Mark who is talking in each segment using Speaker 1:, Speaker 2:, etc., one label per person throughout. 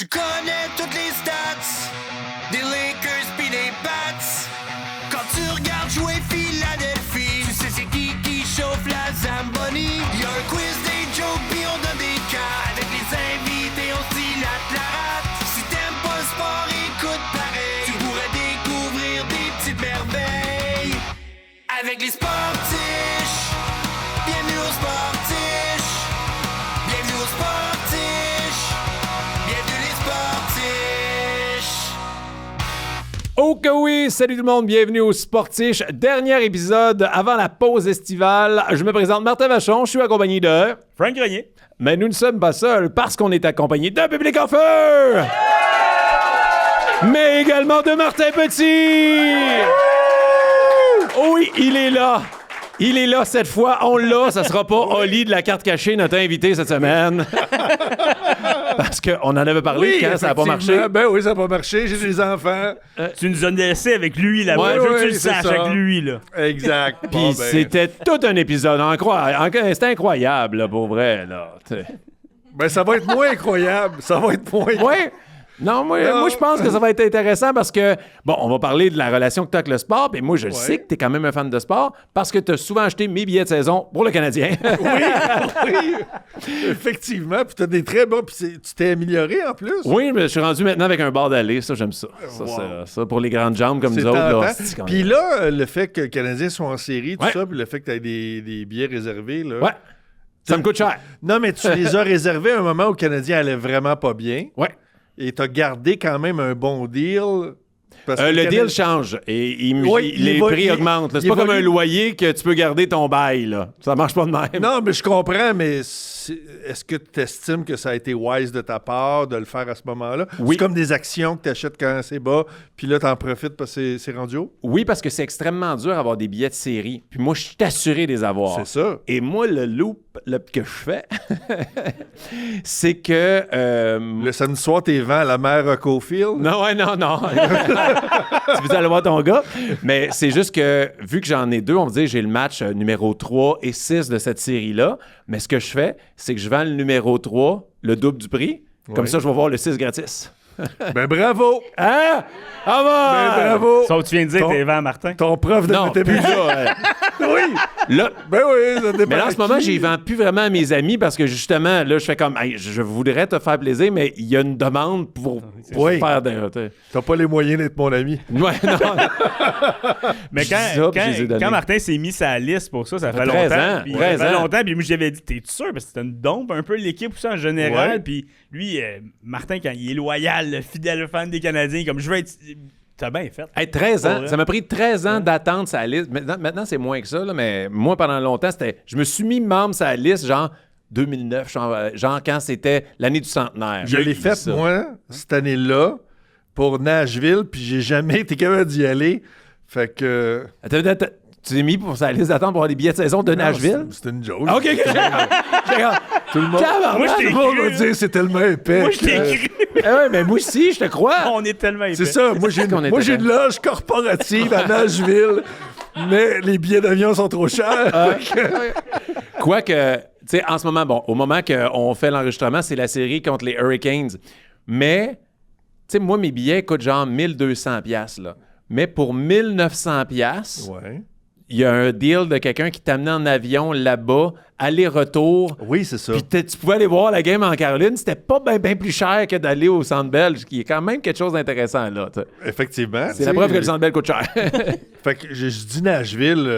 Speaker 1: Tu connais toutes les stats des Lakers pis des Pats. Quand tu regardes jouer Philadelphie, tu sais c'est qui chauffe la Zamboni. Y'a un quiz, des jokes pis on donne des cas. Avec les invités on se dilate la rate. Si t'aimes pas le sport, écoute pareil. Tu pourrais découvrir des petites merveilles avec les Sportiches. Bienvenue aux Sportiches. Bienvenue aux Sportiches. Bienvenue les Sportiches.
Speaker 2: Oh que oui! Salut tout le monde, bienvenue au Sportiche. Dernier épisode avant la pause estivale. Je me présente Martin Vachon, je suis accompagné de...
Speaker 3: Frank Grenier.
Speaker 2: Mais nous ne sommes pas seuls parce qu'on est accompagné d'un public en feu! Mais également de Martin Petit! Oh oui, il est là! Il est là cette fois, on l'a, ça sera pas Oli de la carte cachée, notre invité cette semaine. Parce qu'on en avait parlé quand ça n'a pas marché.
Speaker 4: Ben oui, ça n'a pas marché, j'ai des enfants.
Speaker 3: Tu nous as laissé avec lui là-bas.
Speaker 2: Ouais,
Speaker 3: Je veux que tu
Speaker 4: ouais,
Speaker 3: le
Speaker 4: c'est
Speaker 3: saches
Speaker 4: ça.
Speaker 3: avec lui là.
Speaker 4: Exact.
Speaker 2: Puis
Speaker 4: Bon, ben,
Speaker 2: c'était tout un épisode, c'était incroyable, là, pour vrai, là.
Speaker 4: ben, ça va être moins incroyable. Ça va être moins...
Speaker 2: Ouais. Non, moi, je pense que ça va être intéressant parce que, bon, on va parler de la relation que tu as avec le sport, mais moi, je sais que tu es quand même un fan de sport parce que tu as souvent acheté mes billets de saison pour le Canadien.
Speaker 4: Oui, effectivement. Puis t'as des très bons... Puis tu t'es amélioré en plus.
Speaker 2: Oui, mais je suis rendu maintenant avec un bar d'aller. Ça, j'aime ça. Ça, pour les grandes jambes comme nous autres. Là, c'est quand même-
Speaker 4: Puis là, le fait que le Canadien soit en série, tout
Speaker 2: Ouais.
Speaker 4: ça, puis le fait que tu aies des billets réservés, là...
Speaker 2: Ouais. Ça me coûte cher.
Speaker 4: Non, mais tu les as réservés à un moment où le Canadien allait vraiment pas bien.
Speaker 2: Ouais.
Speaker 4: Et tu as gardé quand même un bon deal. Parce que
Speaker 2: Le deal
Speaker 4: Canadien-
Speaker 2: change et
Speaker 4: Oui,
Speaker 2: les
Speaker 4: il
Speaker 2: prix
Speaker 4: il-
Speaker 2: augmentent. là. C'est
Speaker 4: il
Speaker 2: pas comme un
Speaker 4: évolue.
Speaker 2: loyer que tu peux garder ton bail. Là. Ça marche pas de même.
Speaker 4: Non, mais je comprends, mais est-ce que tu estimes que ça a été wise de ta part de le faire à ce moment-là?
Speaker 2: Oui.
Speaker 4: C'est comme des actions que tu achètes quand c'est bas, puis là, tu en profites parce que c'est rendu haut?
Speaker 2: Oui, parce que c'est extrêmement dur d'avoir des billets de série. Puis moi, je suis assuré de les avoir.
Speaker 4: C'est ça.
Speaker 2: Et moi, le loop que je fais, c'est que...
Speaker 4: Le samedi soir, t'es vends à la mère Cofield.
Speaker 2: Non, ouais, non. Tu veux aller voir ton gars? Mais c'est juste que, vu que j'en ai deux, on va dire j'ai le match numéro 3 et 6 de cette série-là. Mais ce que je fais, c'est que je vends le numéro 3, le double du prix. Comme
Speaker 4: Ouais.
Speaker 2: ça, je vais voir le 6 gratis.
Speaker 4: Ben bravo!
Speaker 2: Hein? Ah
Speaker 4: Ben
Speaker 2: bon?
Speaker 4: bravo!
Speaker 3: Sauf que tu viens de dire
Speaker 4: Ton-
Speaker 3: que t'es vent, Martin.
Speaker 4: Ton prof de
Speaker 2: Non, plus
Speaker 4: mathématiques.
Speaker 2: là.
Speaker 4: Oui!
Speaker 2: Là,
Speaker 4: Ben oui, ça dépend.
Speaker 2: mais là, en
Speaker 4: à
Speaker 2: ce moment,
Speaker 4: qui.
Speaker 2: j'y vends plus vraiment à mes amis parce que justement, là, je fais comme, hey, je voudrais te faire plaisir, mais il y a une demande pour
Speaker 4: Oui.
Speaker 2: faire de.
Speaker 4: T'as pas les moyens d'être mon ami.
Speaker 2: Ouais, non.
Speaker 3: Mais
Speaker 2: Je dis ça, puis je les ai donnés.
Speaker 3: quand Martin s'est mis sa liste pour ça, ça fait
Speaker 2: 13
Speaker 3: longtemps.
Speaker 2: ans,
Speaker 3: Puis
Speaker 2: 13
Speaker 3: ça fait
Speaker 2: ans.
Speaker 3: longtemps, puis moi j'avais dit, t'es sûr? Parce que c'était une dompe un peu l'équipe aussi en général.
Speaker 4: Ouais.
Speaker 3: Puis lui, Martin, quand il est loyal, le fidèle fan des Canadiens, comme je veux être. T'as bien fait.
Speaker 2: Hey, 13 ans.
Speaker 3: Ouais.
Speaker 2: Ça m'a pris 13 ans d'attendre sa liste. Maintenant, c'est moins que ça, là, mais moi, pendant longtemps, je me suis mis membre sa liste, genre 2009, genre quand c'était l'année du centenaire.
Speaker 4: Je l'ai fait,
Speaker 2: ça.
Speaker 4: moi, cette année-là, pour Nashville, puis j'ai jamais été capable d'y aller. Fait que...
Speaker 2: Attends, tu t'es mis pour sa liste d'attente pour avoir des billets de saison de Nashville?
Speaker 4: Non, c'est une joke.
Speaker 2: OK.
Speaker 4: Tout le monde,
Speaker 3: Moi, je
Speaker 4: tout
Speaker 3: t'ai
Speaker 4: le monde
Speaker 3: cru,
Speaker 4: va
Speaker 3: là.
Speaker 4: dire c'est tellement épais.
Speaker 3: Moi, je t'ai
Speaker 4: que-
Speaker 3: cru.
Speaker 2: Ouais, mais moi aussi, je te crois.
Speaker 3: On est tellement épais.
Speaker 4: C'est ça, moi j'ai
Speaker 2: qu'on était
Speaker 4: moi, j'ai une loge corporative à Nashville, mais les billets d'avion sont trop chers.
Speaker 2: Quoique, tu sais, en ce moment, bon, au moment qu'on fait l'enregistrement, c'est la série contre les Hurricanes. Mais, tu sais, moi, mes billets coûtent genre 1200 $, là. Mais pour 1900 $,
Speaker 4: Ouais.
Speaker 2: il y a un deal de quelqu'un qui t'amenait en avion là-bas, aller-retour.
Speaker 4: Oui, c'est ça.
Speaker 2: Puis tu pouvais aller voir la game en Caroline. C'était pas bien plus cher que d'aller au Centre Bell, qui est quand même quelque chose d'intéressant, là. t'sais.
Speaker 4: Effectivement.
Speaker 2: C'est la preuve que le Centre Bell coûte cher.
Speaker 4: Fait que je dis Nashville,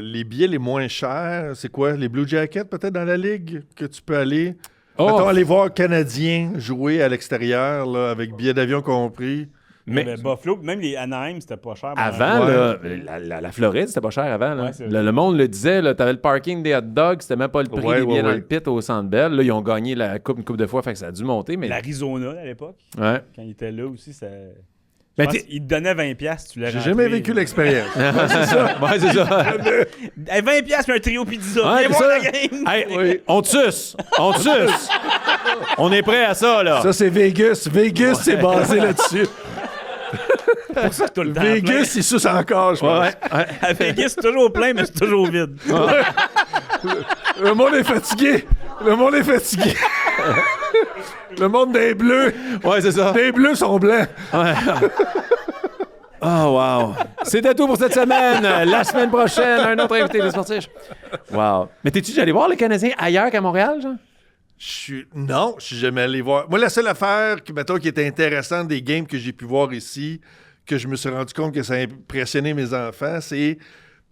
Speaker 4: les billets les moins chers, c'est quoi? Les Blue Jackets peut-être dans la ligue que tu peux aller?
Speaker 2: Oh.
Speaker 4: Mettons, aller voir Canadiens jouer à l'extérieur, là, avec billets d'avion compris.
Speaker 2: Mais
Speaker 3: Mais Buffalo, même les Anaheim, c'était pas cher.
Speaker 2: avant,
Speaker 4: Ouais.
Speaker 2: là, la Floride, c'était pas cher avant. Là.
Speaker 3: Ouais, c'est
Speaker 2: Le monde le disait, là, t'avais le parking des hot dogs, c'était même pas le prix
Speaker 4: Ouais,
Speaker 2: des billets
Speaker 4: ouais,
Speaker 2: dans
Speaker 4: ouais.
Speaker 2: le pit au Centre Bell. Là, ils ont gagné la coupe une couple de fois, fait que ça a dû monter. Mais...
Speaker 3: L'Arizona, à l'époque,
Speaker 2: Ouais.
Speaker 3: quand il était là aussi, ça.
Speaker 2: Mais
Speaker 3: Je pense
Speaker 2: t'es-
Speaker 3: qu'il te donnait 20$, tu l'as
Speaker 4: J'ai jamais vécu l'expérience.
Speaker 2: c'est ça. Ouais, c'est ça.
Speaker 3: 20$ puis un trio pizza.
Speaker 2: Ouais,
Speaker 3: Viens
Speaker 2: c'est
Speaker 3: voir
Speaker 2: ça.
Speaker 3: la game.
Speaker 2: Hey,
Speaker 4: Oui.
Speaker 2: on te suce. On te suce. On est prêt à ça, là.
Speaker 4: Ça, c'est Vegas. Vegas, c'est basé là-dessus.
Speaker 3: Pour ça, tout le temps.
Speaker 4: Vegas, il suce encore, je pense.
Speaker 2: Ouais, ouais.
Speaker 3: plein. À Vegas, c'est toujours plein, mais c'est toujours vide.
Speaker 4: Le monde est fatigué. Le monde est fatigué. Le monde des bleus.
Speaker 2: Ouais, c'est ça.
Speaker 4: Les bleus sont blancs.
Speaker 2: Ouais. Oh, wow. C'était tout pour cette semaine. La semaine prochaine, un autre invité de sportif. Wow. Mais t'es-tu déjà allé voir le Canadien ailleurs qu'à Montréal, genre?
Speaker 4: Non, je suis jamais allé voir. Moi, la seule affaire qui était intéressante des games que j'ai pu voir ici, que je me suis rendu compte que ça a impressionné mes enfants, c'est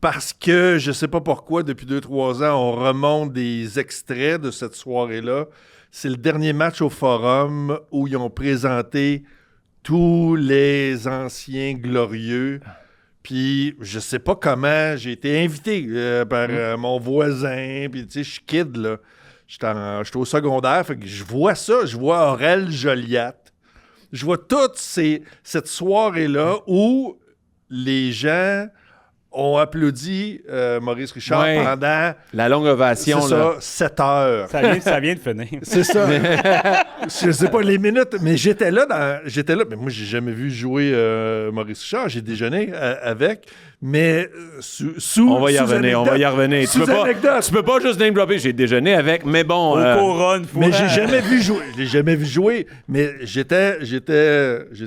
Speaker 4: parce que, je sais pas pourquoi, depuis 2-3 ans, on remonte des extraits de cette soirée-là. C'est le dernier match au Forum où ils ont présenté tous les anciens glorieux. Puis, je sais pas comment, j'ai été invité par mon voisin. Puis, tu sais, je suis kid, là. J'étais au secondaire, fait que je vois ça. Je vois Aurel Joliat. Je vois toute cette soirée-là où les gens ont applaudi Maurice Richard pendant...
Speaker 2: La longue ovation,
Speaker 4: c'est
Speaker 2: là.
Speaker 4: ça, 7 heures.
Speaker 3: Ça vient de finir.
Speaker 4: C'est ça. Je sais pas les minutes, mais j'étais là. Mais moi, j'ai jamais vu jouer Maurice Richard. J'ai déjeuné avec, mais
Speaker 2: On va y revenir. Tu peux pas juste name dropper. J'ai déjeuné avec, mais bon.
Speaker 3: Au couronne,
Speaker 4: mais j'ai jamais vu jouer. Je l'ai jamais vu jouer. Mais j'étais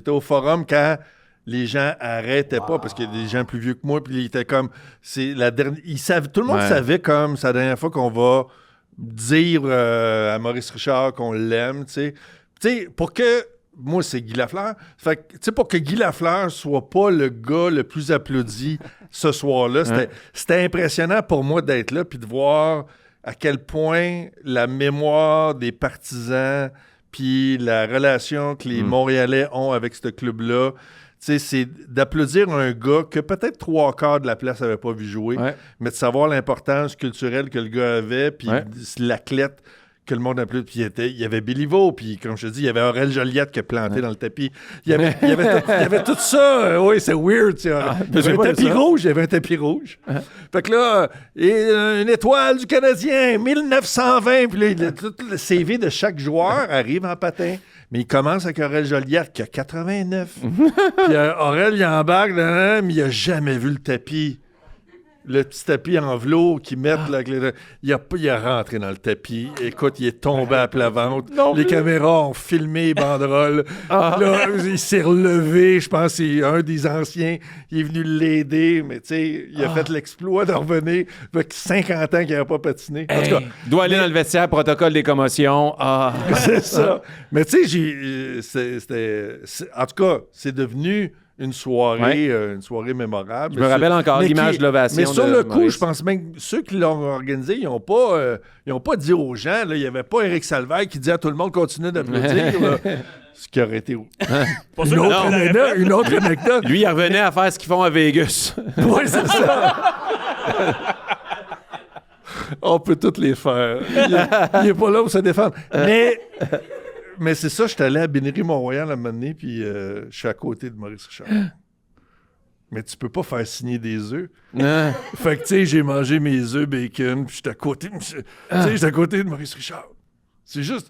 Speaker 4: au Forum quand les gens arrêtaient pas parce qu'il y a des gens plus vieux que moi, puis ils étaient comme, c'est la dernière, tout le monde savait comme c'est la dernière fois qu'on va dire à Maurice Richard qu'on l'aime, tu sais, pour que, moi c'est Guy Lafleur, fait que, tu sais, pour que Guy Lafleur soit pas le gars le plus applaudi ce soir-là, c'était impressionnant pour moi d'être là puis de voir à quel point la mémoire des partisans puis la relation que les Montréalais ont avec ce club-là, c'est d'applaudir un gars que peut-être 3/4 de la place n'avait pas vu jouer, mais de savoir l'importance culturelle que le gars avait, puis l'athlète que le monde applaudit. Puis il y avait Béliveau, puis comme je te dis, il y avait Aurel Joliat qui a planté dans le tapis. Il y avait tout ça. Oui, c'est weird. Il y avait un tapis rouge. Fait que là, une étoile du Canadien, 1920. Puis là, tout le CV de chaque joueur arrive en patin. Mais il commence avec Aurel Joliat, qui a 89. Puis Aurel, il embarque, mais il n'a jamais vu le tapis. Le petit tapis en velours qu'ils mettent. Là, il a rentré dans le tapis. Écoute, il est tombé à plat ventre. Les caméras ont filmé les banderoles. Là, il s'est relevé. Je pense que c'est un des anciens. Il est venu l'aider, mais tu sais, il a fait l'exploit de revenir avec 50 ans qu'il n'avait pas patiné. En tout cas,
Speaker 2: il doit aller dans le vestiaire, protocole des commotions.
Speaker 4: C'est ça. Mais tu sais, en tout cas, c'est devenu une soirée mémorable.
Speaker 2: Je me rappelle encore l'image de l'ovation.
Speaker 4: Mais sur le coup, je pense même que ceux qui l'ont organisé, ils n'ont pas dit aux gens, là, il n'y avait pas Éric Salvaire qui disait à tout le monde continuer d'applaudir. Ce qui aurait été une autre anecdote.
Speaker 2: Lui, il revenait à faire ce qu'ils font à Vegas.
Speaker 4: Oui, c'est ça. On peut tous les faire. Il n'est pas là pour se défendre. Mais c'est ça, je suis allé à Bénéry Mont-Royal à un moment donné, puis je suis à côté de Maurice Richard. Mais tu peux pas faire signer des œufs. Fait que, tu sais, j'ai mangé mes œufs bacon, puis j'étais à côté de Maurice Richard. C'est juste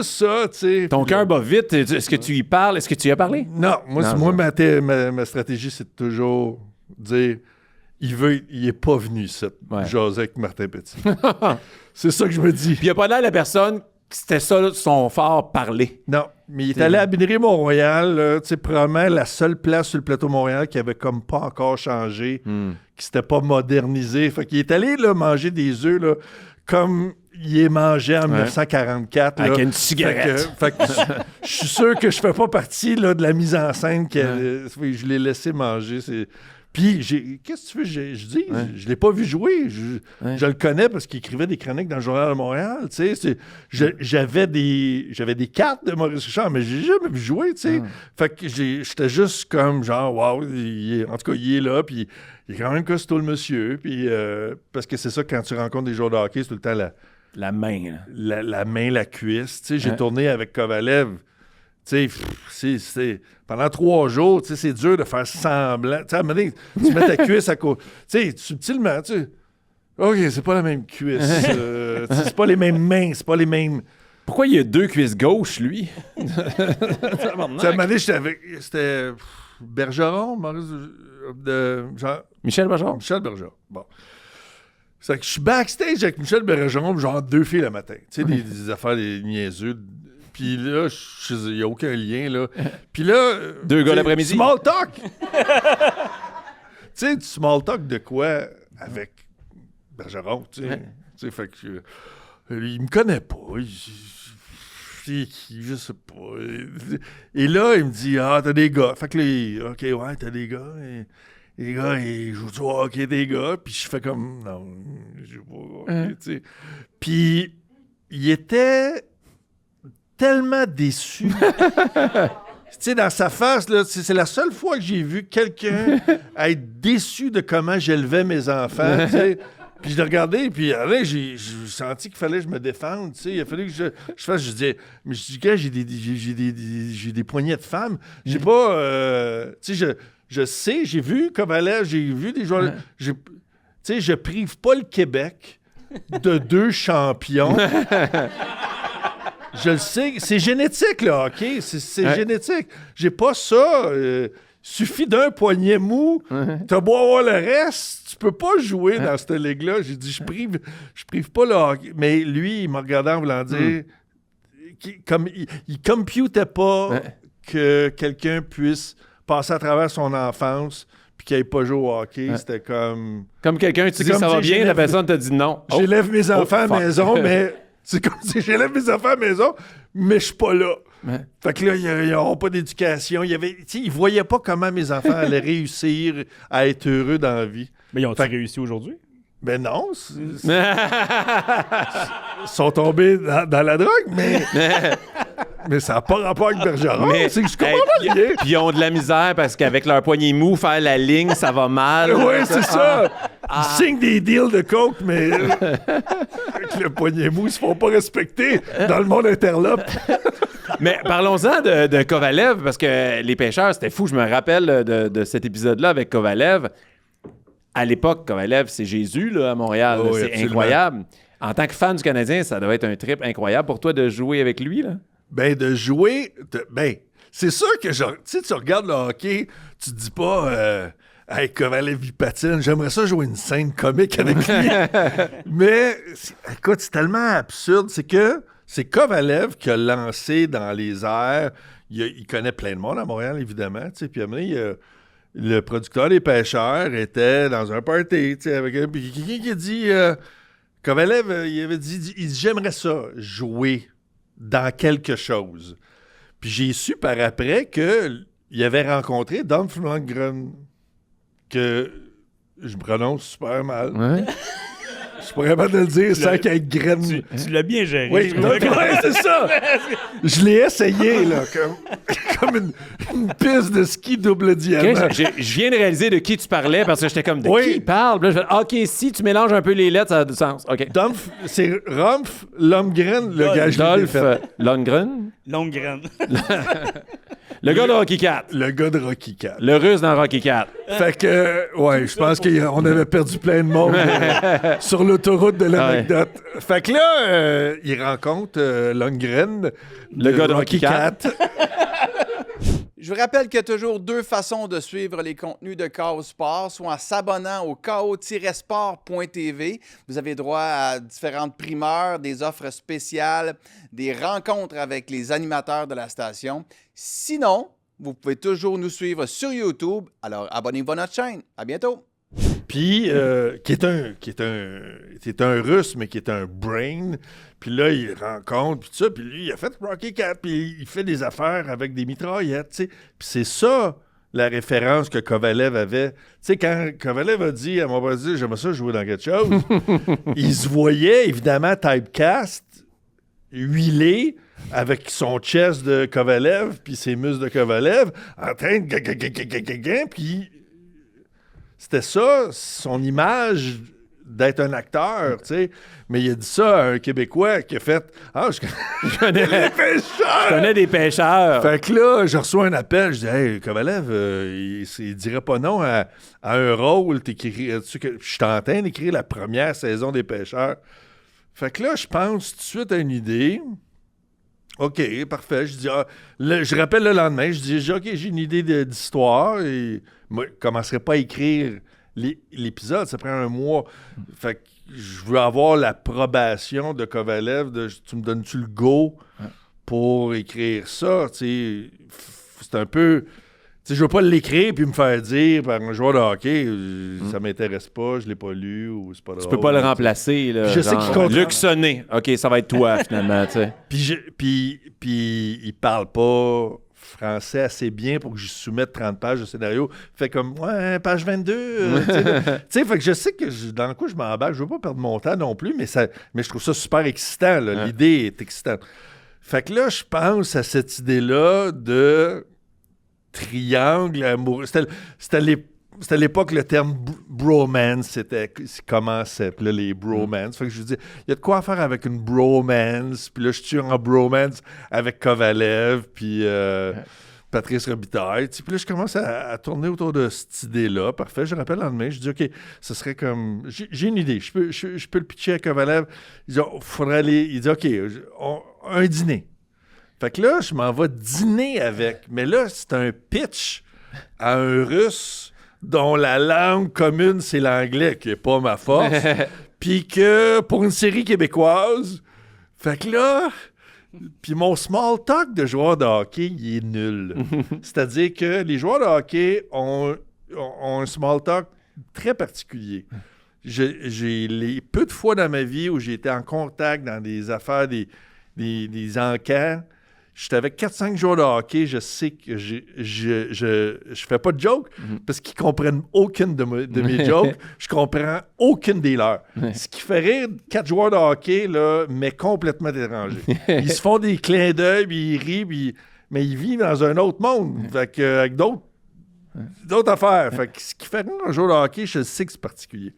Speaker 4: ça, tu sais.
Speaker 2: Ton cœur bat vite. Est-ce que tu y parles? Est-ce que tu y as parlé?
Speaker 4: Non, ma stratégie, c'est de toujours dire... Il est pas venu ici, jaser avec Martin Petit. C'est ça que je me dis.
Speaker 2: Puis il n'y a pas l'air la personne... C'était ça, son fort parler.
Speaker 4: Non, mais il est allé à Bénéry Mont-Royal, tu sais, probablement la seule place sur le plateau Montréal qui avait comme pas encore changé, qui s'était pas modernisé. Fait qu'il est allé là, manger des œufs là, comme il est mangé en 1944.
Speaker 2: Avec
Speaker 4: là.
Speaker 2: une cigarette.
Speaker 4: Fait que je suis sûr que je fais pas partie là, de la mise en scène. Je l'ai laissé manger. Puis, qu'est-ce que tu veux je dis? Je l'ai pas vu jouer. Je le connais parce qu'il écrivait des chroniques dans le Journal de Montréal. Tu sais, j'avais des cartes de Maurice Richard, mais j'ai jamais vu jouer. Tu sais. Fait que j'étais juste comme genre, wow, en tout cas, il est là. Puis, il est quand même costaud le monsieur. Puis, parce que c'est ça, quand tu rencontres des joueurs de hockey, c'est tout le temps
Speaker 2: la main.
Speaker 4: La main, la cuisse. Tu sais, j'ai tourné avec Kovalev. Tu sais, c'est pendant 3 jours, tu sais, c'est dur de faire semblant. Tu sais, à un moment donné, tu mets ta cuisse à côté. Tu sais, subtilement, tu sais. OK, c'est pas la même cuisse. C'est pas les mêmes mains, c'est pas les mêmes.
Speaker 2: Pourquoi il y a 2 cuisses gauches, lui?
Speaker 4: Tu sais, à un moment donné, c'était Bergeron, Maurice
Speaker 2: Michel Bergeron.
Speaker 4: Michel Bergeron. Bon. C'est que je suis backstage avec Michel Bergeron, genre 2 filles le matin. Tu sais, des affaires, des niaiseux. Puis là, il n'y a aucun lien, là. Puis là...
Speaker 2: 2 gars l'après-midi.
Speaker 4: Small talk! Tu sais, du small talk de quoi avec Bergeron, tu sais. Tu sais, fait que... il me connaît pas. Je sais pas. Et là, il me dit, ah, t'as des gars. Fait que là, OK, ouais, t'as des gars. Et les gars, ils jouent au hockey des gars. Puis je fais comme, non, je joue pas au hockey, tu sais. Puis il était tellement déçu. Tu sais, dans sa face, là, c'est la seule fois que j'ai vu quelqu'un être déçu de comment j'élevais mes enfants, tu sais. Puis je l'ai regardé, puis là, j'ai senti qu'il fallait que je me défende, tu sais. Il a fallu que je fasse... Je disais, mais je dis, gars, j'ai des poignées de femmes. J'ai pas... tu sais, je sais, j'ai vu Kovalev, j'ai vu des joueurs... Tu sais, je prive pas le Québec de 2 champions. Je le sais. C'est génétique, le hockey. C'est génétique. J'ai pas ça... suffit d'un poignet mou, t'as beau avoir le reste, tu peux pas jouer dans cette ligue-là. J'ai dit, je prive pas le hockey. Mais lui, il m'a regardé en voulant dire, il computait pas que quelqu'un puisse passer à travers son enfance puis qu'il n'ait pas joué au hockey. C'était comme...
Speaker 2: Comme quelqu'un, tu dis que ça va bien, la personne t'a dit non.
Speaker 4: J'élève mes enfants à la maison, mais... C'est comme si j'élève mes enfants à la maison, mais je suis pas là. Ouais. Fait que là, ils n'auront pas d'éducation. Ils voyaient pas comment mes enfants allaient réussir à être heureux dans la vie.
Speaker 3: Mais ils ont-ils réussi aujourd'hui?
Speaker 4: Ben non. Ils sont tombés dans la drogue, mais ça n'a pas rapport avec Bergeron. C'est que je comprends pas bien.
Speaker 2: Puis ils ont de la misère parce qu'avec leur poignet mou, faire la ligne, ça va mal.
Speaker 4: Oui, c'est ça. Ils signent des deals de coke, mais avec le poignet mou, ils se font pas respecter dans le monde interlope.
Speaker 2: Mais parlons-en de Kovalev, parce que les pêcheurs, c'était fou. Je me rappelle de cet épisode-là avec Kovalev. À l'époque, Kovalev, c'est Jésus là, à Montréal.
Speaker 4: Oh,
Speaker 2: c'est
Speaker 4: absolument.
Speaker 2: Incroyable. En tant que fan du Canadien, ça doit être un trip incroyable pour toi de jouer avec lui, là?
Speaker 4: Ben, de jouer... c'est sûr que, tu regardes le hockey, tu te dis pas... Hey, Kovalev, il patine. J'aimerais ça jouer une scène comique avec lui. Mais, écoute, c'est tellement absurde. C'est que c'est Kovalev qui a lancé dans les airs. Il connaît plein de monde à Montréal, évidemment. Puis à un moment donné, le producteur des pêcheurs était dans un party. Avec puis qui a dit... Kovalev, il avait dit, j'aimerais ça jouer dans quelque chose. Puis j'ai su par après qu'il avait rencontré Dolph Lundgren, que je prononce super mal. Ouais. Je suis pas capable de le dire sans qu'il y ait graine.
Speaker 3: Tu l'as bien géré.
Speaker 4: Oui, c'est ça. Je l'ai essayé, là, comme une piste de ski double diamant.
Speaker 2: Okay, je viens de réaliser de qui tu parlais parce que j'étais comme, de qui il parle? Là, je fais, OK, si tu mélanges un peu les lettres, ça a du sens. OK.
Speaker 4: C'est Rumpf Lundgren, le gars
Speaker 2: Dolph Lundgren?
Speaker 3: Lundgren.
Speaker 2: Le gars de Rocky IV.
Speaker 4: Le gars de Rocky IV.
Speaker 2: Le russe dans Rocky IV.
Speaker 4: Fait que, je pense qu'on avait perdu plein de monde sur l'autoroute de l'anecdote. Ouais. Fait que là, il rencontre Lundgren,
Speaker 2: le gars de Rocky IV.
Speaker 5: Je vous rappelle qu'il y a toujours 2 façons de suivre les contenus de KO Sport, soit en s'abonnant au ko-sport.tv. Vous avez droit à différentes primeurs, des offres spéciales, des rencontres avec les animateurs de la station. Sinon, vous pouvez toujours nous suivre sur YouTube. Alors, abonnez-vous à notre chaîne. À bientôt!
Speaker 4: Puis, qui est un Russe, mais qui est un brain. Puis là, il rencontre, puis tout ça. Puis lui, il a fait Rocky IV, puis il fait des affaires avec des mitraillettes, tu sais. Puis c'est ça, la référence que Kovalev avait. Tu sais, quand Kovalev a dit à mon voisin, j'aimerais ça jouer dans quelque chose, il se voyait, évidemment, typecast, huilé, avec son chest de Kovalev, puis ses muscles de Kovalev, en train de... Puis... C'était ça, son image d'être un acteur, tu sais. Mais il a dit ça à un Québécois qui a fait « Ah, je connais les pêcheurs! »
Speaker 2: Je connais des pêcheurs!
Speaker 4: Fait que là, je reçois un appel, je dis « Hey, Kovalev, il dirait pas non à un rôle, je suis en train d'écrire la première saison des pêcheurs. » Fait que là, je pense tout de suite à une idée. OK, parfait. Je dis, je rappelle le lendemain, je dis, OK, j'ai une idée d'histoire et moi, je ne commencerai pas à écrire l'épisode, ça prend un mois. Fait que je veux avoir l'approbation de Kovalev, tu me donnes-tu le go pour écrire ça, tu sais, c'est un peu... Tu sais, je veux pas l'écrire puis me faire dire par un joueur de hockey, ça m'intéresse pas, je l'ai pas lu ou c'est pas drôle.
Speaker 2: Tu peux pas le remplacer, là.
Speaker 4: Je sais qu'il compte-
Speaker 2: Luc Sonnet. OK, ça va être toi, finalement, tu sais.
Speaker 4: Puis il parle pas français assez bien pour que je soumette 30 pages de scénario. Fait comme, ouais, page 22. Tu sais, fait que je sais que dans le coup, je m'emballe. Je veux pas perdre mon temps non plus, mais je trouve ça super excitant. Là. L'idée est excitante. Fait que là, je pense à cette idée-là de triangle amoureux. C'était à l'époque, le terme bromance commençait. Puis là, les bromance. Fait que je me dis, il y a de quoi faire avec une bromance. Puis là, je suis en bromance avec Kovalev, puis Patrice Robitaille. Puis là, je commence à tourner autour de cette idée-là. Parfait. Je rappelle le lendemain. Je dis, OK, ce serait comme... J'ai une idée. Je peux le pitcher à Kovalev. Il dit, faudrait aller... Il dit, OK, un dîner. Fait que là, je m'en vais dîner avec. Mais là, c'est un pitch à un Russe dont la langue commune, c'est l'anglais, qui n'est pas ma force. Puis que pour une série québécoise, fait que là, puis mon small talk de joueur de hockey, il est nul. C'est-à-dire que les joueurs de hockey ont un small talk très particulier. J'ai les peu de fois dans ma vie où j'ai été en contact dans des affaires, des encans. J'étais avec 4-5 joueurs de hockey, je sais que je fais pas de jokes parce qu'ils comprennent aucune de mes jokes. Je comprends aucune des leurs. Ce qui fait rire 4 joueurs de hockey, là, mais complètement étrangers. Ils se font des clins d'œil, puis ils rient, mais ils vivent dans un autre monde, fait que, avec d'autres affaires. Fait que ce qui fait rire un joueur de hockey, je sais que c'est particulier.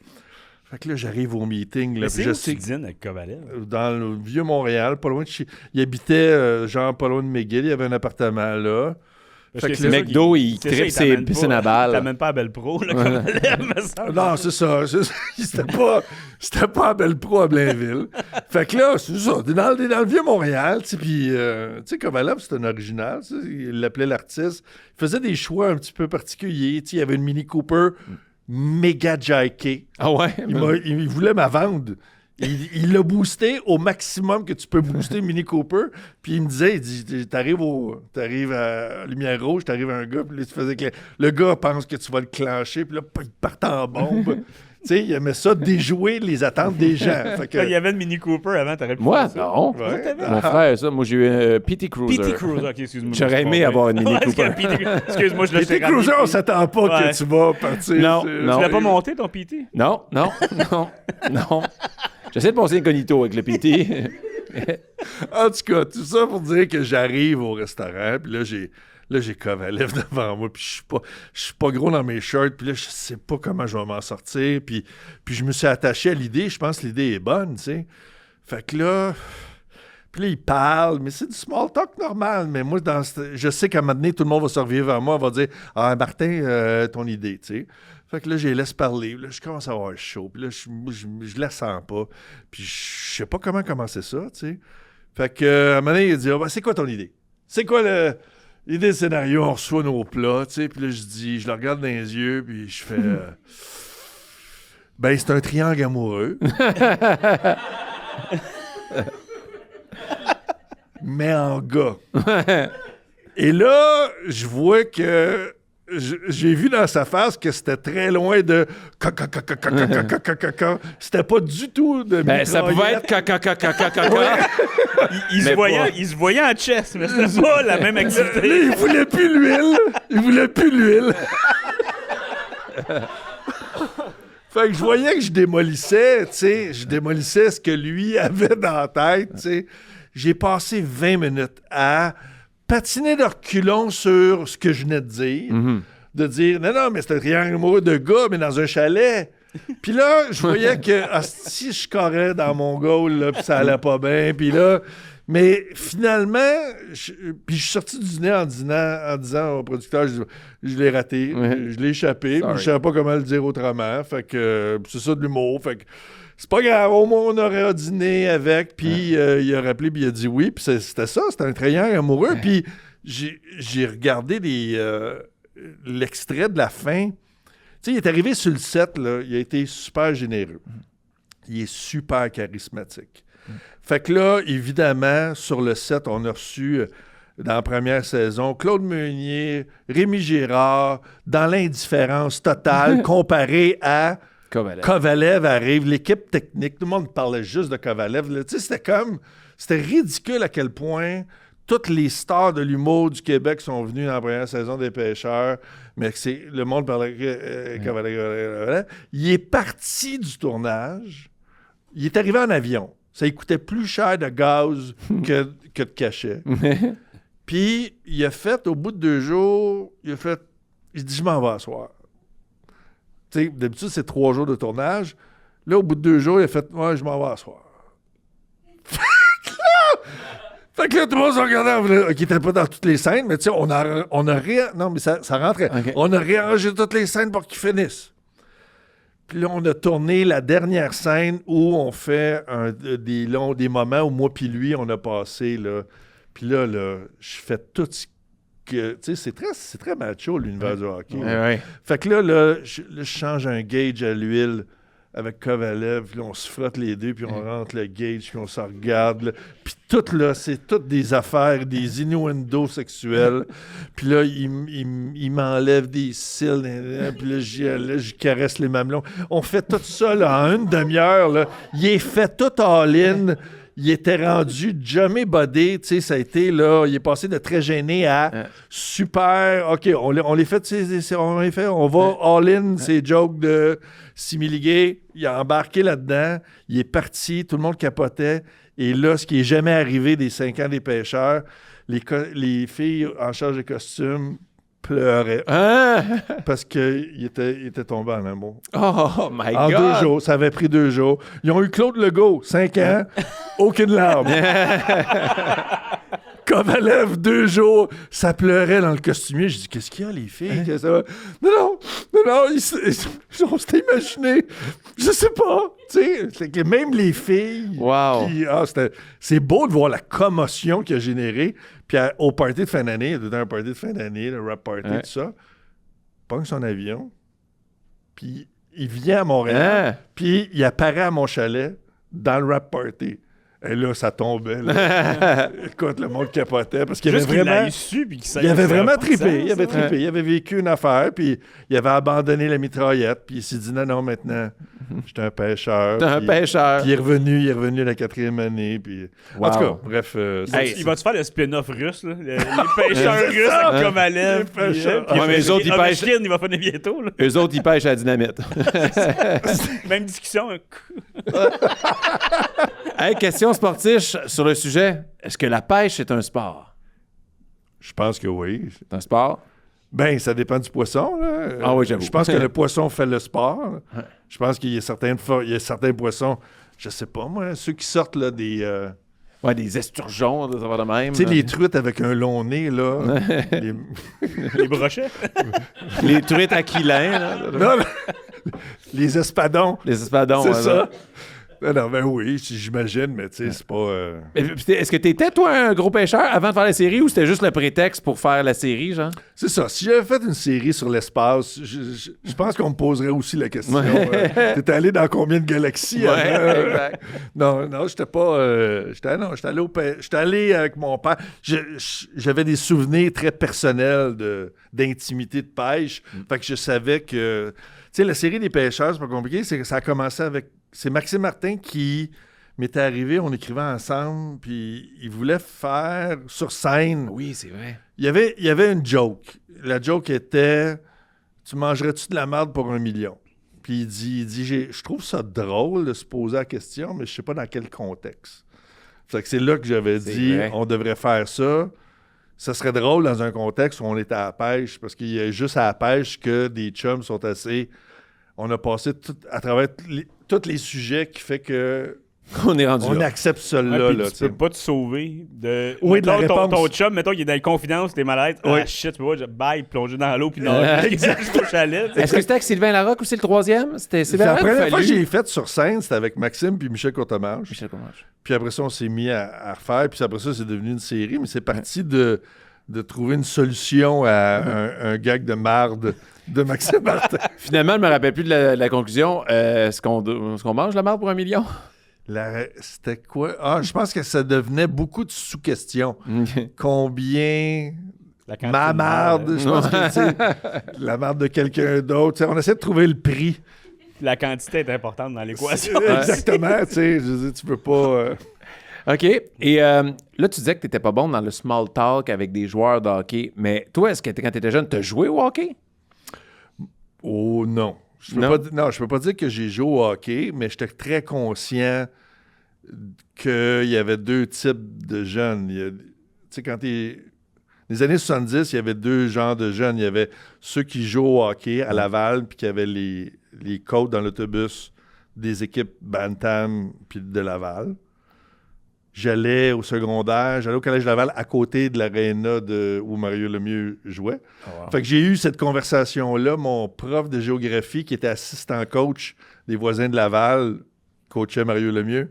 Speaker 4: Fait que là, j'arrive au meeting. Là,
Speaker 3: c'est
Speaker 4: je
Speaker 3: où
Speaker 4: sais
Speaker 3: tu dînes avec Kovalev?
Speaker 4: dans le vieux Montréal, pas loin de chez... Il habitait, genre, pas loin de McGill. Il y avait un appartement là.
Speaker 3: Parce
Speaker 4: Fait
Speaker 3: que
Speaker 4: que
Speaker 3: c'est
Speaker 4: le
Speaker 3: ça
Speaker 2: McDo,
Speaker 3: qu'il-
Speaker 2: il
Speaker 3: c'est ça,
Speaker 2: tripe ses
Speaker 3: t'amène
Speaker 2: piscines
Speaker 3: pas-
Speaker 2: à balles.
Speaker 3: Il t'amène pas à Belle Pro, là, Kovalev, me semble.
Speaker 4: Non, c'est ça. C'était pas à Belle Pro à Blainville. Fait que là, c'est ça. T'es dans le vieux Montréal, tu sais, puis, tu sais, Kovalev, c'est un original. Tu sais, il l'appelait l'artiste. Il faisait des choix un petit peu particuliers. Tu sais, il y avait une Mini Cooper méga jikée.
Speaker 2: Ah ouais?
Speaker 4: Il voulait ma vendre. Il l'a boosté au maximum que tu peux booster Mini Cooper. Puis il me disait, il dit, t'arrives à Lumière Rouge, t'arrives à un gars, puis là, tu faisais que le gars pense que tu vas le clencher, puis là, il part en bombe. Tu sais, il aimait ça déjouer les attentes des gens. Fait que,
Speaker 3: Il y avait une Mini Cooper avant, t'aurais pu
Speaker 2: Moi,
Speaker 3: faire ça.
Speaker 2: non.
Speaker 4: ouais.
Speaker 2: Mon frère, ça. Moi, j'ai eu un PT Cruiser.
Speaker 3: PT Cruiser, ok, excuse-moi.
Speaker 2: J'aurais aimé avoir une Mini Cooper.
Speaker 3: Excuse-moi, je l'ai
Speaker 4: PT Cruiser, on s'attend pas
Speaker 3: Ouais.
Speaker 4: que tu vas partir.
Speaker 2: Non,
Speaker 4: c'est-
Speaker 2: non.
Speaker 3: Tu l'as pas monté, ton PT?
Speaker 2: Non. J'essaie de passer incognito avec le PT.
Speaker 4: En tout cas, tout ça pour dire que j'arrive au restaurant, puis là, j'ai Kovalev devant moi, puis je suis pas gros dans mes shirts, puis là, je sais pas comment je vais m'en sortir, puis je me suis attaché à l'idée, je pense que l'idée est bonne, tu sais. Fait que là, puis là, il parle, mais c'est du small talk normal, mais moi, je sais qu'à un moment donné, tout le monde va se revirer vers moi, va dire « Ah, Martin, ton idée, tu sais. » Fait que là, je les laisse parler, là, je commence à avoir chaud, puis là, je la sens pas, puis je sais pas comment commencer ça, tu sais. Fait que, à un moment donné, il dit « c'est quoi ton idée? C'est quoi l'idée de scénario? On reçoit nos plats, tu sais. » Puis là, je le regarde dans les yeux, puis je fais ben, c'est un triangle amoureux. Mais en gars. Et là, je vois que... J'ai vu dans sa face que c'était très loin de... C'était pas du tout de...
Speaker 2: Ben, ça pouvait être caca.
Speaker 3: Il
Speaker 2: Mais
Speaker 3: se voyait en chess, mais c'était pas la même
Speaker 4: Là,
Speaker 3: activité.
Speaker 4: il voulait plus l'huile. Fait que je voyais que je démolissais, tu sais. Je démolissais ce que lui avait dans la tête, tu sais. J'ai passé 20 minutes à patiner de reculons sur ce que je venais de dire. De dire, non, mais c'est un triangle amoureux de gars, mais dans un chalet. Puis là, je voyais que si je corrais dans mon goal, là, puis ça allait pas bien. Puis là, mais finalement, puis je suis sorti du dîner en disant au producteur, je l'ai raté, je l'ai échappé, puis je savais pas comment le dire autrement. Fait que c'est ça de l'humour. Fait que c'est pas grave, au moins on aurait dîné avec, puis il a rappelé, puis il a dit oui, puis c'était ça, c'était un triangle amoureux. Puis j'ai regardé l'extrait de la fin. Tu sais, il est arrivé sur le set, là, il a été super généreux. Il est super charismatique. Fait que là, évidemment, sur le set, on a reçu, dans la première saison, Claude Meunier, Rémi Girard, dans l'indifférence totale, comparé à Kovalev arrive, l'équipe technique, tout le monde parlait juste de Kovalev. Là. Tu sais, c'était ridicule à quel point toutes les stars de l'humour du Québec sont venues dans la première saison des Pêcheurs, mais le monde parlait de Kovalev. Il est parti du tournage, il est arrivé en avion. Ça lui coûtait plus cher de gaz que de cachet. Puis, il a fait, au bout de 2 jours, il dit, je m'en vais asseoir. Tu sais, d'habitude, c'est 3 jours de tournage. Là, au bout de 2 jours, il a fait, ouais, je m'en vais asseoir. Fait que là, tout le monde se regardait, qui n'était pas dans toutes les scènes, mais tu sais, on a non, mais ça rentrait. Okay. On a réarrangé toutes les scènes pour qu'ils finissent. Puis là, on a tourné la dernière scène où on fait des moments où moi puis lui, on a passé, là. Puis là, je fais tout ce que... Tu sais, c'est très macho, l'univers du hockey.
Speaker 2: Ouais.
Speaker 4: Fait que là, je change un gauge à l'huile avec Kovalev, puis là, on se frotte les deux, puis on rentre le gauge, puis on se regarde. Là. Puis tout, là, c'est toutes des affaires, des innuendos sexuels. Puis là, il m'enlève des cils, puis là, je caresse les mamelons. On fait tout ça, là, en une demi-heure, là. Il est fait tout all-in. Il était rendu jamais bodé, tu sais, ça a été, là, il est passé de très gêné à super, OK, on les fait, on va all-in, ces jokes de simili-gay, il a embarqué là-dedans, il est parti, tout le monde capotait, et là, ce qui n'est jamais arrivé des 5 ans des Pêcheurs, les filles en charge des costumes pleuraient. Parce qu'il était tombé en amour.
Speaker 2: Oh my God!
Speaker 4: En 2 jours. Ça avait pris 2 jours. Ils ont eu Claude Legault, 5 ans, aucune larme. Kovalev, 2 jours, ça pleurait dans le costumier. Je dis, qu'est-ce qu'il y a, les filles? Qu'est-ce que ça va? Non, on s'était imaginé. Je sais pas. Tu sais, c'est que même les filles.
Speaker 2: Wow.
Speaker 4: C'est beau de voir la commotion qu'il a générée. Puis au party de fin d'année, dans un party de fin d'année, le rap party, tout ça, il pogne son avion, puis il vient à Montréal, puis il apparaît à mon chalet dans le rap party. Et là, ça tombait. Là. Écoute, le monde capotait parce qu'il avait vraiment... Il avait vraiment trippé. Il avait trippé. Il avait vécu une affaire, puis il avait abandonné la mitraillette, puis il s'est dit non, maintenant, j'étais un pêcheur.
Speaker 2: T'es un pêcheur.
Speaker 4: Puis il est revenu la 4e année, puis...
Speaker 2: Wow.
Speaker 4: En tout cas, bref...
Speaker 3: il va-tu faire le spin-off russe, là? Les pêcheurs russes avec Kovalev.
Speaker 2: Mais eux autres, ils pêchent...
Speaker 3: il va finir bientôt, là.
Speaker 2: Eux autres, ils pêchent à la dynamite.
Speaker 3: Même discussion.
Speaker 2: Hey, question sportive sur le sujet. Est-ce que la pêche est un sport?
Speaker 4: Je pense que oui.
Speaker 2: C'est un sport?
Speaker 4: Ben, ça dépend du poisson. Là.
Speaker 2: Ah oui, j'avoue.
Speaker 4: Je pense que le poisson fait le sport. Je pense qu'il y a certains poissons, je sais pas moi, ceux qui sortent là, des
Speaker 2: esturgeons, ça va de même.
Speaker 4: Tu sais, les truites avec un long nez, là.
Speaker 3: Les brochets.
Speaker 2: Les truites aquilins, là.
Speaker 4: Non, les espadons.
Speaker 2: Les espadons,
Speaker 4: c'est ça. Non, ben oui, j'imagine, mais tu sais, c'est pas...
Speaker 2: Est-ce que t'étais, toi, un gros pêcheur avant de faire la série ou c'était juste le prétexte pour faire la série, genre?
Speaker 4: C'est ça. Si j'avais fait une série sur l'espace, je pense qu'on me poserait aussi la question. T'es allé dans combien de galaxies?
Speaker 2: Exact.
Speaker 4: Non, j'étais pas... J'étais allé avec mon père. J'avais des souvenirs très personnels d'intimité de pêche. Fait que je savais que... Tu sais, la série des pêcheurs, c'est pas compliqué, c'est que ça a commencé avec... C'est Maxime Martin qui m'était arrivé, on écrivait ensemble, puis il voulait faire sur scène.
Speaker 2: Oui, c'est vrai.
Speaker 4: Il y avait une joke. La joke était « Tu mangerais-tu de la merde pour 1 million? » Puis il dit je trouve ça drôle de se poser la question, mais je sais pas dans quel contexte. Fait que c'est là que j'avais dit « On devrait faire ça. » Ça serait drôle dans un contexte où on était à la pêche, parce qu'il y a juste à la pêche que des chums sont assez... On a passé à travers tous les sujets qui fait que...
Speaker 2: On est rendu là.
Speaker 4: Accepte cela. Là,
Speaker 3: tu peux pas te sauver de...
Speaker 4: Oui, de la réponse.
Speaker 3: Ton chum, mettons qu'il est dans les confidences, t'es malade.
Speaker 4: Oui.
Speaker 3: Ah shit, tu vois, bye, plonger dans l'eau, puis non, jusqu'au chalet.
Speaker 2: Est-ce que c'était avec Sylvain Larocque ou c'est le 3e? C'était Sylvain
Speaker 4: Larocque. La première fois que
Speaker 2: j'ai
Speaker 4: j'ai fait sur scène, c'était avec Maxime puis Michel Courtemanche. Puis après ça, on s'est mis à refaire. Puis après ça, c'est devenu une série. Mais c'est parti de trouver une solution à un gag de marde de Maxime Martin.
Speaker 2: Finalement, je me rappelle plus de la conclusion. Est-ce qu'on mange la marde pour 1 million?
Speaker 4: C'était quoi? Ah, je pense que ça devenait beaucoup de sous-questions. Combien... Ma marde, je pense que, tu sais, la marde de quelqu'un d'autre. Tu sais, on essaie de trouver le prix.
Speaker 3: La quantité est importante dans l'équation.
Speaker 4: Exactement, tu sais, je veux dire, tu peux pas...
Speaker 2: OK. Et là, tu disais que tu n'étais pas bon dans le small talk avec des joueurs de hockey. Mais toi, est-ce que quand tu étais jeune, tu as joué au hockey?
Speaker 4: Oh non. Je peux pas dire que j'ai joué au hockey, mais j'étais très conscient qu'il y avait deux types de jeunes. Tu sais, quand les années 70, il y avait deux genres de jeunes. Il y avait ceux qui jouent au hockey à Laval, puis qui avaient les coachs dans l'autobus des équipes Bantam puis de Laval. J'allais au secondaire, j'allais au Collège Laval à côté de l'aréna où Mario Lemieux jouait. Oh wow. Fait que j'ai eu cette conversation-là. Mon prof de géographie, qui était assistant coach des voisins de Laval, coachait Mario Lemieux.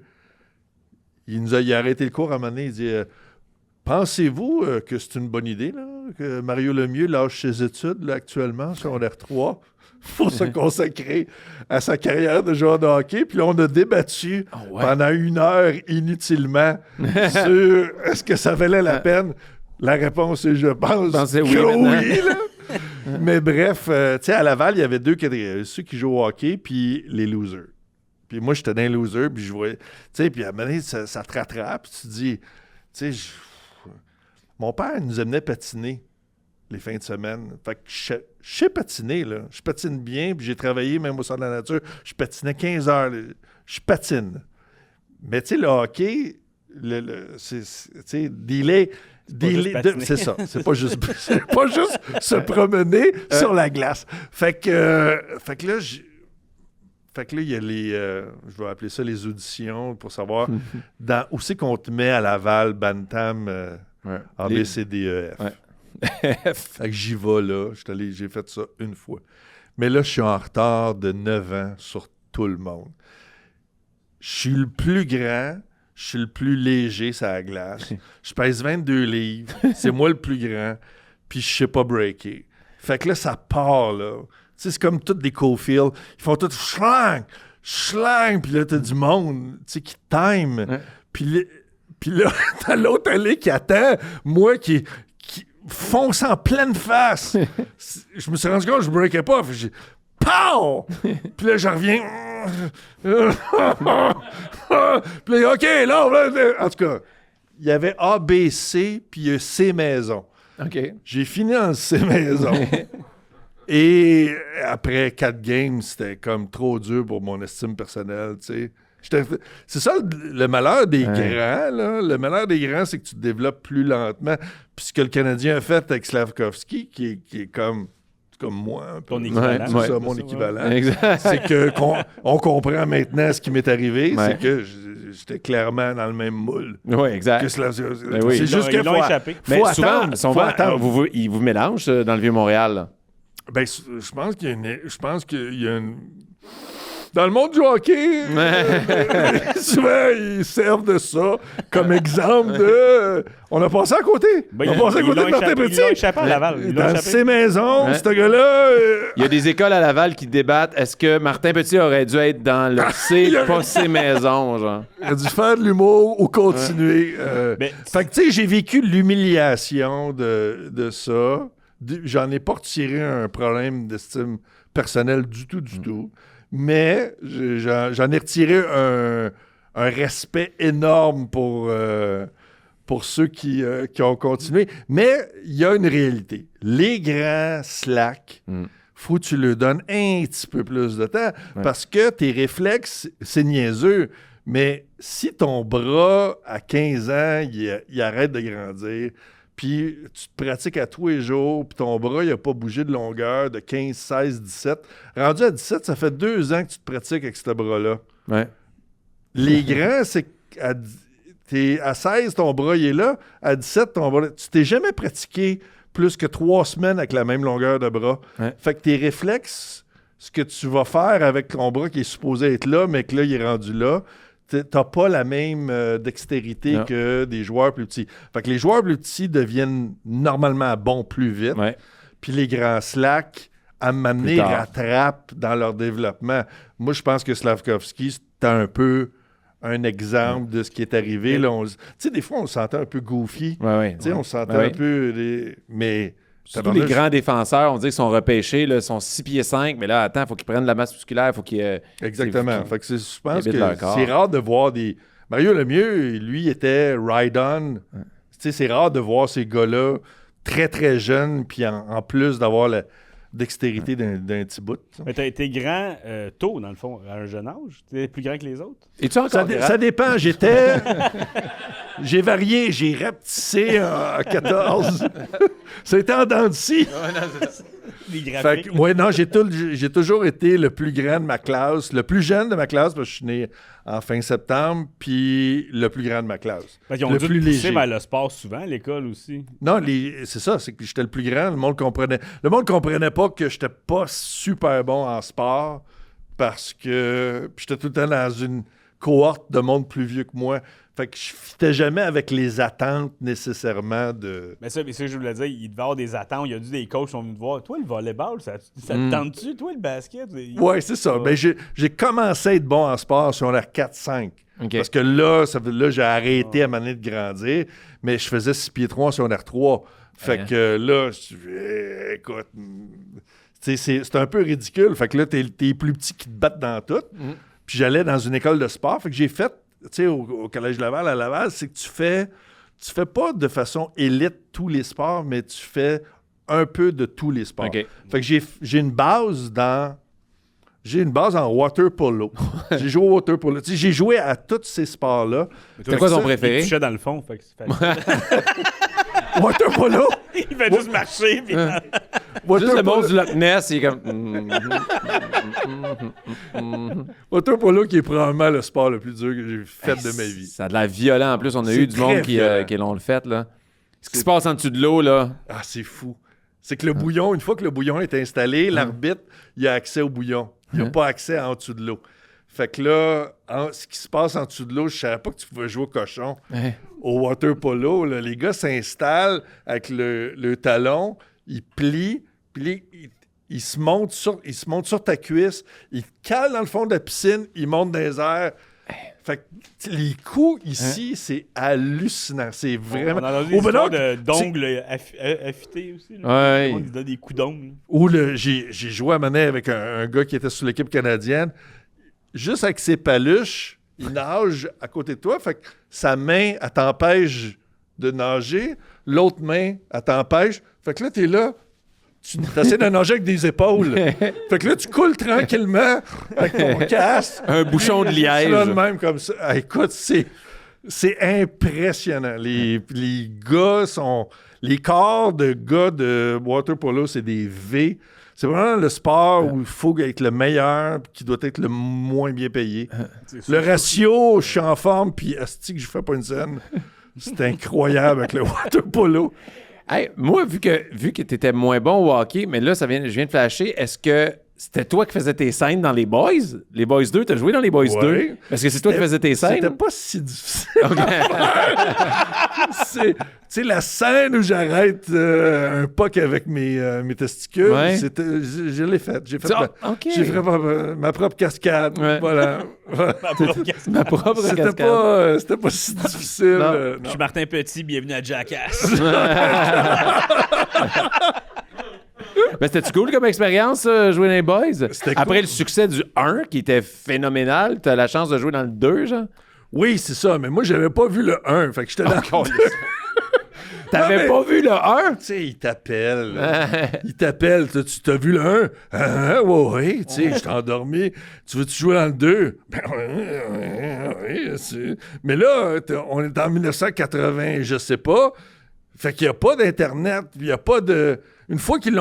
Speaker 4: Il a arrêté le cours à un moment donné. Il dit pensez-vous que c'est une bonne idée là, que Mario Lemieux lâche ses études là, actuellement, secondaire 3, pour se consacrer à sa carrière de joueur de hockey? Puis là, on a débattu pendant 1 heure inutilement sur est-ce que ça valait la peine. La réponse est je pense que oui. Là. Mais bref, tu sais, à Laval, il y avait deux catégories. Ceux qui jouent au hockey puis les losers. Puis moi, j'étais dans les losers, puis je voyais... Tu sais, puis à un moment donné, ça te rattrape, puis tu te dis... Tu sais, mon père nous amenait patiner les fins de semaine. Fait que je sais patiner, là. Je patine bien, puis j'ai travaillé même au centre de la nature. Je patinais 15 heures. Je patine. Mais tu sais, le hockey, c'est c'est ça. C'est pas juste se promener sur la glace. Fait que là, il y a je vais appeler ça les auditions pour savoir où c'est qu'on te met à Laval, Bantam, A, B, C, D, E, F. Ouais. Fait que j'y vais là. J'ai fait ça une fois. Mais là, je suis en retard de 9 ans sur tout le monde. Je suis le plus grand, je suis le plus léger sur la glace. Je pèse 22 livres. C'est moi le plus grand. Puis je sais pas breaker. Fait que là, ça part, là. Tu sais, c'est comme tous des Cofield. Ils font tout schlang, schlang. Puis là, t'as du monde, tu sais, qui time. Ouais. Puis là, t'as l'autre allée qui attend. Moi qui fonce en pleine face. Je me suis rendu compte que je breakais pas. Fait que j'ai... Pow! Puis là, je reviens. Puis là, OK, là, en tout cas, il y avait A, B, C, puis il y a C maison. OK. J'ai fini en C maison. Et après 4 games, c'était comme trop dur pour mon estime personnelle, tu sais. C'est ça le malheur des grands, là. Le malheur des grands, c'est que tu te développes plus lentement. Puis ce que le Canadien a fait avec Slavkovski, qui est comme moi. Un peu. Ton équivalent. C'est ça, mon équivalent. Exact. C'est qu'on comprend maintenant ce qui m'est arrivé. Ouais. C'est que j'étais clairement dans le même moule. Oui, exact. C'est juste qu'il faut attendre. Faut attendre.
Speaker 2: Ils vous mélangent dans le Vieux-Montréal, là.
Speaker 4: Ben, je pense qu'il y a une... Dans le monde du hockey, souvent, ils servent de ça comme exemple de... On a passé à côté. On a passé à côté de Martin Petit.
Speaker 3: Ils l'ont échappé à Laval.
Speaker 4: Dans ses maisons, ce gars-là...
Speaker 2: Il y a des écoles à Laval qui débattent. Est-ce que Martin Petit aurait dû être dans le C, pas ses maisons, genre?
Speaker 4: Il a dû faire de l'humour ou continuer. Fait que, tu sais, j'ai vécu l'humiliation de ça. J'en ai pas retiré un problème d'estime personnelle du tout. Mais j'en ai retiré un respect énorme pour ceux qui ont continué. Mais il y a une réalité. Les grands slack, faut que tu leur donnes un petit peu plus de temps parce que tes réflexes, c'est niaiseux. Mais si ton bras, à 15 ans, il arrête de grandir, puis tu te pratiques à tous les jours, puis ton bras, il n'a pas bougé de longueur de 15, 16, 17. Rendu à 17, ça fait 2 ans que tu te pratiques avec ce bras-là. Ouais. Les grands, c'est à 16, ton bras, il est là. À 17, ton bras... Tu t'es jamais pratiqué plus que 3 semaines avec la même longueur de bras. Ouais. Fait que tes réflexes, ce que tu vas faire avec ton bras qui est supposé être là, mais que là, il est rendu là... T'as pas la même dextérité que des joueurs plus petits. Fait que les joueurs plus petits deviennent normalement bons plus vite. Ouais. Puis les grands slacks, à m'amener, rattrapent dans leur développement. Moi, je pense que Slavkovski, c'était un peu un exemple de ce qui est arrivé. Là, tu sais, des fois, on se sentait un peu goofy.
Speaker 2: Ouais.
Speaker 4: Tu sais, on se sentait
Speaker 2: Ouais.
Speaker 4: un peu... Mais...
Speaker 2: Surtout les grands défenseurs, on dit qu'ils sont repêchés, là, sont 6 pieds 5, mais là, attends, il faut qu'ils prennent de la masse musculaire, il faut qu'ils...
Speaker 4: Exactement. Fait que je pense
Speaker 2: habitent leur
Speaker 4: que
Speaker 2: corps.
Speaker 4: c'est rare de voir des... Mario Lemieux, lui, était ride-on. Tu sais, c'est rare de voir ces gars-là très, très jeunes, puis en plus d'avoir la dextérité d'un petit bout. Ça.
Speaker 3: Mais t'as été grand tôt, dans le fond, à un jeune âge. T'es plus grand que les autres.
Speaker 2: Es-tu encore grand?
Speaker 4: Ça dépend. J'ai varié. J'ai rapetissé à 14. C'était en dents de scie.
Speaker 3: Les
Speaker 4: Fait
Speaker 3: graphiques.
Speaker 4: que, ouais, non, j'ai toujours été le plus grand de ma classe, le plus jeune de ma classe, parce que je suis né en fin septembre, puis le plus grand de ma classe.
Speaker 3: Fait qu'ils ont
Speaker 4: le
Speaker 3: dû
Speaker 4: plus
Speaker 3: te pousser
Speaker 4: léger.
Speaker 3: vers le sport souvent, à l'école aussi.
Speaker 4: Non, c'est ça, c'est que j'étais le plus grand, le monde comprenait. Le monde comprenait pas que j'étais pas super bon en sport, parce que j'étais tout le temps dans une cohorte de monde plus vieux que moi. Fait que je fitais jamais avec les attentes nécessairement de...
Speaker 3: Mais ça, je voulais dire, il devait y avoir des attentes. Il y a dû des coachs qui sont venus te voir. Toi, le volleyball, ça te tente-tu? Toi, le basket?
Speaker 4: Ouais, c'est ça. Ben, j'ai commencé à être bon en sport sur l'air 4-5.
Speaker 2: OK.
Speaker 4: Parce que là, j'ai arrêté à ma année de grandir, mais je faisais 6 pieds 3 sur l'air 3. Fait que là, écoute, tu sais, c'est un peu ridicule. Fait que là, t'es plus petit qui te battent dans tout. Puis j'allais dans une école de sport. Fait que j'ai fait, tu sais, au Collège Laval, à Laval, c'est que tu fais pas de façon élite tous les sports, mais tu fais un peu de tous les sports.
Speaker 2: OK.
Speaker 4: Fait que j'ai une base en water polo. J'ai joué au water polo. Tu sais, j'ai joué à tous ces sports-là.
Speaker 2: C'est quoi ton préféré?
Speaker 3: Il touchait dans le fond. Fait que c'est facile.
Speaker 4: Water polo?
Speaker 3: Il fait juste marcher. Puis...
Speaker 2: Juste le monde du Loch Ness, il est comme...
Speaker 4: Water polo qui est probablement le sport le plus dur que j'ai fait de ma vie.
Speaker 2: Ça a de l'air violent. En plus, on a
Speaker 4: C'est
Speaker 2: eu du monde
Speaker 4: très violent.
Speaker 2: qui l'ont le fait, là. Ce qui se passe en dessous de l'eau, là...
Speaker 4: Ah, c'est fou. C'est que le bouillon, une fois que le bouillon est installé, l'arbitre, il a accès au bouillon. Il n'a pas accès en dessous de l'eau. Fait que là, ce qui se passe en dessous de l'eau, je savais pas que tu pouvais jouer au cochon.
Speaker 2: Ouais.
Speaker 4: Au water polo, là, les gars s'installent avec le talon, ils plient, puis ils se montent sur ta cuisse, ils te calent dans le fond de la piscine, ils montent dans les airs. Fait que les coups ici, c'est hallucinant. C'est vraiment...
Speaker 3: On a entendu des histoires d'ongles affûtés aussi. Là.
Speaker 2: Ouais.
Speaker 3: On lui donne des coups d'ongles.
Speaker 4: Où j'ai joué à Manet avec un gars qui était sur l'équipe canadienne. Juste avec ses paluches, il nage à côté de toi. Fait que sa main, elle t'empêche de nager. L'autre main, elle t'empêche. Fait que là, t'es là. Tu essaies de nager avec des épaules. Fait que là, tu coules tranquillement avec ton casque.
Speaker 2: Un bouchon de liège.
Speaker 4: Là, de même comme ça. Ah, écoute, c'est impressionnant. Les gars sont... Les corps de gars de water polo, c'est des V. C'est vraiment le sport où il faut être le meilleur puis qui doit être le moins bien payé. Le ratio, je suis en forme, puis asti que je fais pas une scène. C'est incroyable avec le water polo.
Speaker 2: Hey, moi, vu que tu étais moins bon au hockey, mais là, je viens de flasher, est-ce que c'était toi qui faisais tes scènes dans les Boys? Les Boys 2, t'as joué dans les Boys 2? Parce que c'est toi qui faisais tes scènes?
Speaker 4: C'était pas si difficile. C'est la scène où j'arrête un puck avec mes testicules.
Speaker 2: Ouais.
Speaker 4: Je l'ai faite. J'ai fait,
Speaker 2: OK.
Speaker 4: j'ai fait ma propre cascade.
Speaker 2: Ouais.
Speaker 4: Voilà.
Speaker 2: Ma propre
Speaker 4: C'était pas si difficile.
Speaker 2: Non.
Speaker 3: Je suis Martin Petit, bienvenue à Jackass.
Speaker 2: Mais c'était-tu cool comme expérience, jouer dans les Boys?
Speaker 4: C'était
Speaker 2: Après
Speaker 4: cool.
Speaker 2: le succès du 1, qui était phénoménal, t'as la chance de jouer dans le 2, genre?
Speaker 4: Oui, c'est ça. Mais moi, j'avais pas vu le 1. Fait que j'étais dans le 2.
Speaker 2: T'avais pas vu le 1?
Speaker 4: Tu sais, il t'appelle. Il t'appelle. Tu t'as vu le 1? Oui, tu sais, je t'ai endormi. Tu veux-tu jouer dans le 2? Ben oui. Mais là, on est en 1980, je sais pas. Fait qu'il n'y a pas d'Internet. Il n'y a pas de... Une fois qu'il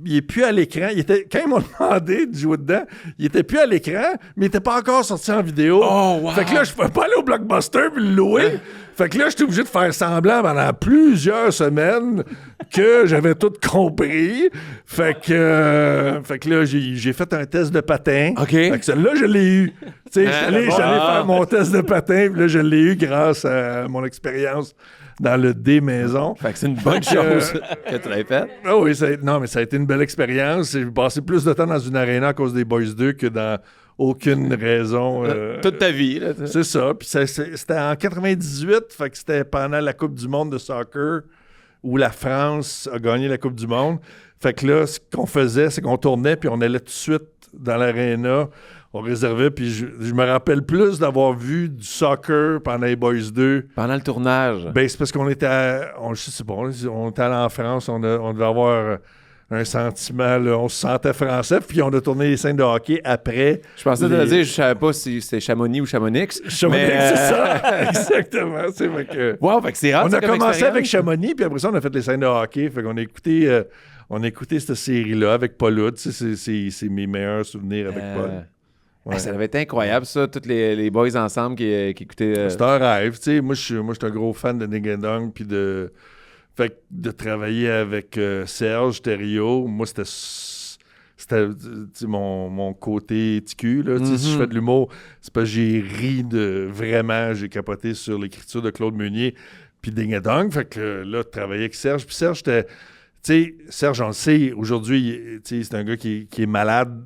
Speaker 4: est plus à l'écran, quand ils m'ont demandé de jouer dedans, il était plus à l'écran, mais il était pas encore sorti en vidéo.
Speaker 2: Oh, wow.
Speaker 4: Fait que là, je pouvais pas aller au Blockbuster puis le louer. Fait que là, j'étais obligé de faire semblant pendant plusieurs semaines que j'avais tout compris. Fait que là, j'ai fait un test de patin.
Speaker 2: OK.
Speaker 4: Fait que celle-là, je l'ai eu. Tu sais, j'allais faire mon test de patin, puis là, je l'ai eu grâce à mon expérience dans le D-Maison.
Speaker 2: Fait que c'est une bonne chose que tu l'avais faite.
Speaker 4: Ah oui, mais ça a été une belle expérience. J'ai passé plus de temps dans une aréna à cause des Boys 2 que aucune raison.
Speaker 2: Toute ta vie, là.
Speaker 4: C'est ça. Puis c'était en 98, fait que c'était pendant la Coupe du monde de soccer où la France a gagné la Coupe du monde. Fait que là, ce qu'on faisait, c'est qu'on tournait, puis on allait tout de suite dans l'aréna. On réservait, puis je me rappelle plus d'avoir vu du soccer pendant les Boys 2.
Speaker 2: Pendant le tournage.
Speaker 4: Ben, c'est parce qu'on était je sais pas, on était allé en France, on devait avoir un sentiment, là, on se sentait français, puis on a tourné les scènes de hockey après.
Speaker 2: Je pensais te dire, je savais pas si c'était Chamonix ou Chamonix.
Speaker 4: Chamonix, c'est ça! Exactement. C'est vrai que...
Speaker 2: Wow, fait que c'est rare.
Speaker 4: On a commencé avec Chamonix, puis après ça, on a fait les scènes de hockey. Fait qu'on a écouté, cette série-là avec Paul Hood. C'est mes meilleurs souvenirs avec Paul.
Speaker 2: Ouais. Ça devait être incroyable, ça, tous les boys ensemble qui écoutaient.
Speaker 4: C'était un rêve. Tu sais, moi, je suis un gros fan de Ding Dong, puis fait que de travailler avec Serge Thériault, moi, c'était mon côté TQ. Là. Si je fais de l'humour, c'est parce que j'ai ri j'ai capoté sur l'écriture de Claude Meunier puis Ding Dong. Fait que là, de travailler avec Serge. Puis Serge, Serge, on le sait, aujourd'hui, c'est un gars qui est malade,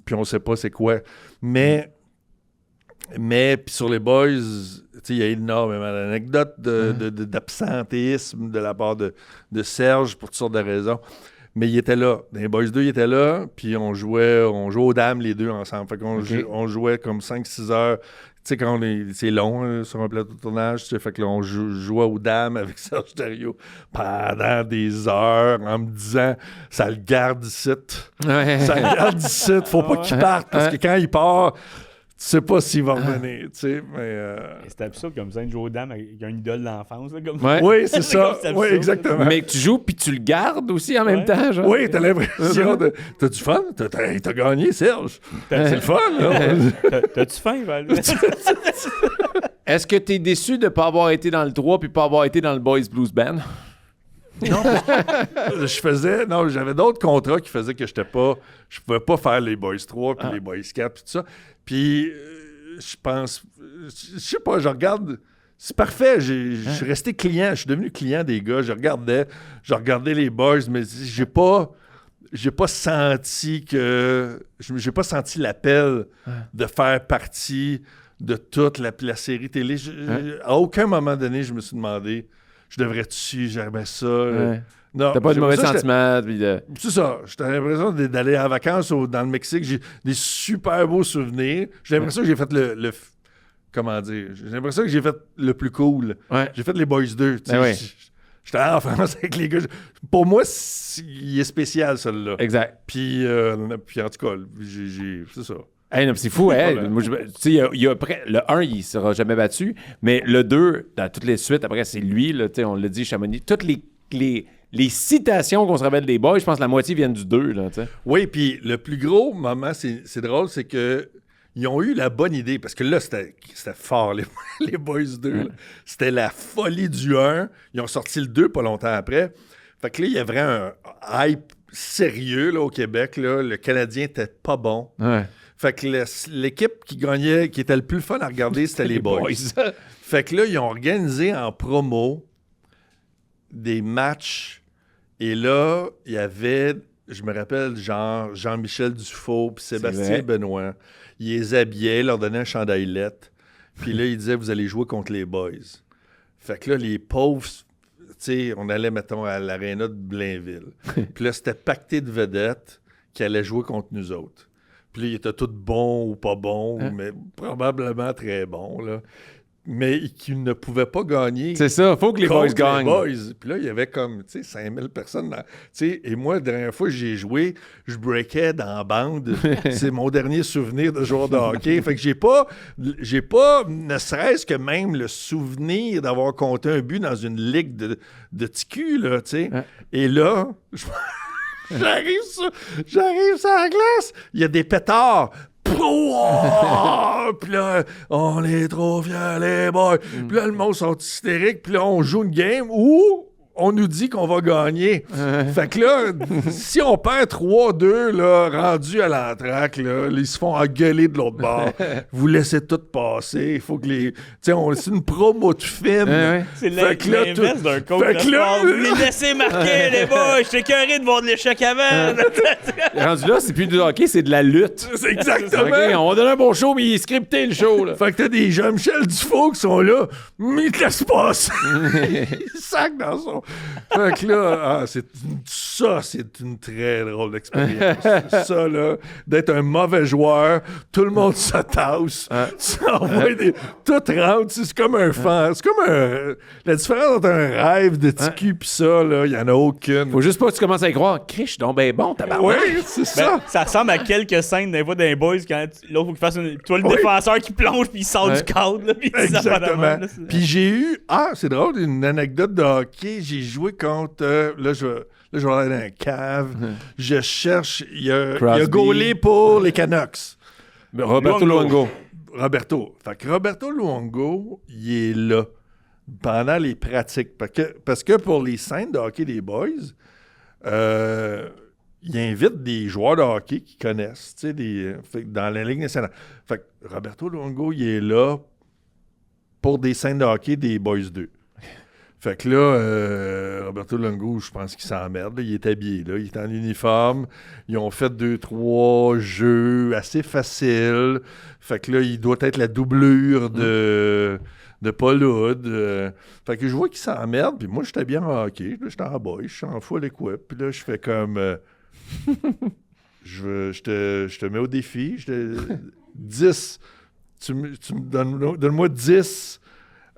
Speaker 4: puis on sait pas c'est quoi. Mais puis sur les boys, il y a énormément d'anecdotes d'absentéisme de la part de Serge pour toutes sortes de raisons. Mais il était là. Dans les Boys 2, il était là, puis on jouait aux dames les deux ensemble. Fait qu'on on jouait comme 5-6 heures. Tu sais, quand c'est long sur un plateau de tournage, fait que là, on jouait aux dames avec Serge Thériault pendant des heures en me disant « ça le garde ici.
Speaker 2: Ouais.
Speaker 4: Ça le garde ici. Faut pas qu'il parte, parce que quand il part... » Tu sais pas s'il va revenir, tu sais, mais...
Speaker 3: C'est absurde comme ça, une jouer aux dames avec une idole d'enfance. Là, comme...
Speaker 2: Ouais.
Speaker 4: Oui, c'est ça.
Speaker 3: Absurde,
Speaker 4: Oui, exactement.
Speaker 2: Mais que tu joues puis tu le gardes aussi en même temps, genre.
Speaker 4: Oui, t'as l'impression de... T'as du fun? T'as gagné, Serge. C'est le fun, là.
Speaker 3: T'as-tu faim, Val?
Speaker 2: Est-ce que t'es déçu de ne pas avoir été dans le 3 puis pas avoir été dans le Boys Blues Band?
Speaker 4: Non, j'avais d'autres contrats qui faisaient que je pouvais pas faire les Boys 3 puis les Boys 4 puis tout ça. Puis je pense, je sais pas, je regarde, c'est parfait, je suis resté client, je suis devenu client des gars, je regardais les Boys, mais j'ai pas senti l'appel de faire partie de toute la série télé. À aucun moment donné, je me suis demandé, je devrais-tu, j'aimais ça. Non,
Speaker 2: t'as pas de mauvais sentiments.
Speaker 4: C'est ça. J'ai l'impression d'aller en vacances dans le Mexique. J'ai des super beaux souvenirs. J'ai l'impression que j'ai fait comment dire? J'ai l'impression que j'ai fait le plus cool.
Speaker 2: Ouais.
Speaker 4: J'ai fait les Boys 2. J'étais en France avec les gars. Pour moi, il est spécial, celui-là.
Speaker 2: Exact.
Speaker 4: Puis en tout cas, c'est ça.
Speaker 2: Hey, non, c'est fou, hein? Le 1, il sera jamais battu, mais le 2, dans toutes les suites, après, c'est lui, là, on l'a dit, Chamonix. Toutes les citations qu'on se rappelle des boys, je pense que la moitié viennent du 2, là, t'sais.
Speaker 4: Oui, puis le plus gros moment, c'est drôle, c'est que ils ont eu la bonne idée, parce que là, c'était fort, les Boys 2. Là. C'était la folie du 1. Ils ont sorti le 2 pas longtemps après. Fait que là, il y avait un hype sérieux là, au Québec. Là. Le Canadien était pas bon.
Speaker 2: Ouais.
Speaker 4: Fait que l'équipe qui gagnait, qui était le plus fun à regarder, c'était les Boys. Fait que là, ils ont organisé en promo des matchs. Et là, il y avait, je me rappelle, genre Jean-Michel Dufault puis Sébastien Benoît. Ils les habillaient, leur donnaient un chandail lettre. Puis là, ils disaient, vous allez jouer contre les Boys. Fait que là, les pauvres, tu sais, on allait, mettons, à l'aréna de Blainville. Puis là, c'était pacté de vedettes qui allaient jouer contre nous autres. Puis là, ils étaient tous bons ou pas bons, mais probablement très bons, là. Mais qui ne pouvaient pas gagner.
Speaker 2: C'est ça, faut que les boys gagnent.
Speaker 4: Puis là, il y avait comme, 5000 personnes. Et moi, la dernière fois que j'ai joué, je breakais dans la bande. C'est mon dernier souvenir de joueur de hockey. Fait que j'ai pas, ne serait-ce que même le souvenir d'avoir compté un but dans une ligue de TQ, là, tu sais. Et là, j'arrive sur la glace, il y a des pétards. Puis là, on est trop fiers, les boys. Puis là, le monde sont hystériques. Puis là, on joue une game où on nous dit qu'on va gagner. Fait que là, si on perd 3-2, là, rendu à l'entraque, là, ils se font engueuler de l'autre bord. Vous laissez tout passer. Il faut que les... Tu sais, c'est une promo de film.
Speaker 3: C'est
Speaker 4: Fait que là,
Speaker 3: l'inverse d'un coach
Speaker 4: fait
Speaker 3: de
Speaker 4: que là-
Speaker 3: sport. Vous les laissez marquer, les boys. Je suis écœuré de voir de l'échec avant.
Speaker 2: Rendu là, c'est plus du hockey, c'est de la lutte.
Speaker 4: C'est exactement.
Speaker 2: OK, on va donner un bon show, mais il est scripté le show. Là.
Speaker 4: Fait que t'as des Jean-Michel Dufault qui sont là, mais ils te laissent passer. Ils sacent dans son... Fait que là, ça, c'est une très drôle d'expérience. Ça, là, d'être un mauvais joueur, tout le monde se tasse. Tu envoies tout rentre, c'est comme un fan. C'est comme un... La différence entre un rêve de TQ pis ça, là, il y en a aucune.
Speaker 2: Faut juste pas que tu commences à y croire. Criche, donc ben bon, tabarouette.
Speaker 4: Oui, c'est ça.
Speaker 3: Ça ressemble à quelques scènes des fois d'un boys quand l'autre faut qu'il fasse une. Toi, le défenseur qui plonge puis il sort du cadre. Là, puis ça va de
Speaker 4: Exactement.
Speaker 3: même, là,
Speaker 4: Puis j'ai eu... Ah, c'est drôle, une anecdote de hockey. J'ai joué contre... Là, je vais aller dans un cave. Je cherche... Il y a
Speaker 2: Crosby.
Speaker 4: goalé pour les Canucks.
Speaker 2: Roberto Luongo.
Speaker 4: Roberto. Fait que Roberto Luongo, il est là pendant les pratiques. Parce que pour les scènes de hockey des boys, il invite des joueurs de hockey qu'ils connaissent, tu sais, fait que dans la Ligue nationale. Fait que Roberto Luongo, il est là pour des scènes de hockey des Boys 2. Fait que là, Roberto Luongo, je pense qu'il s'emmerde. Là. Il est habillé, là. Il est en uniforme. Ils ont fait 2-3 jeux assez faciles. Fait que là, il doit être la doublure de Paul Hood. Fait que je vois qu'il s'emmerde. Puis moi, j'étais bien en hockey. Là, j'étais en boy. Je suis en full équipe. Puis là, je fais comme... je te mets au défi. 10. Tu me donne-moi 10.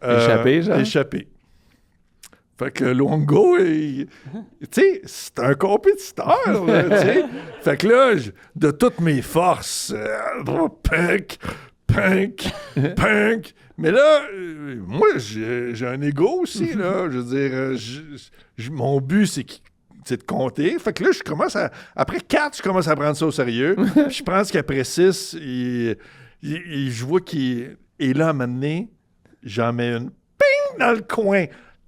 Speaker 2: Échappé, genre?
Speaker 4: Échappé. Fait que Luongo, tu sais, c'est un compétiteur, là, tu sais. Fait que là, de toutes mes forces, punk. Mais là, moi, j'ai un ego aussi, là. Je veux dire, mon but, c'est de compter. Fait que là, après 4, je commence à prendre ça au sérieux. Puis je pense qu'après 6, je vois qu'il... Et là, à un moment donné, j'en mets une ping dans le coin.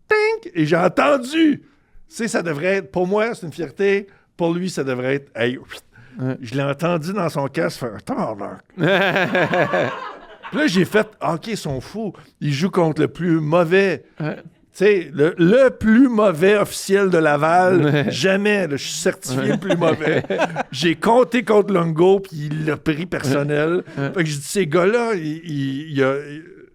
Speaker 4: Tink! Et j'ai entendu. Tu sais, ça devrait être... Pour moi, c'est une fierté. Pour lui, ça devrait être... Hey, je l'ai entendu dans son casque faire... Tabarnak. Puis là, j'ai fait... OK, ils sont fous. Ils jouent contre le plus mauvais... Tu sais, le plus mauvais officiel de Laval, jamais, là, je suis certifié le plus mauvais. J'ai compté contre Luongo, puis il l'a pris personnel. Fait que je dis, ces gars-là,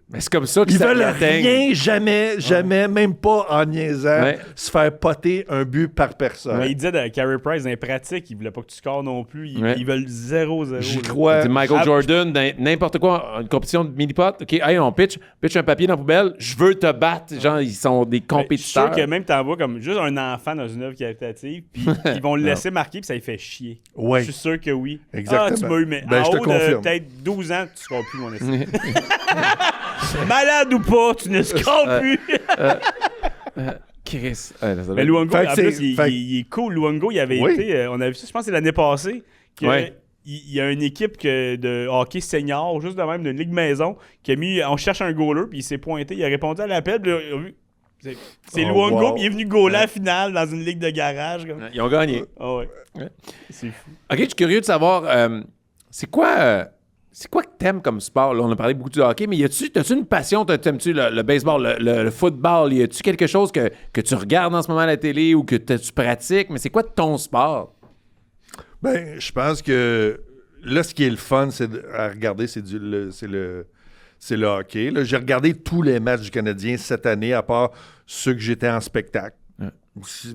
Speaker 2: Mais c'est comme ça qu'ils
Speaker 4: ils veulent
Speaker 2: l'atteignent.
Speaker 4: rien, jamais, même pas en niaisant, se faire poter un but par personne.
Speaker 3: Mais il disait de Carey Price, dans les pratiques, il voulait pas que tu scores non plus. Ils veulent 0-0.
Speaker 4: J'y
Speaker 3: là.
Speaker 4: crois.
Speaker 2: C'est Michael Jordan, dans n'importe quoi, une compétition de mini-pot. OK, hey, on pitch un papier dans la poubelle. Je veux te battre. Genre, ils sont des
Speaker 3: Je suis sûr
Speaker 2: compétiteurs.
Speaker 3: que même t'envoies comme juste un enfant dans une œuvre caritative, puis ils vont le laisser marquer, puis ça lui fait chier.
Speaker 4: Ouais.
Speaker 3: Je suis sûr que oui.
Speaker 4: Exactement.
Speaker 3: Ah, tu m'as eu, mais
Speaker 4: Ben,
Speaker 3: en
Speaker 4: je te
Speaker 3: haut de
Speaker 4: confirme.
Speaker 3: peut-être 12 ans, tu seras plus mon essai. Malade ou pas, tu ne scores plus.
Speaker 2: Chris.
Speaker 3: Mais Luongo,
Speaker 4: Fait que
Speaker 3: en
Speaker 4: c'est-
Speaker 3: plus,
Speaker 4: fait-
Speaker 3: il est cool. Luongo, il avait
Speaker 4: Oui.
Speaker 3: été, on a vu ça, je pense que c'est l'année passée, qu'il
Speaker 2: Ouais.
Speaker 3: il y a une équipe de hockey senior, juste de même, d'une ligue maison, qui a mis, on cherche un goaler, puis il s'est pointé, il a répondu à l'appel, puis il a vu, c'est
Speaker 4: Oh,
Speaker 3: Luongo,
Speaker 4: wow.
Speaker 3: puis il est venu goaler à la finale dans une ligue de garage. Comme...
Speaker 2: Ils ont gagné.
Speaker 3: Ah ouais.
Speaker 2: Ouais.
Speaker 3: C'est fou.
Speaker 2: OK, je suis curieux de savoir, c'est quoi que t'aimes comme sport? Là, on a parlé beaucoup du hockey, mais t'as-tu une passion? T'aimes-tu le baseball, le football? Y a-tu quelque chose que tu regardes en ce moment à la télé ou que tu pratiques? Mais c'est quoi ton sport?
Speaker 4: Ben, je pense que là, ce qui est le fun à regarder, c'est le hockey. Là, j'ai regardé tous les matchs du Canadien cette année, à part ceux que j'étais en spectacle.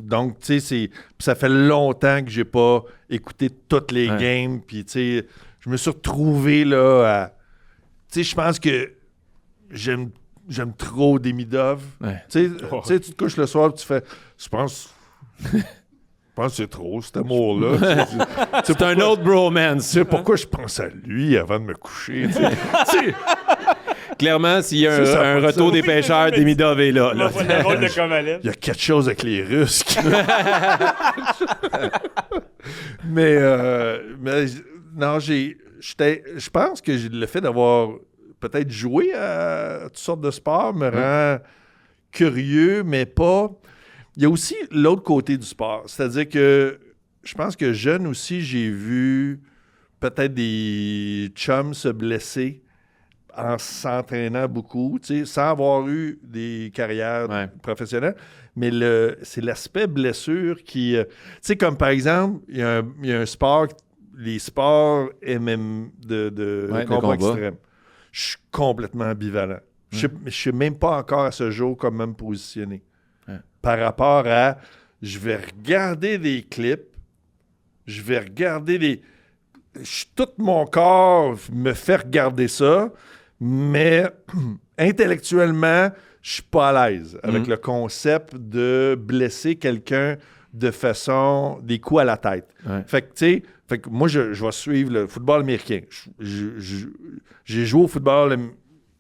Speaker 4: Donc, tu sais, ça fait longtemps que j'ai pas écouté toutes les games. Puis, tu sais, je me suis retrouvé là à... Tu sais, je pense que j'aime trop Demidov.
Speaker 2: Ouais.
Speaker 4: Tu sais, tu te couches le soir et tu fais... Je pense que c'est trop, cet amour-là.
Speaker 2: C'est un autre bromance.
Speaker 4: Tu sais pourquoi je pense à lui avant de me coucher. Tu sais.
Speaker 2: Clairement, s'il y a
Speaker 4: C'est ça,
Speaker 2: un
Speaker 4: ça.
Speaker 2: retour des pêcheurs, Demidov est là.
Speaker 3: On va voir le rôle de Kovalev.
Speaker 4: Il y a quelque chose avec les Russes. mais non, je pense que le fait d'avoir peut-être joué à toutes sortes de sports me rend curieux, mais pas... il y a aussi l'autre côté du sport. C'est-à-dire que je pense que jeune aussi, j'ai vu peut-être des chums se blesser en s'entraînant beaucoup, sans avoir eu des carrières professionnelles. Mais c'est l'aspect blessure qui... tu sais, comme par exemple, il y a un sport, les sports de combat extrême. Je suis complètement ambivalent. Je ne sais même pas encore à ce jour comment me positionner. Par rapport à... Je vais regarder des clips, je vais regarder tout mon corps me fait regarder ça, mais intellectuellement, je suis pas à l'aise avec le concept de blesser quelqu'un de façon des coups à la tête. Fait que moi, je vais suivre le football américain. J'ai joué au football...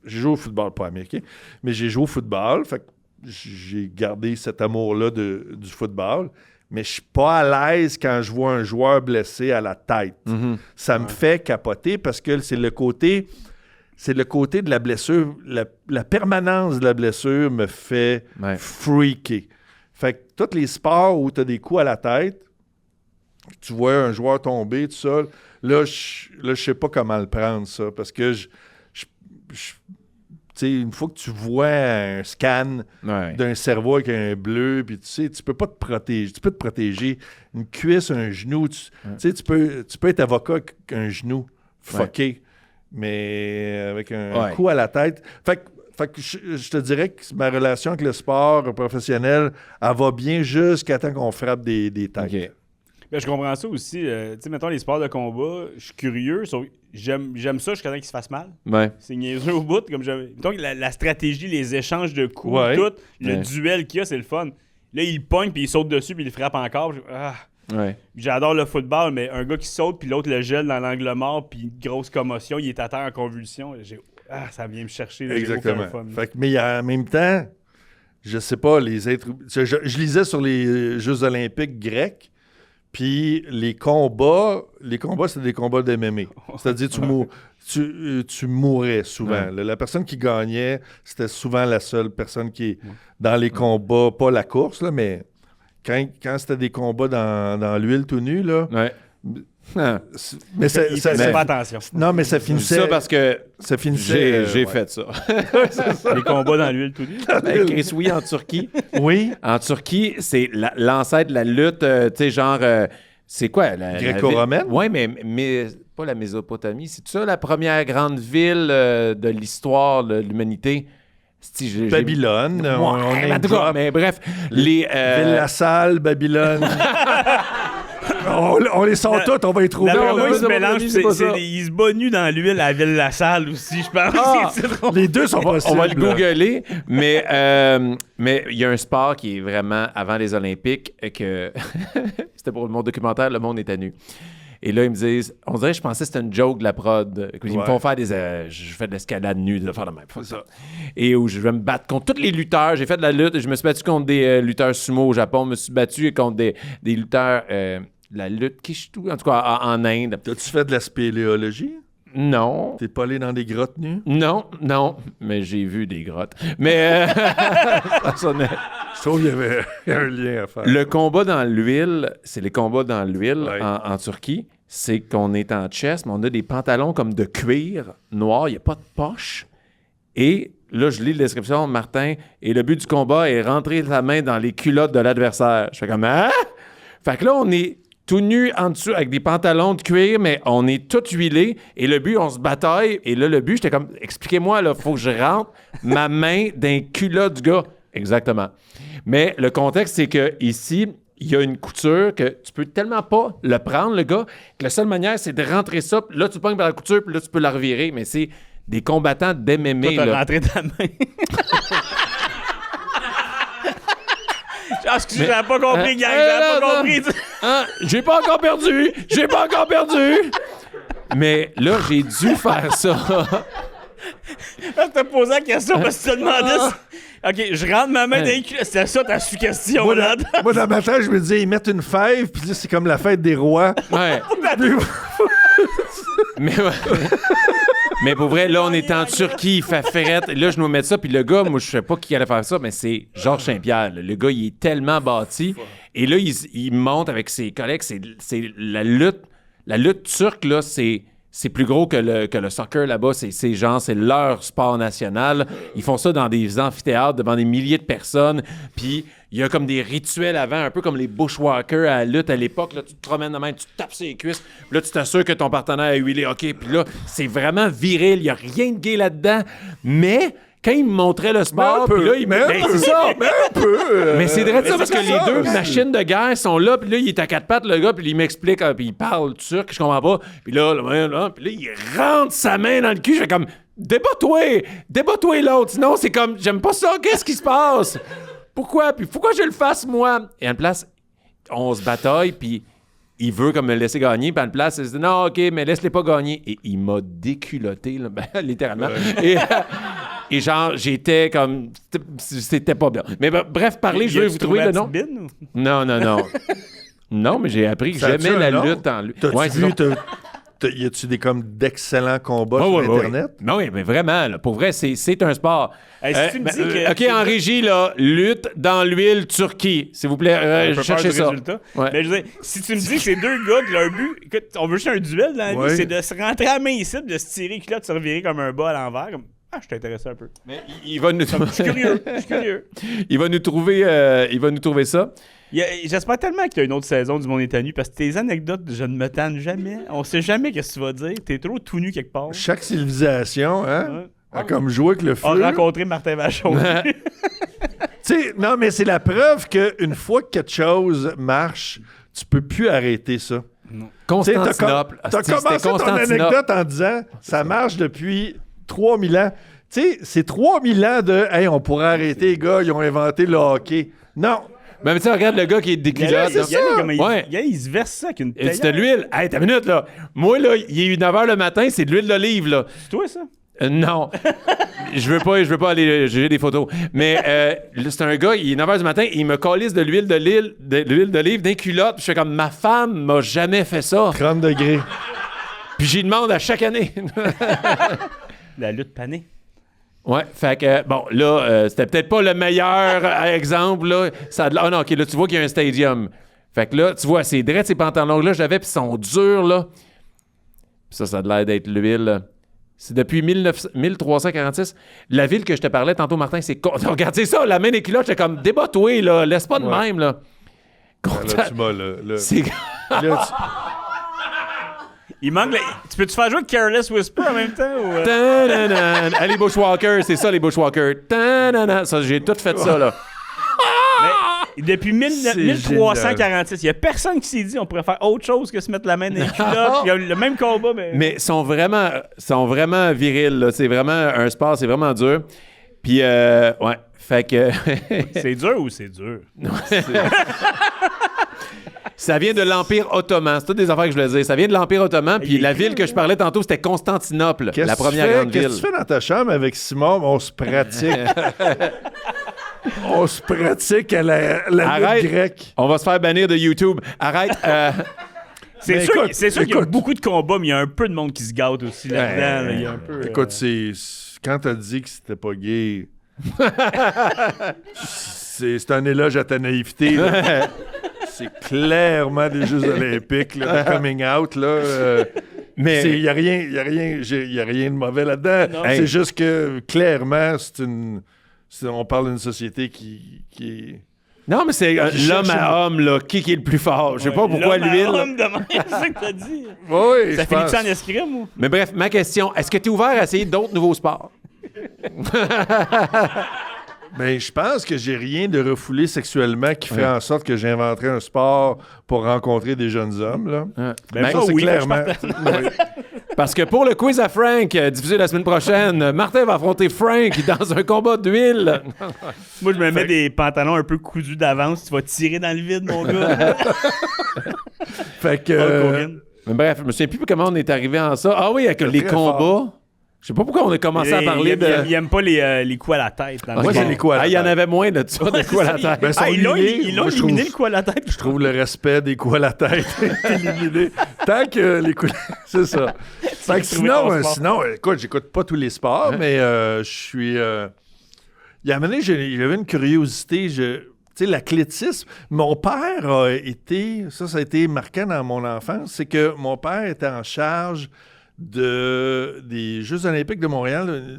Speaker 4: J'ai joué au football, pas américain, mais j'ai joué au football. Fait que j'ai gardé cet amour-là du football. Mais je suis pas à l'aise quand je vois un joueur blessé à la tête. Ça me fait capoter parce que c'est le côté de la blessure. La permanence de la blessure me fait freaker. Fait que tous les sports où tu as des coups à la tête, tu vois un joueur tomber, tout ça, là, je sais pas comment le prendre, ça. Parce que une fois que tu vois un scan d'un cerveau avec un bleu, puis tu peux pas te protéger. Tu peux te protéger une cuisse, un genou. Tu peux être avocat avec un genou fucké, mais avec un coup à la tête. Fait que je te dirais que ma relation avec le sport professionnel, elle va bien jusqu'à temps qu'on frappe des têtes.
Speaker 3: Okay. Ben, je comprends ça aussi. Tu sais, mettons, les sports de combat, je suis curieux. J'aime ça jusqu'à temps qu'il se fasse mal. C'est niaiseux au bout. Mettons, la stratégie, les échanges de coups, tout, le duel qu'il y a, c'est le fun. Là, il pogne, puis il saute dessus, puis il frappe encore. J'adore le football, mais un gars qui saute, puis l'autre le gèle dans l'angle mort, puis une grosse commotion, il est à terre en convulsion. Ça vient me chercher. Là,
Speaker 4: exactement. Mais en même temps, je sais pas, les êtres... Je lisais sur les Jeux olympiques grecs, puis les combats, c'est des combats de MMA. C'est-à-dire, tu mourais souvent. La personne qui gagnait, c'était souvent la seule personne qui est dans les combats, pas la course, là, mais quand c'était des combats dans l'huile tout nu, là... Mais
Speaker 3: pas attention.
Speaker 4: Non, mais ça finissait...
Speaker 2: ça parce que
Speaker 4: ça finissait...
Speaker 2: J'ai fait ça.
Speaker 3: Les combats dans l'huile tout nu.
Speaker 2: Chris, oui, en Turquie.
Speaker 4: Oui.
Speaker 2: En Turquie, c'est l'ancêtre de la lutte, tu sais, genre... c'est quoi?
Speaker 4: Gréco-romaine?
Speaker 2: Oui, mais pas la Mésopotamie. C'est ça la première grande ville de l'histoire de l'humanité?
Speaker 4: Babylone.
Speaker 2: Mais bref, les...
Speaker 4: Ville-la-Salle, Babylone... on les sort toutes, on va les trouver.
Speaker 3: Moi, ils se mélangent. Ils se bat nus dans l'huile à Ville-la-Salle aussi, je pense.
Speaker 4: Les deux sont possibles.
Speaker 2: On va le googler, mais il y a un sport qui est vraiment avant les Olympiques que c'était pour mon documentaire Le Monde est à nu. Et là, ils me disent, on dirait que je pensais que c'était une joke de la prod. Ils me font faire je fais de l'escalade nue, de faire de même. Ça. Et où je vais me battre contre tous les lutteurs. J'ai fait de la lutte. Je me suis battu contre des lutteurs sumo au Japon. Je me suis battu contre des lutteurs... la lutte Kishtu, en tout cas en Inde.
Speaker 4: As-tu fait de la spéléologie?
Speaker 2: Non.
Speaker 4: T'es pas allé dans des grottes nues?
Speaker 2: Non, mais j'ai vu des grottes. Mais
Speaker 4: je trouve qu'il y avait un lien à faire.
Speaker 2: Le combat dans l'huile, c'est les combats dans l'huile en Turquie. C'est qu'on est en chest, mais on a des pantalons comme de cuir noir, il n'y a pas de poche. Et là, je lis la description, Martin, et le but du combat est rentrer sa main dans les culottes de l'adversaire. Je fais comme, hein? Fait que là, on est tout nu en dessous avec des pantalons de cuir, mais on est tout huilé. Et le but, on se bataille. Et là, le but, j'étais comme, expliquez-moi, là, faut que je rentre ma main d'un culotte du gars. Exactement. Mais le contexte, c'est que ici, il y a une couture que tu peux tellement pas le prendre, le gars, que la seule manière, c'est de rentrer ça. Là, tu pognes par la couture, puis là, tu peux la revirer. Mais c'est des combattants d'MMA.
Speaker 3: Toi, t'as rentré ta main. J'avais pas compris, gang. J'avais pas compris.
Speaker 2: J'ai pas encore perdu. Mais là, j'ai dû faire ça.
Speaker 3: Je t'ai posé la question parce que tu te demandais OK, je rentre ma main dans les culottes. C'était ça ta suggestion.
Speaker 4: Moi, dans ma tête, je me disais, ils mettent une fève, puis là, c'est comme la fête des rois.
Speaker 2: Ouais. Mais pour vrai, là, on est en Turquie, il fait frette. Là, je nous mets ça. Puis le gars, moi, je sais pas qui allait faire ça, mais c'est Georges Saint-Pierre. Là. Le gars, il est tellement bâti. Et là, il monte avec ses collègues. C'est la lutte. La lutte turque, là, c'est plus gros que le soccer là-bas. C'est leur sport national. Ils font ça dans des amphithéâtres devant des milliers de personnes. Puis il y a comme des rituels avant, un peu comme les bushwhackers à la lutte à l'époque. Là, tu te promènes de main, tu tapes ses cuisses. Puis là, tu t'assures que ton partenaire est huilé. OK, puis là, c'est vraiment viril. Il n'y a rien de gay là-dedans. Mais quand il me montrait le sport, puis là, c'est ça. Mais c'est vrai de ça, parce que les deux machines de guerre sont là, puis là, il est à quatre pattes, le gars, puis il m'explique, puis il parle turc, je comprends pas. Puis là, puis là, il rentre sa main dans le cul, je fais comme, débat-toi l'autre. Sinon, c'est comme, j'aime pas ça, qu'est-ce qui se passe? Pourquoi? Puis pourquoi je le fasse, moi? Et à une place, on se bataille, puis il veut comme me laisser gagner, puis à une place, il se dit, non, OK, mais laisse-les pas gagner. Et il m'a déculotté, là, littéralement. Et genre, j'étais comme... C'était pas bien. Mais bref, parlez, je vais vous trouver le nom. Non. Non, mais j'ai appris que j'aimais la lutte en lutte.
Speaker 4: Y a-tu des comme d'excellents combats sur Internet?
Speaker 2: Non, mais vraiment, là, pour vrai, c'est un sport.
Speaker 3: Hey, si tu me dis que...
Speaker 2: OK, en régie, là, lutte dans l'huile Turquie. S'il vous plaît, cherchez ça.
Speaker 3: Ouais. Mais je veux dire, si tu me dis que c'est deux gars que leur but... Écoute, on veut juste un duel dans la vie, c'est de se rentrer à la main ici, de se tirer, que là, de se revirer comme un bas à l'envers, comme... Ah, je t'intéresse un peu.
Speaker 2: Mais il va nous...
Speaker 3: Je suis curieux.
Speaker 2: Il va nous trouver ça.
Speaker 3: J'espère tellement qu'il y a une autre saison du Monde est à nu, parce que tes anecdotes, je ne me tanne jamais. On sait jamais ce que tu vas dire. T'es trop tout nu quelque part.
Speaker 4: Chaque civilisation, hein? A comme jouer avec le feu.
Speaker 3: On a rencontré Martin Vachon.
Speaker 4: Tu sais, non, mais c'est la preuve qu'une fois que quelque chose marche, tu peux plus arrêter ça.
Speaker 2: Non. Constantinople.
Speaker 4: T'as commencé ton anecdote en disant ça marche depuis 3000 ans. Tu sais, c'est 3000 ans de « Hey, on pourrait arrêter, les gars, ils ont inventé le hockey. » Non.
Speaker 2: Mais tu sais, regarde le gars qui est déculotte.
Speaker 3: Il se verse ça avec une théière.
Speaker 2: C'est de l'huile. Hey, t'as une minute, là. Moi, là, il est 9h le matin, c'est de l'huile d'olive, là.
Speaker 3: C'est toi, ça?
Speaker 2: Non. Je veux pas aller juger des photos. Mais c'est un gars, il est 9h du matin, il me calisse de l'huile d'olive d'un culotte. Je fais comme, ma femme m'a jamais fait ça.
Speaker 4: 30 degrés.
Speaker 2: Puis j'y demande à chaque année.
Speaker 3: La lutte panée.
Speaker 2: Ouais, fait que, bon, là, c'était peut-être pas le meilleur exemple, là. Ah non, OK, là, tu vois qu'il y a un stadium. Fait que là, tu vois, c'est drôle, ces pantalons-là, j'avais, puis ils sont durs, là. Puis ça a l'air d'être l'huile. C'est depuis 1346. La ville que je te parlais tantôt, Martin, c'est... Regardez ça, la main des culottes, j'étais comme, débat-toi, là, laisse pas de même, là.
Speaker 4: Là, tu m'as, là.
Speaker 2: C'est...
Speaker 3: Il manque... Tu peux-tu faire jouer Careless Whisper en même temps? Ou...
Speaker 2: Les Bushwhackers, c'est ça, les Bushwhackers. Ça, j'ai tout fait ça, là.
Speaker 3: Mais depuis 1346, il n'y a personne qui s'est dit on pourrait faire autre chose que se mettre la main dans les culottes. Il y a le même combat, mais...
Speaker 2: Mais sont vraiment virils, là. C'est vraiment un sport, c'est vraiment dur. Puis, ouais, fait que...
Speaker 3: C'est dur ou c'est dur?
Speaker 2: Ça vient de l'Empire ottoman. C'est toutes des affaires que je voulais dire. Ça vient de l'Empire ottoman. Puis la ville que je parlais tantôt, c'était Constantinople, la première grande ville.
Speaker 4: Qu'est-ce que tu fais dans ta chambre avec Simon? On se pratique. On se pratique à la lutte grecque.
Speaker 2: On va se faire bannir de YouTube. Arrête.
Speaker 3: C'est sûr qu'il y a beaucoup de combats, mais il y a un peu de monde qui se gâte aussi là-dedans. Il y a un peu,
Speaker 4: écoute, quand t'as dit que c'était pas gay... c'est un éloge à ta naïveté. C'est clairement des Jeux olympiques, là, de coming out. Là, mais il n'y a rien de mauvais là-dedans. C'est juste que, clairement, on parle d'une société qui est...
Speaker 2: Non, mais c'est l'homme à homme, là. Qui est le plus fort? Je sais pas pourquoi l'huile...
Speaker 3: L'homme à homme, c'est ça que t'as dit.
Speaker 4: Oui,
Speaker 3: ça finit-tu en escrime, ou?
Speaker 2: Mais bref, ma question, est-ce que tu es ouvert à essayer d'autres nouveaux sports?
Speaker 4: Ben, je pense que j'ai rien de refoulé sexuellement qui fait en sorte que j'inventerais un sport pour rencontrer des jeunes hommes. Là.
Speaker 3: Ben,
Speaker 4: ça, c'est clairement...
Speaker 2: Parce que pour le quiz à Frank, diffusé la semaine prochaine, Martin va affronter Frank dans un combat d'huile.
Speaker 3: Moi, je me mets des pantalons un peu cousus d'avance. Tu vas tirer dans le vide, mon gars.
Speaker 4: Fait que...
Speaker 2: Mais bref, je me souviens plus comment on est arrivé en ça. Ah oui, avec les combats. Fort. Je sais pas pourquoi on a commencé à parler de...
Speaker 3: Il aime pas les coups à la tête.
Speaker 4: Moi, c'est les coups à la tête.
Speaker 2: Il y en avait moins de ça, des coups à la tête.
Speaker 4: Ben,
Speaker 3: ils l'ont éliminé, le coup à la tête.
Speaker 4: Je trouve le respect des coups à la tête éliminé. Tant que les coups... C'est ça. Fait que sinon, écoute, j'écoute pas tous les sports, mais je suis... Il y a un moment donné, j'avais une curiosité, tu sais, l'athlétisme. Mon père a été... Ça a été marquant dans mon enfance, c'est que mon père était en charge des Jeux olympiques de Montréal,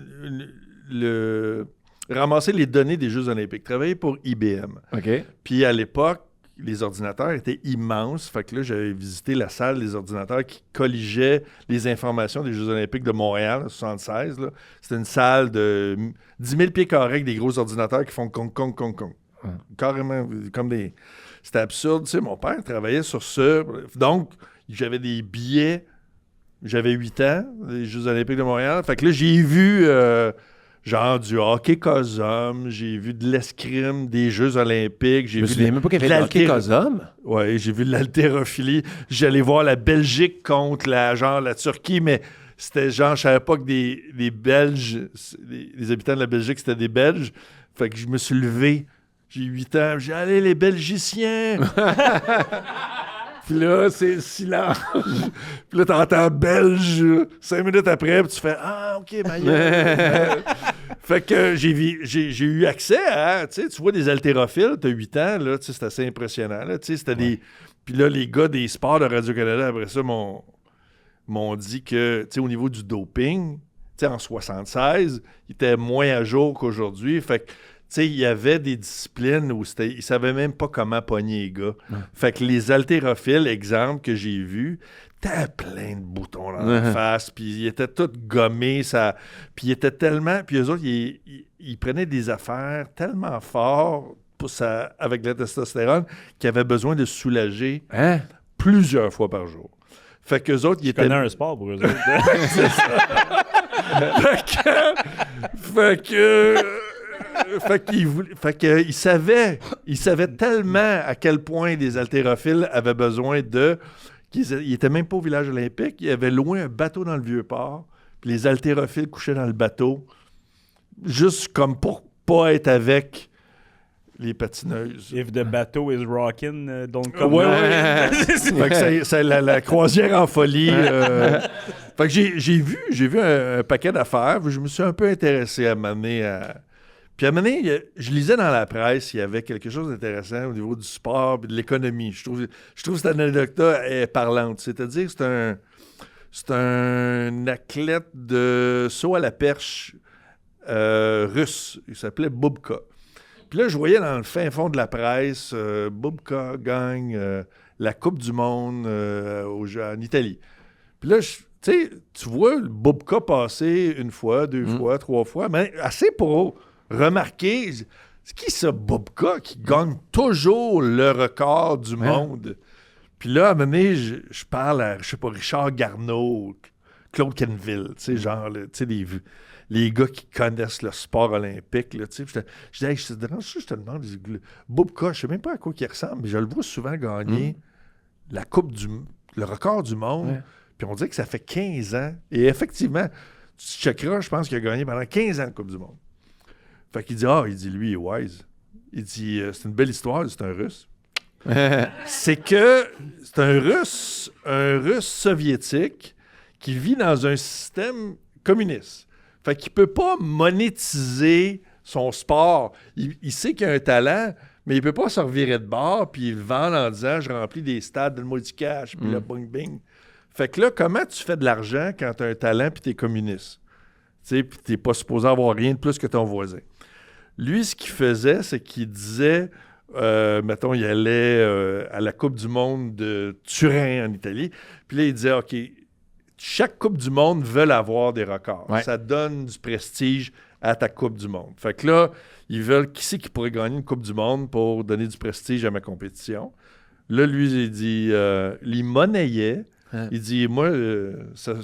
Speaker 4: ramasser les données des Jeux olympiques, travailler pour IBM.
Speaker 2: OK.
Speaker 4: Puis à l'époque, les ordinateurs étaient immenses. Fait que là, j'avais visité la salle des ordinateurs qui colligeaient les informations des Jeux olympiques de Montréal, en 1976. C'était une salle de 10 000 pieds carrés avec des gros ordinateurs qui font con. Carrément, comme des... C'était absurde. Tu sais, mon père travaillait sur ça. Donc, j'avais des billets. J'avais 8 ans, les Jeux olympiques de Montréal. Fait que là, j'ai vu... genre du hockey cosum, j'ai vu de l'escrime, des Jeux olympiques. Je me
Speaker 2: souviens même pas qu'il y avait de hockey cosum.
Speaker 4: Oui, j'ai vu de l'haltérophilie. J'allais voir la Belgique contre la Turquie, mais c'était genre, je savais pas que des Belges, les habitants de la Belgique, c'était des Belges. Fait que je me suis levé, j'ai 8 ans, j'ai dit, allez les Belgiciens! Puis là, c'est silence. Puis là, t'entends belge 5 minutes après, puis tu fais ah, OK, Maillot. Fait que j'ai eu accès à, tu vois, des haltérophiles, t'as 8 ans, là, tu sais, c'est assez impressionnant, là, tu sais, c'était des... Puis là, les gars des sports de Radio-Canada, après ça, m'ont dit que, tu sais, au niveau du doping, tu sais, en 76, il était moins à jour qu'aujourd'hui, fait que tu sais, il y avait des disciplines où ils ne savaient même pas comment pogner les gars. Ouais. Fait que les haltérophiles, exemple, que j'ai vus, t'avais plein de boutons dans la face, puis ils étaient tous gommés, ça... Puis ils étaient tellement... Puis eux autres, ils prenaient des affaires tellement fort avec la testostérone qu'ils avaient besoin de se soulager plusieurs fois par jour. Fait qu'eux autres, ils étaient...
Speaker 3: connais un sport pour eux autres.
Speaker 4: C'est ça. Fait qu'il savait tellement à quel point les haltérophiles avaient besoin qu'ils n'étaient même pas au village olympique. Ils avaient loué un bateau dans le Vieux-Port. Puis les haltérophiles couchaient dans le bateau, juste comme pour pas être avec les patineuses.
Speaker 3: If the bateau is rocking, don't come.
Speaker 4: Ouais. Fait que c'est la croisière en folie. Fait que j'ai vu un paquet d'affaires. Je me suis un peu intéressé à m'amener à... Puis à un moment donné, je lisais dans la presse, il y avait quelque chose d'intéressant au niveau du sport et de l'économie. Je trouve cette anecdote-là est parlante. C'est-à-dire que c'est un athlète de saut à la perche russe. Il s'appelait Bubka. Puis là, je voyais dans le fin fond de la presse, Bubka gagne la Coupe du Monde en Italie. Puis là, tu vois le Bubka passer une fois, 2 fois, 3 fois, mais assez pour... remarquez, c'est qui ça, Bubka, qui gagne toujours le record du monde? Puis là, à un moment donné, je parle à, je sais pas, Richard Garneau, Claude Kenville, tu sais, genre, tu sais, les gars qui connaissent le sport olympique, là, tu sais. Je dis, hey, je te demande, Bubka, je sais même pas à quoi il ressemble, mais je le vois souvent gagner le record du monde. Ouais. Puis on dit que ça fait 15 ans. Et effectivement, tu checkeras, je pense qu'il a gagné pendant 15 ans la Coupe du monde. Fait qu'il dit, lui, il est wise. Il dit, c'est une belle histoire, c'est un Russe. C'est que c'est un Russe soviétique qui vit dans un système communiste. Fait qu'il peut pas monétiser son sport. Il sait qu'il a un talent, mais il peut pas se revirer de bord puis il le vend en disant, je remplis des stades, donne-moi du cash, puis là, bing. Fait que là, comment tu fais de l'argent quand tu as un talent puis tu es communiste? Tu sais, puis tu n'es pas supposé avoir rien de plus que ton voisin. Lui, ce qu'il faisait, c'est qu'il disait, mettons, il allait à la Coupe du monde de Turin, en Italie, puis là, il disait, OK, chaque Coupe du monde veut avoir des records. Ouais. Ça donne du prestige à ta Coupe du monde. Fait que là, ils veulent, qui c'est qui pourrait gagner une Coupe du monde pour donner du prestige à ma compétition? Là, lui, il dit, il monnayait. Il dit, moi, ça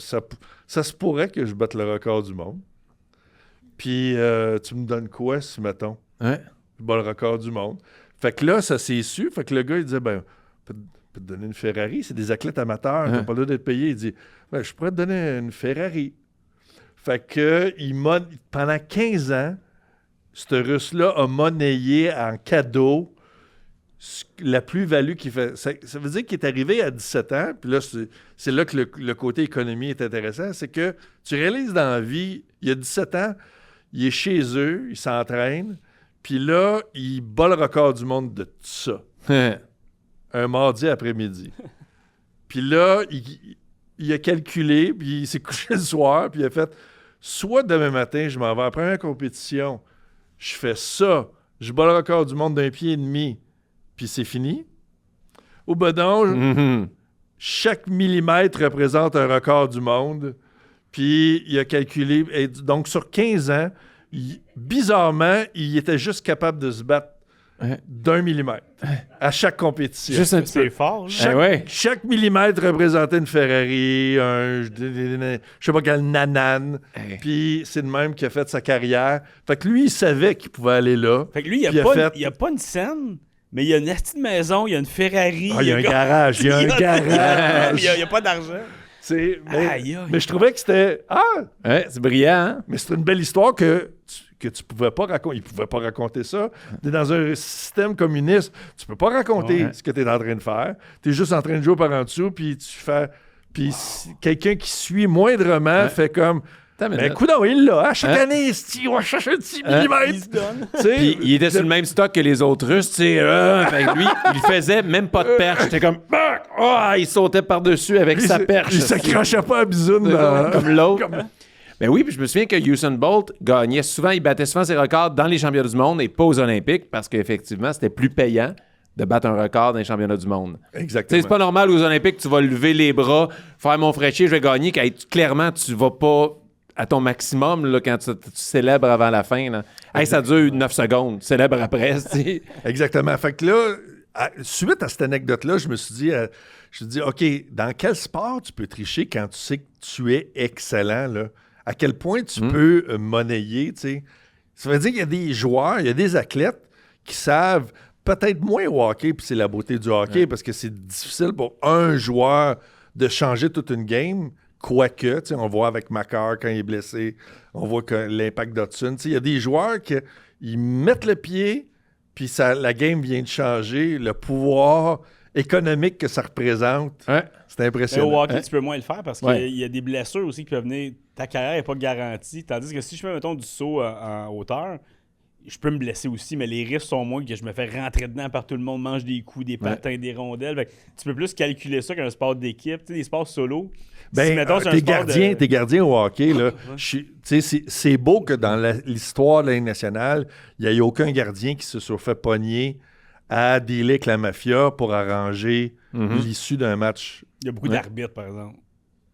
Speaker 4: se pourrait que je batte le record du monde. Puis, tu me donnes quoi, si, mettons? Je bats le record du monde. Fait que là, ça s'est su. Fait que le gars, il disait, ben, je peux te donner une Ferrari. C'est des athlètes amateurs. Ils n'ont pas le droit d'être payés. Il dit, ben, je pourrais te donner une Ferrari. Fait que, pendant 15 ans, ce Russe-là a monnayé en cadeau la plus-value qu'il fait. Ça veut dire qu'il est arrivé à 17 ans, puis là, c'est là que le côté économie est intéressant, c'est que tu réalises dans la vie, il y a 17 ans, il est chez eux, il s'entraîne, puis là, il bat le record du monde de tout ça. Un mardi après-midi. Puis là, il a calculé, puis il s'est couché le soir, puis il a fait soit demain matin, je m'en vais à la première compétition, je fais ça, je bats le record du monde d'un pied et demi, puis c'est fini. Ou ben non, chaque millimètre représente un record du monde, puis il a calculé, et donc sur 15 ans, bizarrement, il était juste capable de se battre d'1 millimètre à chaque compétition.
Speaker 2: Juste un petit peu.
Speaker 3: C'est fort, là.
Speaker 4: Chaque millimètre représentait une Ferrari, je sais pas quel nanan. Puis c'est le même qui a fait sa carrière. Fait que lui, il savait qu'il pouvait aller là.
Speaker 3: Fait que lui, il n'y a pas une scène, mais il y a une petite maison, il y a une Ferrari.
Speaker 4: Il y a un garage. Il y a un garage.
Speaker 3: Il n'y a pas d'argent.
Speaker 4: Mais je trouvais que c'était...
Speaker 2: c'est brillant, hein?
Speaker 4: Mais c'est une belle histoire que tu pouvais pas raconter. Il pouvait pas raconter ça. T'es dans un système communiste. Tu peux pas raconter ce que tu es en train de faire. Tu es juste en train de jouer par en dessous, puis tu fais... Puis quelqu'un qui suit moindrement fait comme... Ben, coudonc, il l'a. Chaque année, on va chercher un petit millimètre. Il se donne.
Speaker 2: Puis il était sur le même stock que les autres Russes, tu sais. Lui, il faisait même pas de perche. C'était comme... il sautait par-dessus avec sa perche.
Speaker 4: Il s'accrochait pas à bisoune.
Speaker 2: Comme l'autre. Ben oui, puis je me souviens que Usain Bolt gagnait souvent, il battait souvent ses records dans les championnats du monde et pas aux Olympiques parce qu'effectivement, c'était plus payant de battre un record dans les championnats du monde.
Speaker 4: Exactement.
Speaker 2: C'est pas normal aux Olympiques, tu vas lever les bras, faire mon fraîchier, je vais gagner, clairement, tu vas pas à ton maximum là, quand tu célèbres avant la fin. Là. Ça dure 9 secondes, célèbre après.
Speaker 4: Exactement. Fait que là, suite à cette anecdote-là, je me suis dit, OK, dans quel sport tu peux tricher quand tu sais que tu es excellent, là? À quel point tu peux monnayer, tu sais. Ça veut dire qu'il y a des joueurs, il y a des athlètes qui savent peut-être moins au hockey, puis c'est la beauté du hockey, parce que c'est difficile pour un joueur de changer toute une game, quoique, tu sais, on voit avec Makar quand il est blessé, on voit que l'impact d'Hudson, tu sais, il y a des joueurs qui ils mettent le pied, puis la game vient de changer, le pouvoir économique que ça représente, c'est impressionnant.
Speaker 3: Mais au hockey, tu peux moins le faire parce qu'il y a des blessures aussi qui peuvent venir. Ta carrière n'est pas garantie. Tandis que si je fais, mettons, du saut en hauteur, je peux me blesser aussi, mais les risques sont moins que je me fais rentrer dedans par tout le monde, mange des coups, des patins, des rondelles. Fait que tu peux plus calculer ça qu'un sport d'équipe. Tu sais, des sports solo.
Speaker 4: Ben,
Speaker 3: mettons,
Speaker 4: t'es gardien au hockey, là. C'est beau que dans l'histoire de la Ligue nationale, il n'y ait aucun gardien qui se soit fait pogner à dealer avec la mafia pour arranger l'issue d'un match.
Speaker 3: Il y a beaucoup d'arbitres, par exemple.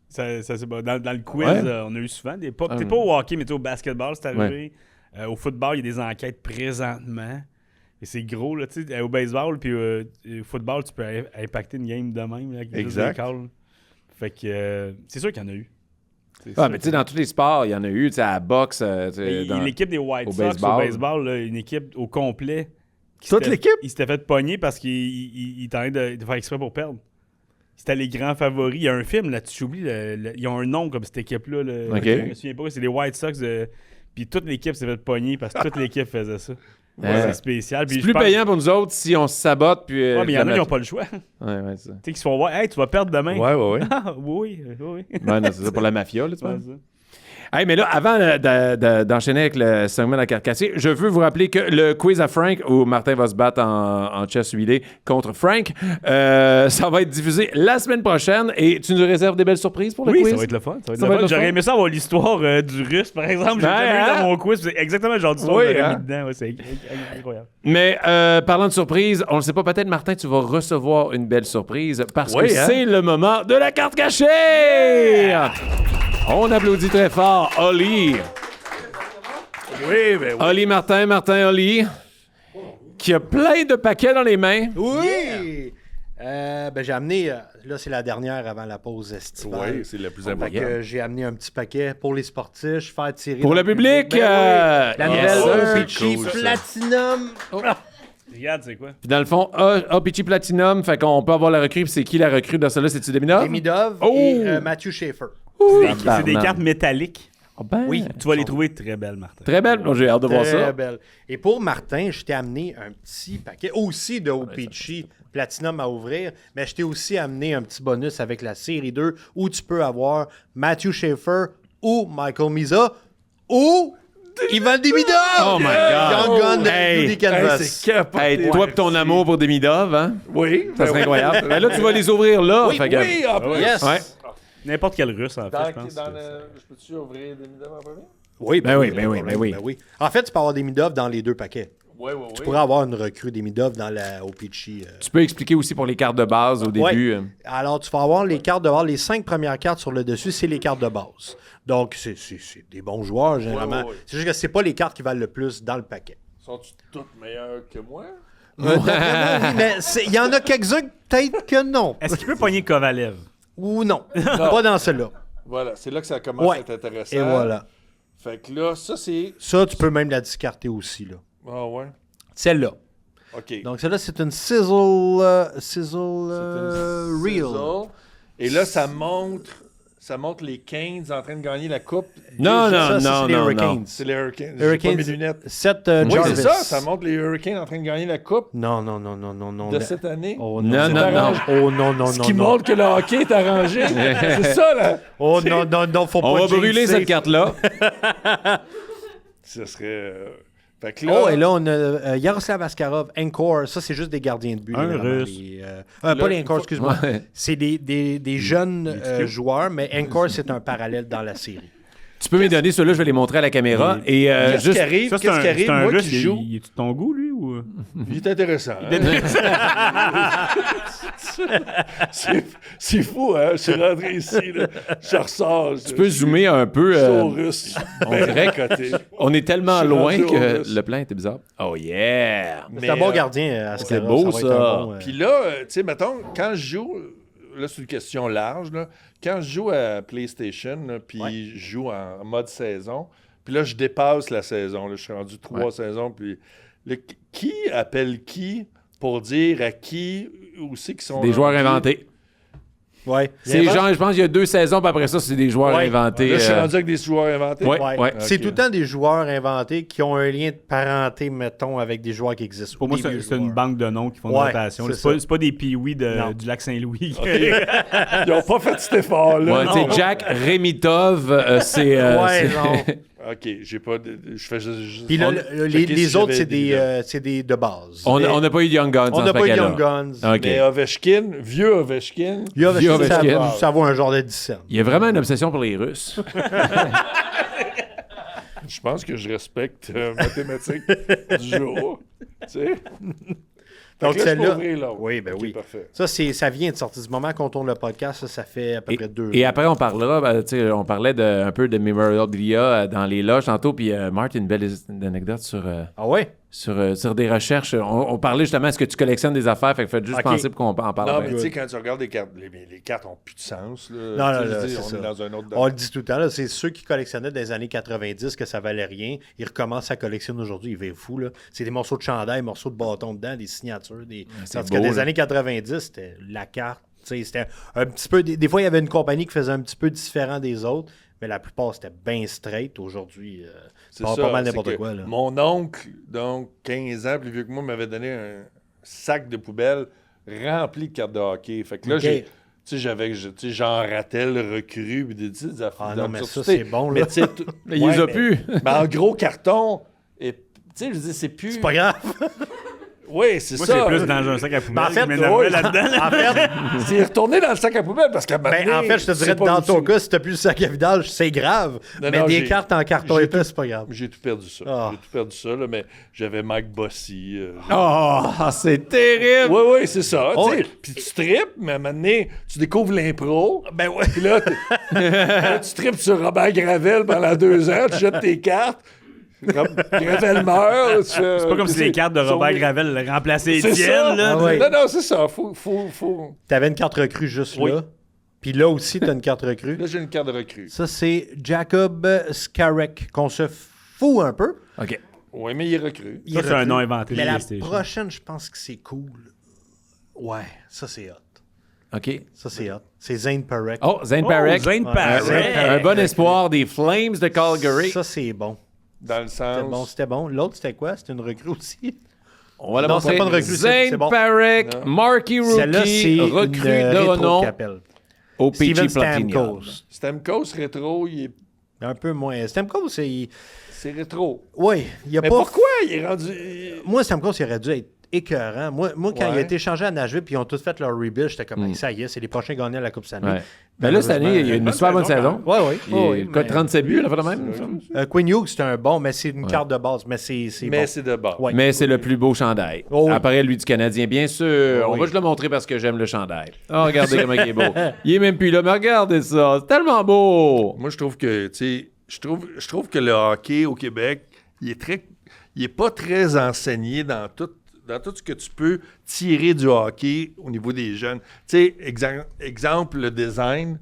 Speaker 3: Ça, c'est pas... dans le quiz, on a eu souvent des... T'es pas au hockey, mais au basketball, c'est arrivé. Au football, il y a des enquêtes présentement. Et c'est gros, là, tu sais. Au baseball, puis au football, tu peux impacter une game de même. Là,
Speaker 4: exact.
Speaker 3: Fait que c'est sûr qu'il y en a eu.
Speaker 2: Mais tu sais, dans tous les sports, il y en a eu. Tu sais, à la boxe,
Speaker 3: l'équipe des White Sox au baseball, là, une équipe au complet...
Speaker 4: Toute l'équipe?
Speaker 3: Il s'était fait pogner parce qu'il tentait de faire exprès pour perdre. C'était les grands favoris. Il y a un film là-dessus, j'oublie. Ils ont un nom comme cette équipe-là. Je me souviens pas. C'est les White Sox. Puis toute l'équipe s'est fait pogner parce que toute l'équipe faisait ça. C'est spécial. Puis
Speaker 2: c'est plus payant pour nous autres si on se sabote. Puis,
Speaker 3: mais il y en a qui n'ont pas le choix.
Speaker 2: C'est ça.
Speaker 3: Tu sais, qui se font voir. Hey, tu vas perdre demain.
Speaker 4: Ouais.
Speaker 3: Oui.
Speaker 2: Non, c'est ça pour la mafia, là, tu vois. Hey, mais là, avant d'enchaîner avec le segment de la carte cassée, je veux vous rappeler que le quiz à Frank, où Martin va se battre en chess huilé contre Frank, ça va être diffusé la semaine prochaine. Et tu nous réserves des belles surprises pour le quiz?
Speaker 3: Oui, ça va être le fun. J'aurais aimé ça avoir l'histoire du russe, par exemple. J'ai jamais eu dans mon quiz. C'est exactement le genre d'histoire que j'aurais mis dedans. C'est incroyable.
Speaker 2: Mais parlant de surprise, on ne le sait pas, peut-être, Martin, tu vas recevoir une belle surprise parce que c'est le moment de la carte cachée! Yeah! On applaudit très fort Oli.
Speaker 4: Oui.
Speaker 2: Oli Martin, Oli, qui a plein de paquets dans les mains.
Speaker 6: Oui! J'ai amené... là, c'est la dernière avant la pause estivale.
Speaker 4: Oui, c'est la plus importante.
Speaker 6: J'ai amené un petit paquet pour les sportifs, faire tirer...
Speaker 2: Pour le public!
Speaker 6: La nouvelle Peachy Platinum.
Speaker 3: Regarde, c'est quoi?
Speaker 2: Puis dans le fond, Peachy Platinum, fait qu'on peut avoir la recrue. Puis c'est qui la recrue dans celle-là? C'est-tu Demidov?
Speaker 6: Demidov et Matthew Schaefer.
Speaker 3: C'est des cartes métalliques.
Speaker 2: Ah ben,
Speaker 6: Oui.
Speaker 3: Tu vas les trouver très belles, Martin.
Speaker 2: Très belle. J'ai hâte de voir
Speaker 6: Très
Speaker 2: ça.
Speaker 6: belle. Et pour Martin, je t'ai amené un petit paquet aussi de OPC Platinum à ouvrir, mais je t'ai aussi amené un petit bonus avec la série 2 où tu peux avoir Matthew Schaefer ou Michael Misa ou Ivan Demidov!
Speaker 2: Oh my God!
Speaker 6: Young Gun de
Speaker 2: Hey!
Speaker 6: Rudy Canvas.
Speaker 4: c'est capoté.
Speaker 2: Hey, toi et ton amour pour Demidov, hein?
Speaker 4: Oui.
Speaker 2: Ça serait incroyable. Ben là, tu vas les ouvrir là.
Speaker 4: Oui,
Speaker 2: fait que-
Speaker 4: oui, en plus.
Speaker 6: Yes!
Speaker 2: Ouais.
Speaker 3: N'importe quel russe, en fait, je pense.
Speaker 4: Je peux-tu ouvrir des midovs en premier?
Speaker 6: Oui,
Speaker 2: Ben oui.
Speaker 6: En fait, tu peux avoir des Demidov dans les deux paquets.
Speaker 4: Oui.
Speaker 6: Tu pourrais avoir une recrue des Demidov dans la OPC.
Speaker 2: Tu peux expliquer aussi pour les cartes de base au début.
Speaker 6: Ouais. Alors, tu vas avoir les cartes de base. Les 5 premières cartes sur le dessus, c'est les cartes de base. Donc, c'est des bons joueurs, généralement.
Speaker 4: Ouais.
Speaker 6: C'est juste que c'est pas les cartes qui valent le plus dans le paquet.
Speaker 4: Sont-tu toutes meilleures que moi?
Speaker 6: D'après moi, oui, mais il y en a quelques-uns peut-être que non.
Speaker 3: Est-ce qu'il peut pogner Kovalev?
Speaker 6: Ou non. Pas dans celle-là.
Speaker 4: Voilà, c'est là que ça commence
Speaker 6: Ouais.
Speaker 4: à être intéressant.
Speaker 6: Et voilà.
Speaker 4: Fait que là, ça, c'est...
Speaker 6: Ça, tu peux même la discarter aussi, là.
Speaker 4: Ah ouais?
Speaker 6: Celle-là.
Speaker 4: OK.
Speaker 6: Donc, celle-là, c'est une Sizzle Reel.
Speaker 4: Sizzle. Et là, ça montre les Canes en train de gagner la coupe.
Speaker 2: Non,
Speaker 6: Ça,
Speaker 2: non,
Speaker 6: c'est
Speaker 2: non,
Speaker 6: les
Speaker 2: non, non.
Speaker 6: Hurricanes.
Speaker 4: C'est les Hurricanes. J'ai
Speaker 6: Hurricanes.
Speaker 4: pas mes lunettes.
Speaker 6: 7
Speaker 4: Oui,
Speaker 6: Jarvis.
Speaker 4: c'est ça. Ça montre les Hurricanes en train de gagner la coupe
Speaker 6: Non.
Speaker 4: de cette année.
Speaker 6: Oh
Speaker 2: Non,
Speaker 6: non,
Speaker 2: non, non.
Speaker 6: Oh non,
Speaker 4: Ce qui montre que le hockey est arrangé. C'est ça, là.
Speaker 6: Oh non, faut pas
Speaker 2: On va
Speaker 6: jinxer.
Speaker 2: brûler cette carte-là.
Speaker 4: Ce serait... Fait que là...
Speaker 6: Oh, et là, on a Yaroslav Askarov, Encore. Ça, c'est juste des gardiens de but.
Speaker 3: Un
Speaker 6: généralement,
Speaker 3: Russe.
Speaker 6: pas les Encore, excuse-moi.
Speaker 2: Ouais.
Speaker 6: C'est des jeunes joueurs, mais Encore, c'est un parallèle dans la série.
Speaker 2: Tu peux me donner ceux-là, je vais les montrer à la caméra. Et
Speaker 4: Qu'est-ce
Speaker 2: juste...
Speaker 4: qui arrive?
Speaker 3: Ça,
Speaker 4: Qu'est-ce qui arrive?
Speaker 3: c'est un
Speaker 4: Moi
Speaker 3: russe,
Speaker 4: qui joue...
Speaker 3: il est de ton goût, lui, ou...
Speaker 4: Il est intéressant. C'est fou, hein? Je suis rentré ici, là. Je ressors.
Speaker 2: Tu peux zoomer un peu.
Speaker 4: Je suis au russe.
Speaker 2: On dirait
Speaker 4: côté.
Speaker 2: On est tellement
Speaker 4: Je suis
Speaker 2: loin
Speaker 4: rendu au
Speaker 2: que
Speaker 4: russe.
Speaker 2: le plan était bizarre. Oh yeah!
Speaker 6: C'est un bon gardien, Askarov.
Speaker 2: c'est beau,
Speaker 6: va être
Speaker 2: ça.
Speaker 6: un bon,
Speaker 4: Puis là, tu sais, mettons, quand je joue, là, c'est une question large, là. Quand je joue à PlayStation, là, puis je joue en mode saison, puis là, je dépasse la saison. Là, je suis rendu 3 saisons, puis là, qui appelle qui pour dire à qui où c'est qu'ils sont
Speaker 2: Des joueurs
Speaker 4: rendus?
Speaker 2: inventés.
Speaker 6: Ouais.
Speaker 2: C'est genre, je pense qu'il y a 2 saisons, puis après ça, c'est des joueurs
Speaker 6: Ouais.
Speaker 2: inventés.
Speaker 4: Là, je suis rendu avec des joueurs inventés.
Speaker 2: Ouais.
Speaker 6: Ouais. C'est
Speaker 4: Ok.
Speaker 6: tout le temps des joueurs inventés qui ont un lien de parenté, mettons, avec des joueurs qui existent.
Speaker 3: Pour moi,
Speaker 6: Des
Speaker 3: c'est
Speaker 6: vieux
Speaker 3: c'est une
Speaker 6: joueurs.
Speaker 3: banque de noms qui font de
Speaker 6: Ouais,
Speaker 3: rotation.
Speaker 6: c'est
Speaker 3: C'est pas,
Speaker 6: ça.
Speaker 3: c'est pas des pee-wee
Speaker 6: Non.
Speaker 3: du lac Saint-Louis.
Speaker 4: Ils n'ont pas fait cet effort-là.
Speaker 2: Ouais, tu sais, Jack Remitov, c'est...
Speaker 6: Ouais,
Speaker 2: c'est-
Speaker 6: non.
Speaker 4: OK, j'ai pas... Je fais juste...
Speaker 6: Puis là, les
Speaker 4: checker si
Speaker 6: autres,
Speaker 4: j'avais
Speaker 6: c'est des de base.
Speaker 2: On
Speaker 6: Mais
Speaker 2: n'a pas eu de Young Guns
Speaker 6: on
Speaker 2: dans
Speaker 6: n'a
Speaker 2: ce
Speaker 6: pas eu de
Speaker 2: paquet-là.
Speaker 6: Young Guns.
Speaker 2: OK.
Speaker 4: Mais Ovechkin, vieux Ovechkin...
Speaker 6: Il y a
Speaker 2: Vieux Ovechkin.
Speaker 6: ça vaut un genre de 10 cents.
Speaker 2: Il y a vraiment une obsession pour les Russes.
Speaker 4: Je pense que je respecte mathématiques du jour. Tu sais?
Speaker 6: Donc,
Speaker 4: Fait que là, je peux
Speaker 6: celle-là.
Speaker 4: ouvrir là.
Speaker 6: Oui, ben
Speaker 4: Ok,
Speaker 6: oui.
Speaker 4: Parfait.
Speaker 6: Ça vient de sortir du moment qu'on tourne le podcast. Ça fait à peu près 2
Speaker 2: Et après, on parlera, tu sais, on parlait un peu de memorabilia dans les loges tantôt, puis Marc, une belle anecdote sur
Speaker 6: Ah ouais?
Speaker 2: sur des recherches. On parlait justement, est-ce que tu collectionnes des affaires? Fait que faites juste
Speaker 6: Ok.
Speaker 2: penser pour qu'on en parle.
Speaker 4: Non,
Speaker 2: après.
Speaker 4: mais tu sais, quand tu regardes les cartes, les cartes n'ont plus de sens. Là.
Speaker 6: Non,
Speaker 4: Tu sais,
Speaker 6: non,
Speaker 4: je dis,
Speaker 6: c'est
Speaker 4: on
Speaker 6: ça.
Speaker 4: est dans un autre
Speaker 6: On
Speaker 4: domaine.
Speaker 6: le dit tout le temps, là, c'est ceux qui collectionnaient dans les années 90 que ça valait rien. Ils recommencent à collectionner aujourd'hui. Ils vivent fous. Là. C'est des morceaux de chandail, morceaux de bâton dedans, des signatures. Parce que
Speaker 2: beau,
Speaker 6: des
Speaker 2: là.
Speaker 6: années 90, c'était la carte. Tu sais, c'était un petit peu. Des fois, il y avait une compagnie qui faisait un petit peu différent des autres, mais la plupart, c'était bien straight. Aujourd'hui,
Speaker 4: C'est
Speaker 6: pas
Speaker 4: ça,
Speaker 6: mal
Speaker 4: c'est
Speaker 6: n'importe
Speaker 4: que
Speaker 6: quoi. Là.
Speaker 4: Mon oncle, donc 15 ans plus vieux que moi, m'avait donné un sac de poubelle rempli de cartes de hockey. Fait que là,
Speaker 6: Ok.
Speaker 4: tu sais, j'avais Jean Rattel recru, puis des affaires.
Speaker 6: Ah non, mais
Speaker 4: d'absurdité.
Speaker 6: ça, c'est bon, là.
Speaker 4: Mais tu sais,
Speaker 2: Mais il les a plus.
Speaker 4: Mais en gros carton, et tu sais, je dis, c'est plus.
Speaker 6: C'est pas grave.
Speaker 4: Oui, c'est
Speaker 3: Moi,
Speaker 4: ça.
Speaker 3: c'est plus dans un sac à poubelle.
Speaker 6: en fait,
Speaker 3: qui m'énervait
Speaker 4: ouais.
Speaker 3: là-dedans.
Speaker 6: En fait,
Speaker 4: C'est retourné dans le sac à poubelle parce qu'à
Speaker 6: ben, en fait, je te dirais, dans ton cas, si t'as plus le sac à vidange, c'est grave.
Speaker 4: Non,
Speaker 6: mais
Speaker 4: non,
Speaker 6: des
Speaker 4: j'ai-
Speaker 6: cartes en carton
Speaker 4: j'ai
Speaker 6: épais, c'est pas grave.
Speaker 4: J'ai tout perdu ça.
Speaker 6: Ah.
Speaker 4: J'ai tout perdu ça, là, mais j'avais Mike Bossy.
Speaker 2: Oh, c'est terrible!
Speaker 4: Oui, oui, c'est ça.
Speaker 6: Oh.
Speaker 4: tu sais. Puis tu tripes, mais à un moment donné, tu découvres l'impro.
Speaker 6: Ben ouais.
Speaker 4: Puis là, là, tu tripes sur Robert Gravel pendant 2 ans, tu jettes tes cartes. Gravel meurt.
Speaker 3: C'est pas comme si les cartes de Robert Gravel remplaçaient
Speaker 4: C'est ça.
Speaker 3: Etienne, là.
Speaker 6: Ah ouais.
Speaker 4: Non, non, c'est ça. Faut...
Speaker 6: T'avais une carte recrue juste
Speaker 4: Oui.
Speaker 6: là. Puis là aussi, t'as une carte recrue.
Speaker 4: Là, j'ai une carte de recrue.
Speaker 6: Ça, c'est Jacob Skarek, qu'on se fout un peu.
Speaker 2: OK.
Speaker 4: Oui, mais il est recru.
Speaker 6: Il
Speaker 3: Ça,
Speaker 6: est
Speaker 3: c'est un
Speaker 6: recru.
Speaker 3: nom inventé de
Speaker 6: Mais la
Speaker 3: PlayStation.
Speaker 6: prochaine, je pense que c'est cool. Ouais, ça, c'est hot.
Speaker 2: OK.
Speaker 6: Ça, c'est hot. C'est Zane Parek.
Speaker 2: Oh, Zane Parek.
Speaker 3: Zane Parek.
Speaker 2: Un bon espoir des Flames de Calgary.
Speaker 6: Ça, c'est bon.
Speaker 4: Dans le sens...
Speaker 6: C'était bon. L'autre, c'était quoi? C'était une recrue aussi.
Speaker 2: On va la
Speaker 6: Non,
Speaker 2: montrer.
Speaker 6: c'est pas une recrue,
Speaker 2: Zane
Speaker 6: c'est bon.
Speaker 2: Parek, Marquee
Speaker 6: Celle-là,
Speaker 2: Rookie,
Speaker 6: c'est
Speaker 2: recrue
Speaker 6: une
Speaker 2: de
Speaker 6: rétro
Speaker 2: renom
Speaker 6: qu'il appelle.
Speaker 2: au PG
Speaker 6: Steven
Speaker 2: Platinum.
Speaker 6: Stamkos.
Speaker 4: Stamkos rétro, il est...
Speaker 6: Un peu moins. Stamkos, c'est...
Speaker 4: c'est rétro.
Speaker 6: Oui, il y a
Speaker 4: Mais
Speaker 6: pas...
Speaker 4: pourquoi il est rendu...
Speaker 6: Moi, Stamkos, il aurait dû être écœurant. Moi quand il a
Speaker 4: Ouais.
Speaker 6: été échangé à Nashville puis ils ont tous fait leur rebuild, j'étais comme, ça y est, c'est les prochains gagnants de la Coupe Stanley.
Speaker 2: Ouais. Ben là, cette année, il y a une super bonne saison.
Speaker 6: Oui, oui.
Speaker 2: Il y a 37 buts, la fin de même.
Speaker 6: Quinn Hughes, c'est un bon, mais c'est une carte de base. Mais c'est
Speaker 4: Mais
Speaker 6: bon.
Speaker 4: c'est de bord.
Speaker 6: Ouais.
Speaker 2: Mais c'est le plus beau chandail.
Speaker 6: Oh oui.
Speaker 2: Après, lui du Canadien, bien sûr.
Speaker 6: Oh
Speaker 2: On
Speaker 6: oui.
Speaker 2: va juste le montrer parce que j'aime le chandail. Oh, regardez comment il est beau. Il est même plus là, mais regardez ça. C'est tellement beau.
Speaker 4: Moi, je trouve que, tu sais, je trouve que le hockey au Québec, il est pas très enseigné dans tout ce que tu peux tirer du hockey au niveau des jeunes. Tu sais, exemple, le design.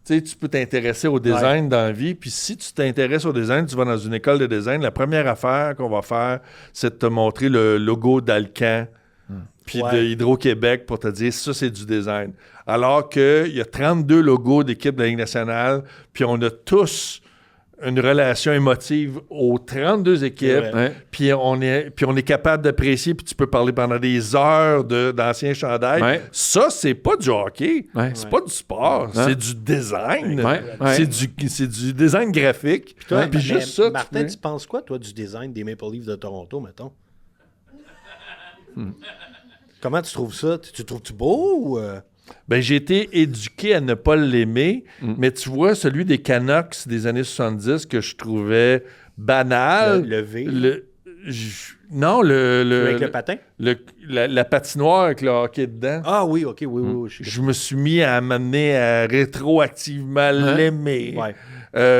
Speaker 4: Tu sais, tu peux t'intéresser au design dans la vie, puis si tu t'intéresses au design, tu vas dans une école de design, la première affaire qu'on va faire, c'est de te montrer le logo d'Alcan, puis de Hydro-Québec pour te dire ça, c'est du design. Alors qu'il y a 32 logos d'équipes de la Ligue nationale, puis on a tous une relation émotive aux 32 équipes, puis on est capable d'apprécier, puis tu peux parler pendant des heures d'anciens chandails.
Speaker 2: Ouais.
Speaker 4: Ça, c'est pas du hockey, c'est pas du sport,
Speaker 2: Ouais.
Speaker 4: c'est du design.
Speaker 2: Ouais. Ouais.
Speaker 4: C'est du design graphique.
Speaker 6: Toi,
Speaker 4: Puis
Speaker 6: mais
Speaker 4: juste ça,
Speaker 6: Martin,
Speaker 4: tu
Speaker 6: tu penses quoi, toi, du design des Maple Leafs de Toronto, mettons? Comment tu trouves ça? Tu trouves-tu beau ou...
Speaker 4: Ben, j'ai été éduqué à ne pas l'aimer, mais tu vois, celui des Canucks des années 70 que je trouvais banal.
Speaker 6: Le V?
Speaker 4: Non,
Speaker 6: Avec le patin?
Speaker 4: la patinoire avec le hockey dedans.
Speaker 6: Ah oui, OK, oui.
Speaker 4: Je me suis mis à m'amener à rétroactivement l'aimer.
Speaker 6: Ouais.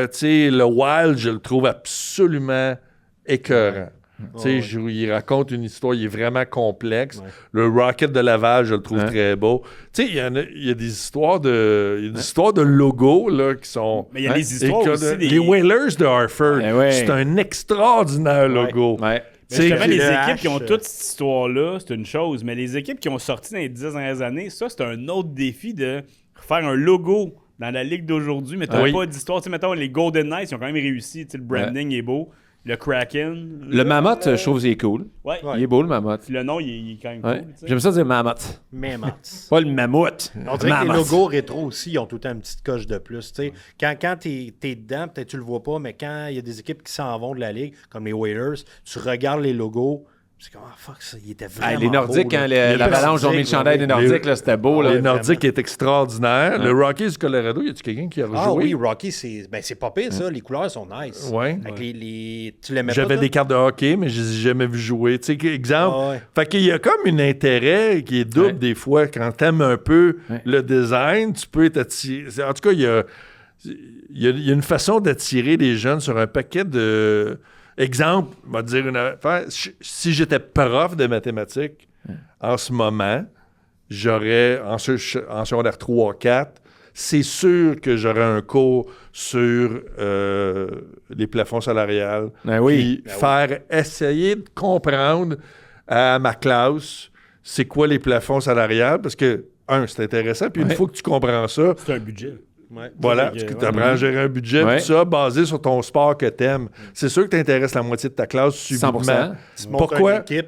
Speaker 4: Tu sais, le Wild, je le trouve absolument écœurant. Tu sais, il raconte une histoire, il est vraiment complexe.
Speaker 6: Ouais.
Speaker 4: Le Rocket de Laval, je le trouve très beau. Tu sais, il y a des histoires de logos là, qui sont...
Speaker 3: Mais il y a des histoires aussi
Speaker 4: Les Whalers de Hartford, c'est un extraordinaire logo.
Speaker 2: Ouais.
Speaker 3: Mais justement,
Speaker 6: puis
Speaker 3: les
Speaker 6: le
Speaker 3: équipes qui ont
Speaker 6: H,
Speaker 3: toute cette histoire-là, c'est une chose. Mais les équipes qui ont sorti dans les 10 dernières années, ça, c'est un autre défi de faire un logo dans la ligue d'aujourd'hui, mais t'as pas d'histoire. Tu sais, mettons, les Golden Knights, ils ont quand même réussi. Tu sais, le branding est beau. Le Kraken.
Speaker 2: Le Mammoth, je trouve qu'il est cool.
Speaker 3: Ouais.
Speaker 2: Il est beau, le Mammoth.
Speaker 3: Puis le nom, il est quand même
Speaker 2: Ouais.
Speaker 3: cool. tu sais.
Speaker 2: J'aime ça dire Mammoth.
Speaker 6: Mammoth.
Speaker 2: Pas le mammouth.
Speaker 6: On dirait que les
Speaker 2: Mammoth.
Speaker 6: logos rétro aussi, ils ont tout le temps une petite coche de plus. Tu sais. Quand t'es dedans, peut-être tu le vois pas, mais quand il y a des équipes qui s'en vont de la ligue, comme les Whalers, tu regardes les logos, c'est comme, ah fuck, ça, il était vraiment
Speaker 2: Les Nordiques,
Speaker 6: beau,
Speaker 2: quand
Speaker 6: là.
Speaker 2: l'Avalanche ont mis le chandail des Nordiques, là, c'était beau. Là.
Speaker 4: Le Nordique est extraordinaire. Le Rockies du Colorado, y a-tu quelqu'un qui a rejoué?
Speaker 6: Ah oui, Rocky, c'est pas pire ça. Les couleurs sont nice.
Speaker 4: Ouais.
Speaker 6: Avec tu l'aimais pas,
Speaker 4: J'avais
Speaker 6: toi?
Speaker 4: des cartes de hockey, mais je les ai jamais vu jouer. Tu sais, exemple.
Speaker 6: Ah ouais.
Speaker 4: Fait qu'il y a comme un intérêt qui est double des fois. Quand t'aimes un peu le design, tu peux être attiré. En tout cas, il y a une façon d'attirer les jeunes sur un paquet de... Exemple, on va te dire une affaire. Si j'étais prof de mathématiques, en ce moment, j'aurais, en secondaire 3 4, c'est sûr que j'aurais un cours sur les plafonds salariales.
Speaker 2: Ben oui.
Speaker 4: Puis essayer de comprendre à ma classe c'est quoi les plafonds salariales, parce que, c'est intéressant, puis une fois que tu comprends ça,
Speaker 3: C'est un budget.
Speaker 6: Ouais.
Speaker 4: voilà, parce que tu apprends à gérer un budget, tout ça, basé sur ton sport que tu aimes. C'est sûr que tu intéresses la moitié de ta classe subitement.
Speaker 2: 100%.
Speaker 6: Tu montes
Speaker 4: Pourquoi?
Speaker 6: une équipe.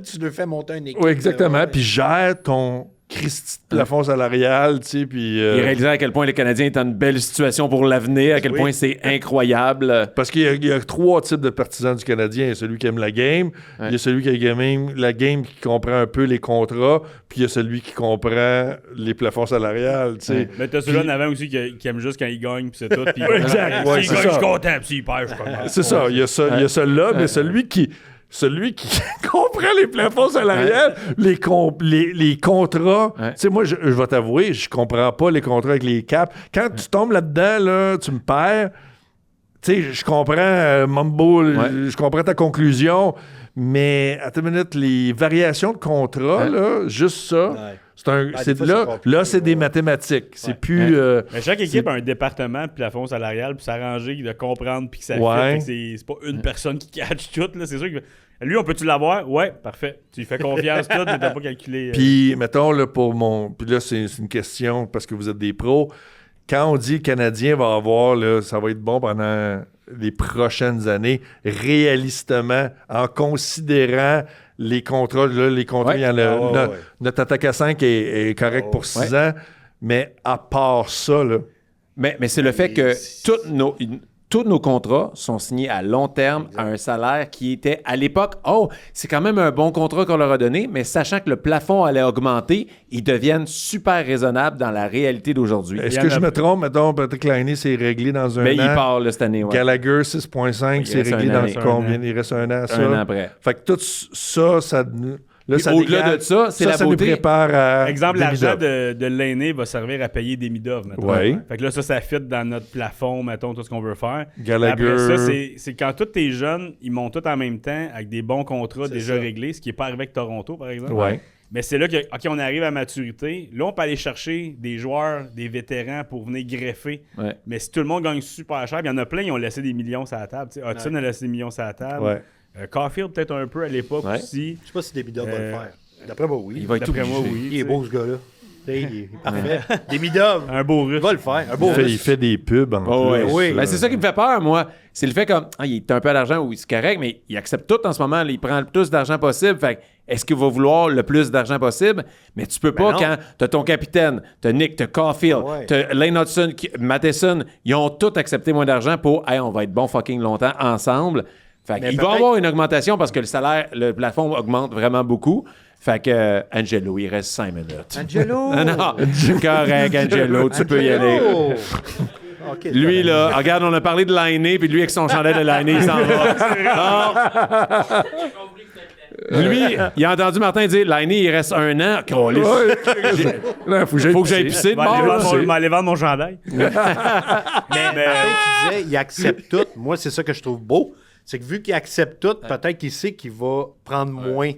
Speaker 6: Tu le fais monter une équipe.
Speaker 4: Oui, exactement.
Speaker 6: Ouais.
Speaker 4: Puis gère ton Christi de plafond salarial, tu sais, puis...
Speaker 2: Et réaliser à quel point les Canadiens est en une belle situation pour l'avenir, à quel point c'est incroyable.
Speaker 4: Parce qu'il y a 3 types de partisans du Canadien. Il y a celui qui aime la game, il y a celui qui aime la game qui comprend un peu les contrats, puis il y a celui qui comprend les plafonds salariales, tu sais.
Speaker 3: Mais t'as celui-là en avant aussi qui aime juste quand il gagne, puis c'est tout. Puis
Speaker 4: Exact, ouais,
Speaker 3: s'il
Speaker 4: c'est
Speaker 3: gagne, je
Speaker 4: ça.
Speaker 3: suis content, puis s'il perd, je suis content.
Speaker 4: C'est ça, il y a celui-là, mais celui qui comprend les plafonds salariales, les contrats. Tu sais, moi, je vais t'avouer, je comprends pas les contrats avec les caps. Quand tu tombes là-dedans, là, tu me perds. Tu sais, je comprends, Mumbo, je comprends ta conclusion, mais à ta minute, les variations de contrats, là, juste ça,
Speaker 6: des fois,
Speaker 4: c'est des mathématiques. C'est plus...
Speaker 3: Mais chaque équipe a un département de plafond salarial, puis s'arranger, de comprendre, puis que ça
Speaker 4: Ouais.
Speaker 3: fait. C'est pas une personne qui catch tout. Là. C'est sûr que Lui, on peut-tu l'avoir? Ouais, parfait. Tu lui fais confiance, tout, mais t'as pas calculé.
Speaker 4: Puis, mettons, là, Puis là, c'est une question parce que vous êtes des pros. Quand on dit le Canadien va avoir, là, ça va être bon pendant les prochaines années, réalistement, en considérant les contrats, là, il y en a, notre attaque à 5 est correct pour 6 ans, mais à part ça, là...
Speaker 2: Mais c'est le fait que tous nos contrats sont signés à long terme à un salaire qui était, à l'époque, c'est quand même un bon contrat qu'on leur a donné, mais sachant que le plafond allait augmenter, ils deviennent super raisonnables dans la réalité d'aujourd'hui.
Speaker 4: Est-ce que je me trompe? Mettons, Patrick Laine, c'est réglé dans un an.
Speaker 2: Mais il part là, cette année, ouais.
Speaker 4: Gallagher, 6,5, c'est réglé dans combien? Il reste un an, ça?
Speaker 2: Un an après.
Speaker 4: Fait que tout ça... Là,
Speaker 2: au-delà de ça, c'est la
Speaker 4: ça
Speaker 2: beauté.
Speaker 4: nous prépare à...
Speaker 3: Exemple, l'argent de l'aîné va servir à payer des Demidov, mettons.
Speaker 4: Ouais.
Speaker 3: Fait que là, ça fit dans notre plafond, mettons, tout ce qu'on veut faire.
Speaker 4: Gallagher.
Speaker 3: Après ça, c'est quand tous tes jeunes, ils montent tous en même temps avec des bons contrats déjà réglés, ce qui n'est pas arrivé avec Toronto, par exemple.
Speaker 4: Ouais.
Speaker 3: Mais c'est là qu'on arrive à maturité. Là, on peut aller chercher des joueurs, des vétérans pour venir greffer.
Speaker 2: Ouais.
Speaker 3: Mais si tout le monde gagne super cher, il y en a plein qui ont laissé des millions sur la table. Hudson a laissé des millions sur la table.
Speaker 4: Ouais.
Speaker 3: Caulfield, peut-être un peu à l'époque aussi.
Speaker 6: Je sais pas si Demidov va le faire. D'après moi, oui.
Speaker 2: Il va être
Speaker 3: D'après moi, oui.
Speaker 6: Il est beau, ce gars-là. Il est parfait. Demidov.
Speaker 3: Un beau russe.
Speaker 6: Il va le faire. Un beau
Speaker 4: Il fait des pubs en plus.
Speaker 2: Oui. Ben, c'est ça qui me fait peur, moi. C'est le fait comme, il est un peu d'argent, oui, c'est correct, mais il accepte tout en ce moment. Là, il prend le plus d'argent possible. Fait est-ce qu'il va vouloir le plus d'argent possible? Mais tu peux pas quand t'as ton capitaine, t'as Nick, t'as Caulfield, t'as Lane Hudson, Matheson, ils ont tous accepté moins d'argent pour, on va être bon fucking longtemps ensemble. Fait qu'il va y avoir une augmentation parce que le salaire, le plafond augmente vraiment beaucoup. Fait que Angelo, il reste 5 minutes.
Speaker 6: Angelo!
Speaker 2: Non, correct, Angelo, tu peux y aller.
Speaker 6: Okay,
Speaker 2: lui, là, regarde, on a parlé de Lainé, puis lui, avec son chandail de Lainé, il s'en va. Lui, il a entendu Martin dire Lainé, il reste 1 an. Faut que j'aille pisser de bord.
Speaker 3: Je vais aller vendre mon chandail.
Speaker 6: mais tu disais, il accepte tout. Moi, c'est ça que je trouve beau. C'est que vu qu'il accepte tout, peut-être qu'il sait qu'il va prendre moins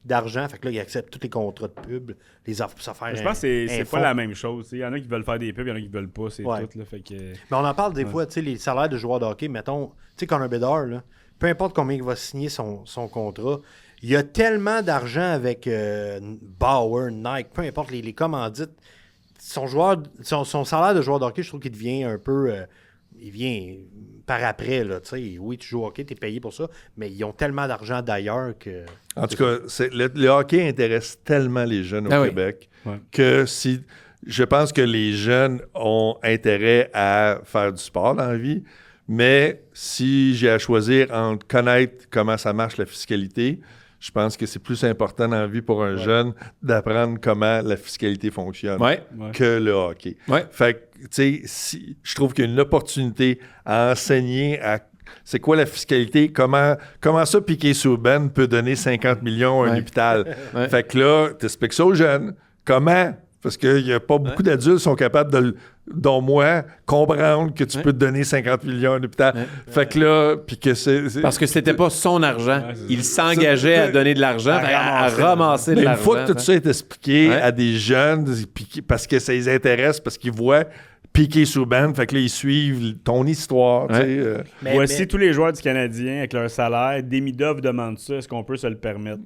Speaker 6: d'argent. Fait que là, il accepte tous les contrats de pub, les offres pour se faire.
Speaker 3: Je pense que c'est pas la même chose. Il y en a qui veulent faire des pubs, il y en a qui veulent pas. C'est tout. Là, fait que...
Speaker 6: Mais on en parle des fois, tu sais, les salaires de joueurs de hockey. Mettons, tu sais, Connor Bedard, là, peu importe combien il va signer son contrat, il y a tellement d'argent avec Bauer, Nike, peu importe les commandites. Son salaire de joueur de hockey, je trouve qu'il devient un peu... il vient par après, là, tu sais. Oui, tu joues au hockey, tu es payé pour ça, mais ils ont tellement d'argent d'ailleurs que...
Speaker 4: En tout cas, le hockey intéresse tellement les jeunes au Québec que je pense que les jeunes ont intérêt à faire du sport dans la vie, mais si j'ai à choisir entre connaître comment ça marche la fiscalité, je pense que c'est plus important dans la vie pour un jeune d'apprendre comment la fiscalité fonctionne que le hockey. Fait que, tu sais, je trouve qu'il y a une opportunité à enseigner c'est quoi la fiscalité, comment ça Piquet Souban peut donner 50 millions à un hôpital. Fait que là, t'expliques ça aux jeunes. Comment? Parce qu'il n'y a pas beaucoup d'adultes qui sont capables dont moi, comprendre que tu peux te donner 50 millions à un hôpital. Fait que là, puis que c'est...
Speaker 2: Parce que c'était pas son argent. Il s'engageait à donner de l'argent, à ramasser de l'argent.
Speaker 4: Une fois que tout ça est expliqué à des jeunes, parce que ça les intéresse, parce qu'ils voient Piquet Souban, fait que là, ils suivent ton histoire.
Speaker 3: Voici tous les joueurs du Canadien avec leur salaire. Demidov demande ça. Est-ce qu'on peut se le permettre?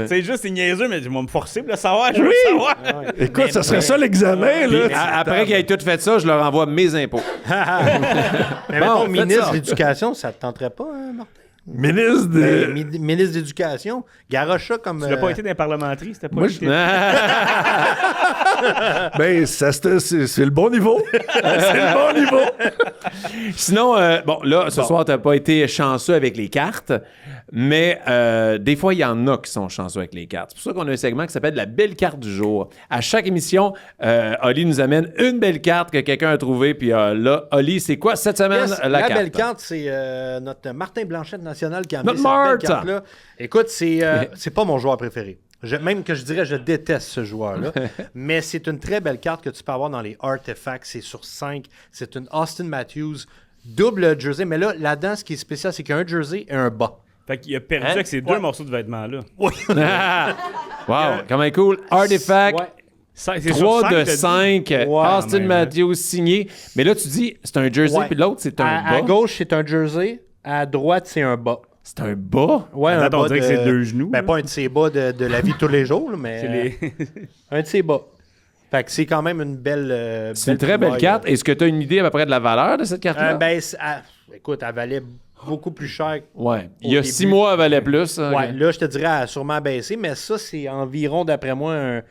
Speaker 3: C'est juste, c'est niaiseux, mais ils vont me forcer pour le savoir. Je veux le savoir.
Speaker 4: Écoute, ça serait ça l'examen. Là.
Speaker 2: Après qu'ils aient tout fait ça, je leur envoie mes impôts.
Speaker 6: Mais bon, ministre de l'Éducation, ça te tenterait pas, hein, Martin?
Speaker 4: Ministre de...
Speaker 6: ministre d'éducation. Garocha comme...
Speaker 3: Tu n'as pas été dans les parlementeries, c'était pas...
Speaker 4: Moi, ben, c'est le bon niveau. C'est le bon niveau.
Speaker 2: Sinon, ce soir, tu n'as pas été chanceux avec les cartes, mais des fois, il y en a qui sont chanceux avec les cartes. C'est pour ça qu'on a un segment qui s'appelle la belle carte du jour. À chaque émission, Oli nous amène une belle carte que quelqu'un a trouvée, puis là, Oli, c'est quoi cette semaine, la carte?
Speaker 6: La belle carte, c'est notre Martin Blanchette national qui a amené
Speaker 2: notre
Speaker 6: cette belle carte-là. Écoute, c'est pas mon joueur préféré. Même que je dirais, je déteste ce joueur-là. Mais c'est une très belle carte que tu peux avoir dans les artefacts. C'est sur 5. C'est une Austin Matthews double jersey. Mais là-dedans, ce qui est spécial, c'est qu'il y a un jersey et un bas.
Speaker 3: Fait qu'il a perdu avec ces deux morceaux de vêtements-là.
Speaker 6: Oui.
Speaker 2: Wow, comment cool. Artefact. 3 de 5. Austin Matthews signé. Mais là, tu dis, c'est un jersey, puis l'autre, c'est un bas.
Speaker 6: À gauche, c'est un jersey. À droite, c'est un bas.
Speaker 2: C'est un bas?
Speaker 6: Ouais, un
Speaker 3: Attends, on
Speaker 6: bas
Speaker 3: dirait que c'est 2 genoux.
Speaker 6: Ben,
Speaker 3: là.
Speaker 6: pas un de ses bas de la vie de tous les jours, là,
Speaker 3: C'est
Speaker 6: mais
Speaker 3: les...
Speaker 6: un de ses bas. Fait que c'est quand même une belle.
Speaker 2: C'est une très belle
Speaker 6: trouvaille,
Speaker 2: carte. Est-ce que tu as une idée à peu près de la valeur de cette carte-là?
Speaker 6: Écoute, elle valait beaucoup plus cher.
Speaker 2: Ouais. Il y a
Speaker 6: au
Speaker 2: 6
Speaker 6: début.
Speaker 2: mois, elle valait plus.
Speaker 6: Ouais, là, je te dirais, elle a sûrement baissé, mais ça, c'est environ, d'après moi, un.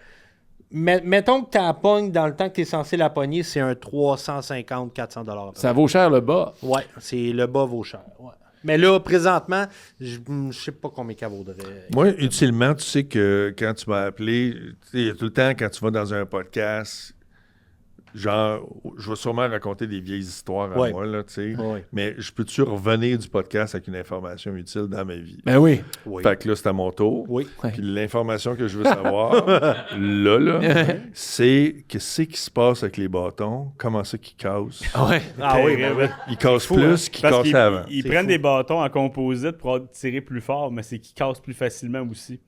Speaker 6: Mettons que tu la pognes dans le temps que tu es censé la pogner, c'est un 350-400$.
Speaker 2: Ça vaut cher le bas.
Speaker 6: Ouais, c'est le bas vaut cher. Ouais. Mais là, présentement, je sais pas combien qu'elle vaudrait.
Speaker 4: Moi, utilement, tu sais que quand tu m'as appelé, tu sais, il y a tout le temps, quand tu vas dans un podcast, genre, je vais sûrement raconter des vieilles histoires à moi, là, tu sais.
Speaker 6: Ouais.
Speaker 4: Mais je peux-tu revenir du podcast avec une information utile dans ma vie?
Speaker 2: Ben oui.
Speaker 6: Oui.
Speaker 4: Fait que là, c'est à mon tour.
Speaker 6: Oui.
Speaker 4: Puis l'information que je veux savoir, là, c'est qu'est-ce qui se passe avec les bâtons? Comment ça qu'ils cassent?
Speaker 2: Ouais.
Speaker 6: Ah oui, ben oui.
Speaker 4: Ils cassent
Speaker 6: fou,
Speaker 4: plus qu'ils
Speaker 3: Parce
Speaker 4: cassaient
Speaker 3: qu'ils
Speaker 4: avant.
Speaker 3: ils
Speaker 6: C'est
Speaker 3: prennent
Speaker 6: fou.
Speaker 3: des bâtons en composite pour tirer plus fort, mais c'est qu'ils cassent plus facilement aussi.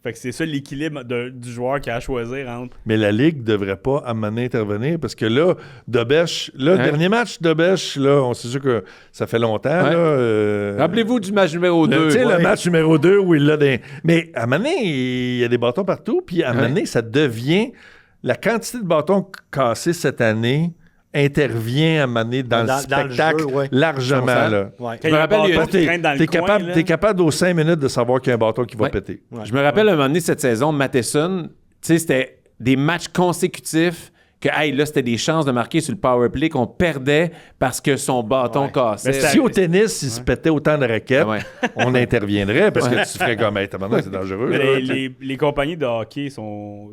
Speaker 3: Fait que c'est ça l'équilibre du joueur qui a à choisir entre...
Speaker 4: Mais la Ligue devrait pas à un moment donné intervenir parce que là, Dobèche, le dernier match de Dobèche, là, on sait sûr que ça fait longtemps.
Speaker 2: Ouais.
Speaker 4: Là,
Speaker 2: Rappelez-vous du match numéro 2.
Speaker 4: tu sais, le match numéro 2 où il a des. Mais à un moment donné, il y a des bâtons partout, puis à un moment donné, ça devient. La quantité de bâtons cassés cette année intervient à un moment donné dans le spectacle
Speaker 6: jeu, ouais.
Speaker 4: largement. Là.
Speaker 6: Ouais.
Speaker 2: Je me rappelle, il y a une-
Speaker 4: T'es capable aux 5 minutes de savoir qu'il y a un bâton qui va
Speaker 2: Ouais.
Speaker 4: péter.
Speaker 2: Je me rappelle un moment donné cette saison, Matheson, tu sais, c'était des matchs consécutifs que, hey, là, c'était des chances de marquer sur le power play qu'on perdait parce que son bâton cassait.
Speaker 3: Mais
Speaker 4: Si au tennis, il se pétait autant de raquettes,
Speaker 2: Ouais.
Speaker 4: on interviendrait parce que tu ferais comme, hey, tabarnak, c'est dangereux.
Speaker 3: Mais
Speaker 4: là.
Speaker 3: les compagnies de hockey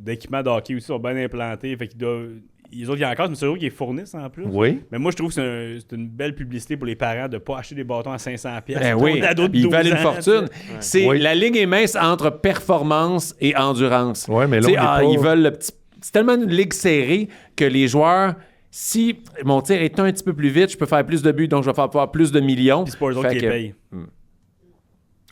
Speaker 3: d'équipements de hockey aussi sont bien implantées. Fait qu'ils doivent... Les autres, il y a encore, mais c'est eux qui les fournissent en plus.
Speaker 4: Oui.
Speaker 3: Mais moi, je trouve que c'est une belle publicité pour les parents de ne pas acheter des bâtons à 500$.
Speaker 2: Ben oui,
Speaker 3: Pour un ado de
Speaker 2: puis ils
Speaker 3: 12
Speaker 2: valent une
Speaker 3: ans,
Speaker 2: fortune. C'est
Speaker 4: Oui.
Speaker 2: La ligne est mince entre performance et endurance.
Speaker 4: Ouais, mais là,
Speaker 2: Tu sais,
Speaker 4: on est pas-
Speaker 2: ils veulent le petit... C'est tellement une ligue serrée que les joueurs, si mon tir est un petit peu plus vite, je peux faire plus de buts, donc je vais faire plus de millions.
Speaker 3: Puis c'est pas eux autres
Speaker 2: Fait
Speaker 3: qui les
Speaker 2: que-
Speaker 3: payent.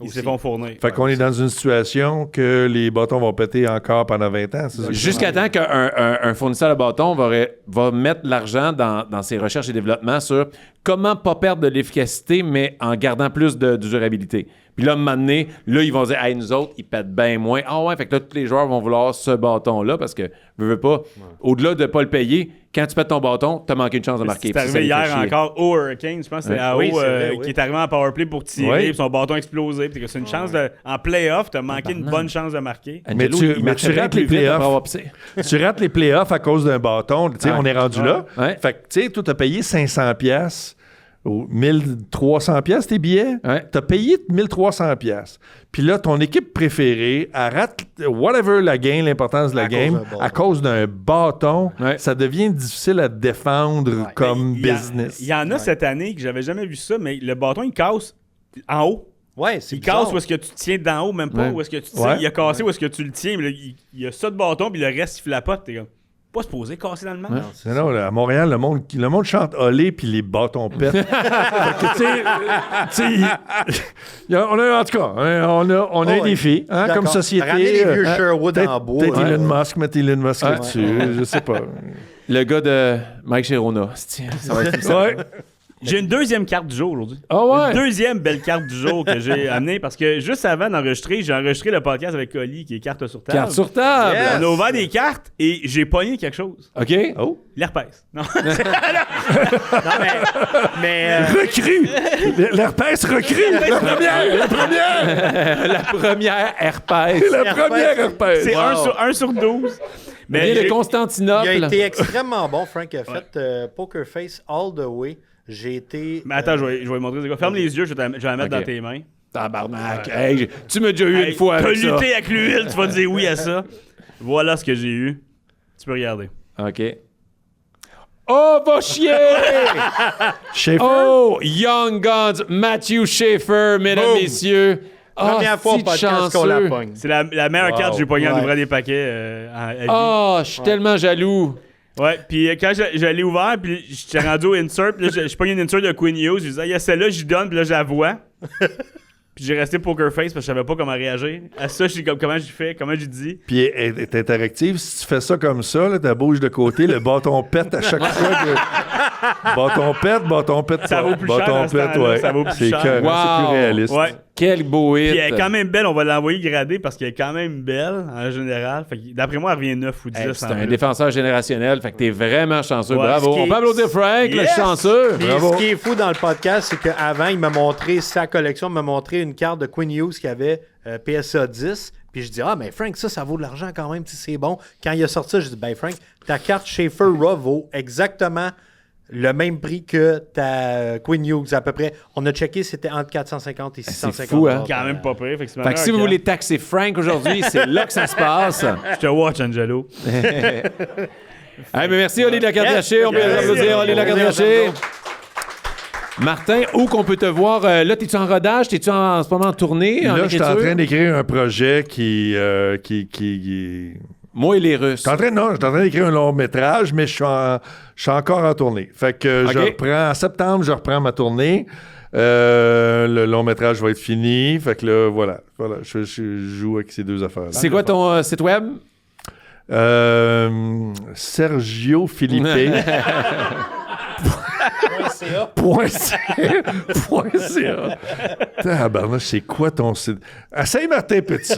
Speaker 3: Ils se font fournir.
Speaker 4: Fait qu'on est dans une situation que les bâtons vont péter encore pendant 20 ans. C'est ça que
Speaker 2: Jusqu'à temps qu'un fournisseur de bâton va mettre l'argent dans ses recherches et développements sur comment pas perdre de l'efficacité, mais en gardant plus de durabilité. Puis là, à un moment donné, là, ils vont dire, hey, nous autres, ils pètent bien moins. Ah ouais, fait que là, tous les joueurs vont vouloir ce bâton-là parce que, veux pas, au-delà de pas le payer, quand tu pètes ton bâton, t'as manqué une chance de marquer.
Speaker 3: C'est
Speaker 2: Puis ça,
Speaker 3: arrivé
Speaker 2: ça les fait
Speaker 3: hier
Speaker 2: chier.
Speaker 3: encore au Hurricane, je pense que c'était à
Speaker 6: Oui,
Speaker 3: haut
Speaker 6: c'est vrai, oui.
Speaker 3: qui est arrivé en powerplay pour tirer,
Speaker 4: Oui.
Speaker 3: puis son bâton a explosé. Puis c'est une chance en playoff, t'as manqué une bonne chance de marquer.
Speaker 4: Mais
Speaker 2: Angelo,
Speaker 4: tu-
Speaker 2: il
Speaker 4: mais
Speaker 2: marchait
Speaker 4: tu
Speaker 2: bien
Speaker 4: rates
Speaker 2: plus
Speaker 4: les
Speaker 2: vite
Speaker 4: playoffs.
Speaker 2: après avoir pissé.
Speaker 4: tu rates les playoffs à cause d'un bâton. Tu sais,
Speaker 2: Ouais.
Speaker 4: on est rendu là.
Speaker 2: Ouais.
Speaker 4: Fait que, tu sais, toi, t'as payé 500$ ou 1300$ tes billets.
Speaker 2: Ouais.
Speaker 4: T'as payé 1300$. Puis là, ton équipe préférée, elle rate whatever la game, l'importance de la
Speaker 6: À cause
Speaker 4: game,
Speaker 6: d'un bâton.
Speaker 4: à cause d'un bâton.
Speaker 2: Ouais.
Speaker 4: Ça devient difficile à défendre comme
Speaker 3: Il y a-
Speaker 4: business.
Speaker 3: Il y en a cette année que j'avais jamais vu ça, mais le bâton, il casse en haut.
Speaker 6: Ouais, c'est
Speaker 3: Il
Speaker 6: bizarre.
Speaker 3: casse où est-ce que tu tiens d'en haut, même pas
Speaker 2: Ouais.
Speaker 3: où est-ce que tu tiens.
Speaker 4: Ouais.
Speaker 3: Il a cassé où est-ce que tu le tiens, mais là, il y a ça de bâton, puis le reste, il flapote. T'es comme, pas supposé casser dans le match.
Speaker 4: Non, non, là, à Montréal, le monde chante olé puis les bâtons pètent. Fait que, tu sais, on a, en tout cas, on a un défi, hein,
Speaker 6: D'accord.
Speaker 4: comme société.
Speaker 6: Ramener les vieux Sherwood
Speaker 4: peut-être-
Speaker 6: en bois.
Speaker 4: Peut-être
Speaker 6: Ouais.
Speaker 4: Elon Musk, mettre Elon Musk là-dessus, je sais pas.
Speaker 2: Le gars de Mike Chirona. Ça va être puissant.
Speaker 4: Ouais.
Speaker 3: J'ai une deuxième carte du jour aujourd'hui.
Speaker 2: Ah ouais?
Speaker 3: Une deuxième belle carte du jour que j'ai amenée parce que juste avant d'enregistrer, j'ai enregistré le podcast avec Oli qui est carte sur table.
Speaker 2: Carte sur table.
Speaker 6: Yeah.
Speaker 3: On a ouvert des cartes et j'ai pogné quelque chose.
Speaker 2: OK?
Speaker 4: Oh.
Speaker 3: L'herpès. Non.
Speaker 6: Non, mais
Speaker 4: Recrue! L'herpès recrue! La première!
Speaker 2: La première herpès.
Speaker 4: La première herpès!
Speaker 3: C'est
Speaker 6: Wow.
Speaker 3: 1 sur 12.
Speaker 2: Mais
Speaker 3: Mais
Speaker 2: de
Speaker 3: j'ai-
Speaker 2: Constantinople.
Speaker 6: il a été extrêmement bon. Frank a fait Poker Face all the way. J'ai été.
Speaker 3: Mais attends, je vais montrer. Ferme les yeux, je vais la mettre
Speaker 2: Ok.
Speaker 3: dans tes mains.
Speaker 2: Tabarnak. Hey, tu m'as déjà eu
Speaker 3: Hey,
Speaker 2: une fois
Speaker 3: t'as
Speaker 2: avec ça.
Speaker 3: lutté avec l'huile, tu vas dire oui à ça. Voilà ce que j'ai eu. Tu peux regarder.
Speaker 2: OK. Oh, va chier!
Speaker 4: Schaefer?
Speaker 2: Oh, Young Guns, Matthew Schaefer, mesdames,
Speaker 6: Boom.
Speaker 2: messieurs.
Speaker 6: Première fois au
Speaker 2: si
Speaker 6: podcast qu'on la
Speaker 2: chanceux.
Speaker 6: pogne.
Speaker 3: C'est la meilleure carte que j'ai pognée en
Speaker 6: Ouais.
Speaker 3: ouvrant des paquets à vie.
Speaker 2: Oh, je suis tellement jaloux.
Speaker 3: Ouais, puis quand je l'ai ouvert, puis j'étais rendu au insert, puis là, je pognais une insert de Queen Hughes, je disais, celle-là, j'y donne, puis là, je la vois. Puis j'ai resté Poker Face parce que je savais pas comment réagir. À ça, je suis comme, comment j'y fais, comment j'y dis.
Speaker 4: Puis elle est interactive. Si tu fais ça comme ça, là, ta bouge de côté, le bâton pète à chaque fois que Bâton pète.
Speaker 3: Ça vaut plus cher dans ce temps-là,
Speaker 4: ouais.
Speaker 3: ça vaut plus
Speaker 4: C'est
Speaker 3: cher.
Speaker 4: c'est plus
Speaker 2: Wow.
Speaker 4: réaliste.
Speaker 3: Ouais.
Speaker 2: Quel beau hit.
Speaker 3: Puis elle est quand même belle, on va l'envoyer gradée parce qu'elle est quand même belle en général. Fait que, d'après moi, elle revient 9 ou 10.
Speaker 2: Hey, c'est un défenseur générationnel, fait que t'es vraiment chanceux.
Speaker 3: Ouais,
Speaker 2: Bravo.
Speaker 6: ce qui
Speaker 2: On
Speaker 6: est-
Speaker 2: peut applaudir Frank, le
Speaker 3: Yes!
Speaker 2: chanceux.
Speaker 6: Puis
Speaker 4: Bravo.
Speaker 6: ce qui est fou dans le podcast, c'est qu'avant, il m'a montré sa collection, il m'a montré une carte de Quinn Hughes qui avait PSA 10. Puis je dis, mais Frank, ça vaut de l'argent quand même, si c'est bon. Quand il a sorti ça, je dis, Frank, ta carte Schaefer Raw vaut exactement le même prix que ta Quinn Hughes, à peu près. On a checké, c'était entre 450 et 650.
Speaker 2: fou, hein?
Speaker 3: Quand même pas pire. Fait que, c'est
Speaker 2: Fait que si vous voulez taxer Frank aujourd'hui, c'est là que ça se passe.
Speaker 3: Je te watch, Angelo.
Speaker 2: Hey, mais merci, Oli de la carte
Speaker 6: Yes.
Speaker 2: cachée. On peut
Speaker 6: Yes.
Speaker 2: applaudir Oli de la carte
Speaker 6: Yes.
Speaker 2: cachée. Martin, où qu'on peut te voir? Là, t'es-tu en rodage? T'es-tu en ce moment en tournée?
Speaker 4: Là, je suis en
Speaker 2: écriture?
Speaker 4: train d'écrire un projet qui
Speaker 2: Moi et les Russes.
Speaker 4: je suis en train d'écrire un long métrage, mais je suis encore en tournée. Fait que en septembre, je reprends ma tournée. Le long métrage va être fini. Fait que là, voilà, je joue avec ces deux affaires-là.
Speaker 2: C'est quoi ton site web?
Speaker 4: Sergio Philippe. .ca. Tabarnak, c'est quoi ton site? Essaye Martin Petit.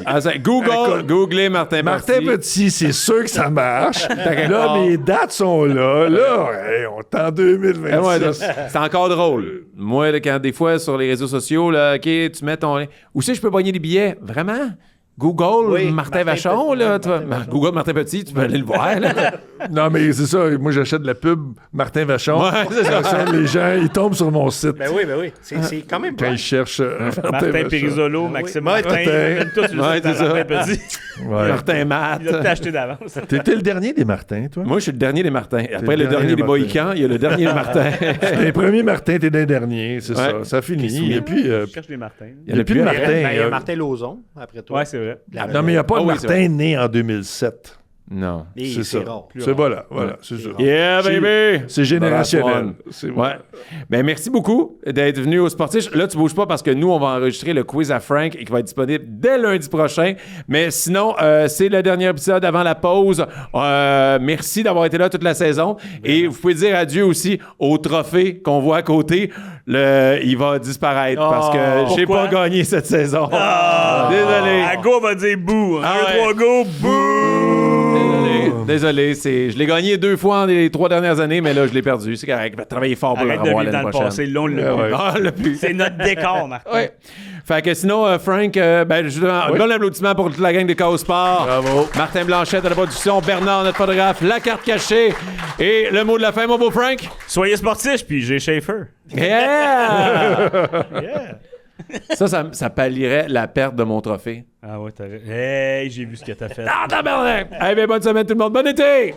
Speaker 2: Googlez Martin
Speaker 4: Petit, c'est sûr que ça marche.
Speaker 2: quelque
Speaker 4: Là,
Speaker 2: part.
Speaker 4: mes dates sont là. Là, hey, on est en 2026.
Speaker 2: Ouais, c'est encore drôle. Moi, là, quand des fois sur les réseaux sociaux, là, OK, tu mets ton lien. Où c'est que je peux pogner des billets? Vraiment? Google
Speaker 6: Oui,
Speaker 2: Martin
Speaker 6: Martin
Speaker 2: Vachon,
Speaker 6: Petit.
Speaker 2: là. Google Martin Petit, tu peux aller le voir, là.
Speaker 4: Non, mais c'est ça. Moi, j'achète de la pub Martin Vachon.
Speaker 2: Ouais, c'est ça.
Speaker 4: Comme ça, les gens, ils tombent sur mon site
Speaker 6: Ben oui. C'est quand même
Speaker 4: quand
Speaker 6: pas.
Speaker 4: ils cherchent
Speaker 3: Martin
Speaker 4: Vachon.
Speaker 3: Périsolo, Maxime
Speaker 6: Ouais,
Speaker 3: Martin.
Speaker 4: Martin.
Speaker 3: Tous sur le
Speaker 2: Ouais,
Speaker 3: site
Speaker 2: c'est
Speaker 3: de
Speaker 2: ça.
Speaker 3: Martin Petit.
Speaker 4: Ouais.
Speaker 2: Martin Matt.
Speaker 3: Il a tout acheté d'avance.
Speaker 4: T'étais le dernier des Martins, toi?
Speaker 2: Moi, je suis le dernier des Martins. Après le
Speaker 4: le dernier
Speaker 2: dernier
Speaker 4: des
Speaker 2: des
Speaker 4: Martins.
Speaker 2: Mohicans, il y a le dernier des Martins.
Speaker 4: T'es le premier Martin, t'es le dernier, c'est
Speaker 2: Ouais.
Speaker 4: ça. Ça finit. Et puis,
Speaker 3: Je cherche les Martins.
Speaker 2: Il y en a
Speaker 4: plus
Speaker 2: plus
Speaker 4: de
Speaker 2: après.
Speaker 4: Martin.
Speaker 6: Il y a Martin Lauzon, après toi.
Speaker 3: Ouais, c'est vrai.
Speaker 4: Non, mais il n'y a pas
Speaker 2: Ah
Speaker 4: de
Speaker 2: oui, c'est
Speaker 4: Martin né en 2007.
Speaker 2: Non.
Speaker 6: Et
Speaker 4: C'est ça.
Speaker 6: rare.
Speaker 4: C'est voilà, c'est ça.
Speaker 2: Yeah, baby!
Speaker 4: C'est générationnel.
Speaker 2: One.
Speaker 4: C'est
Speaker 2: Ouais.
Speaker 4: voilà.
Speaker 2: Ben, merci beaucoup d'être venu au Sportif. Là, tu bouges pas parce que nous, on va enregistrer le quiz à Frank et qui va être disponible dès lundi prochain. Mais sinon, c'est le dernier épisode avant la pause. Merci d'avoir été là toute la saison. Et vous pouvez dire adieu aussi au trophée qu'on voit à côté. Il va disparaître parce que j'ai
Speaker 3: Pourquoi?
Speaker 2: pas gagné cette saison. Désolé.
Speaker 3: À go va dire bouh.
Speaker 2: Ah
Speaker 3: 1, 3, go, bouh.
Speaker 2: Désolé. Je l'ai gagné 2 fois dans les 3 dernières années, mais là, je l'ai perdu. C'est correct. Je vais travailler fort pour le
Speaker 3: Arrête de
Speaker 2: revoir
Speaker 3: vivre
Speaker 2: l'année
Speaker 3: dans le
Speaker 2: prochaine.
Speaker 3: passé. Là, on l'a
Speaker 4: Ouais.
Speaker 3: plus.
Speaker 2: Ah, le plus.
Speaker 3: C'est notre décor, Martin.
Speaker 2: Ouais. Fait que sinon, Frank, justement, bon applaudissement pour toute la gang de Chaos Sport.
Speaker 4: Bravo.
Speaker 2: Martin Blanchette à la production, Bernard, notre photographe, la carte cachée. Et le mot de la fin, mon beau Frank.
Speaker 3: Soyez sportifs, puis j'ai Schaefer.
Speaker 2: Yeah!
Speaker 3: Yeah.
Speaker 2: Ça pallierait la perte de mon trophée.
Speaker 3: Ah ouais, t'as... Hey, j'ai vu ce que t'as fait.
Speaker 2: Ah, tabarnak! Eh bien, bonne semaine tout le monde. Bon été!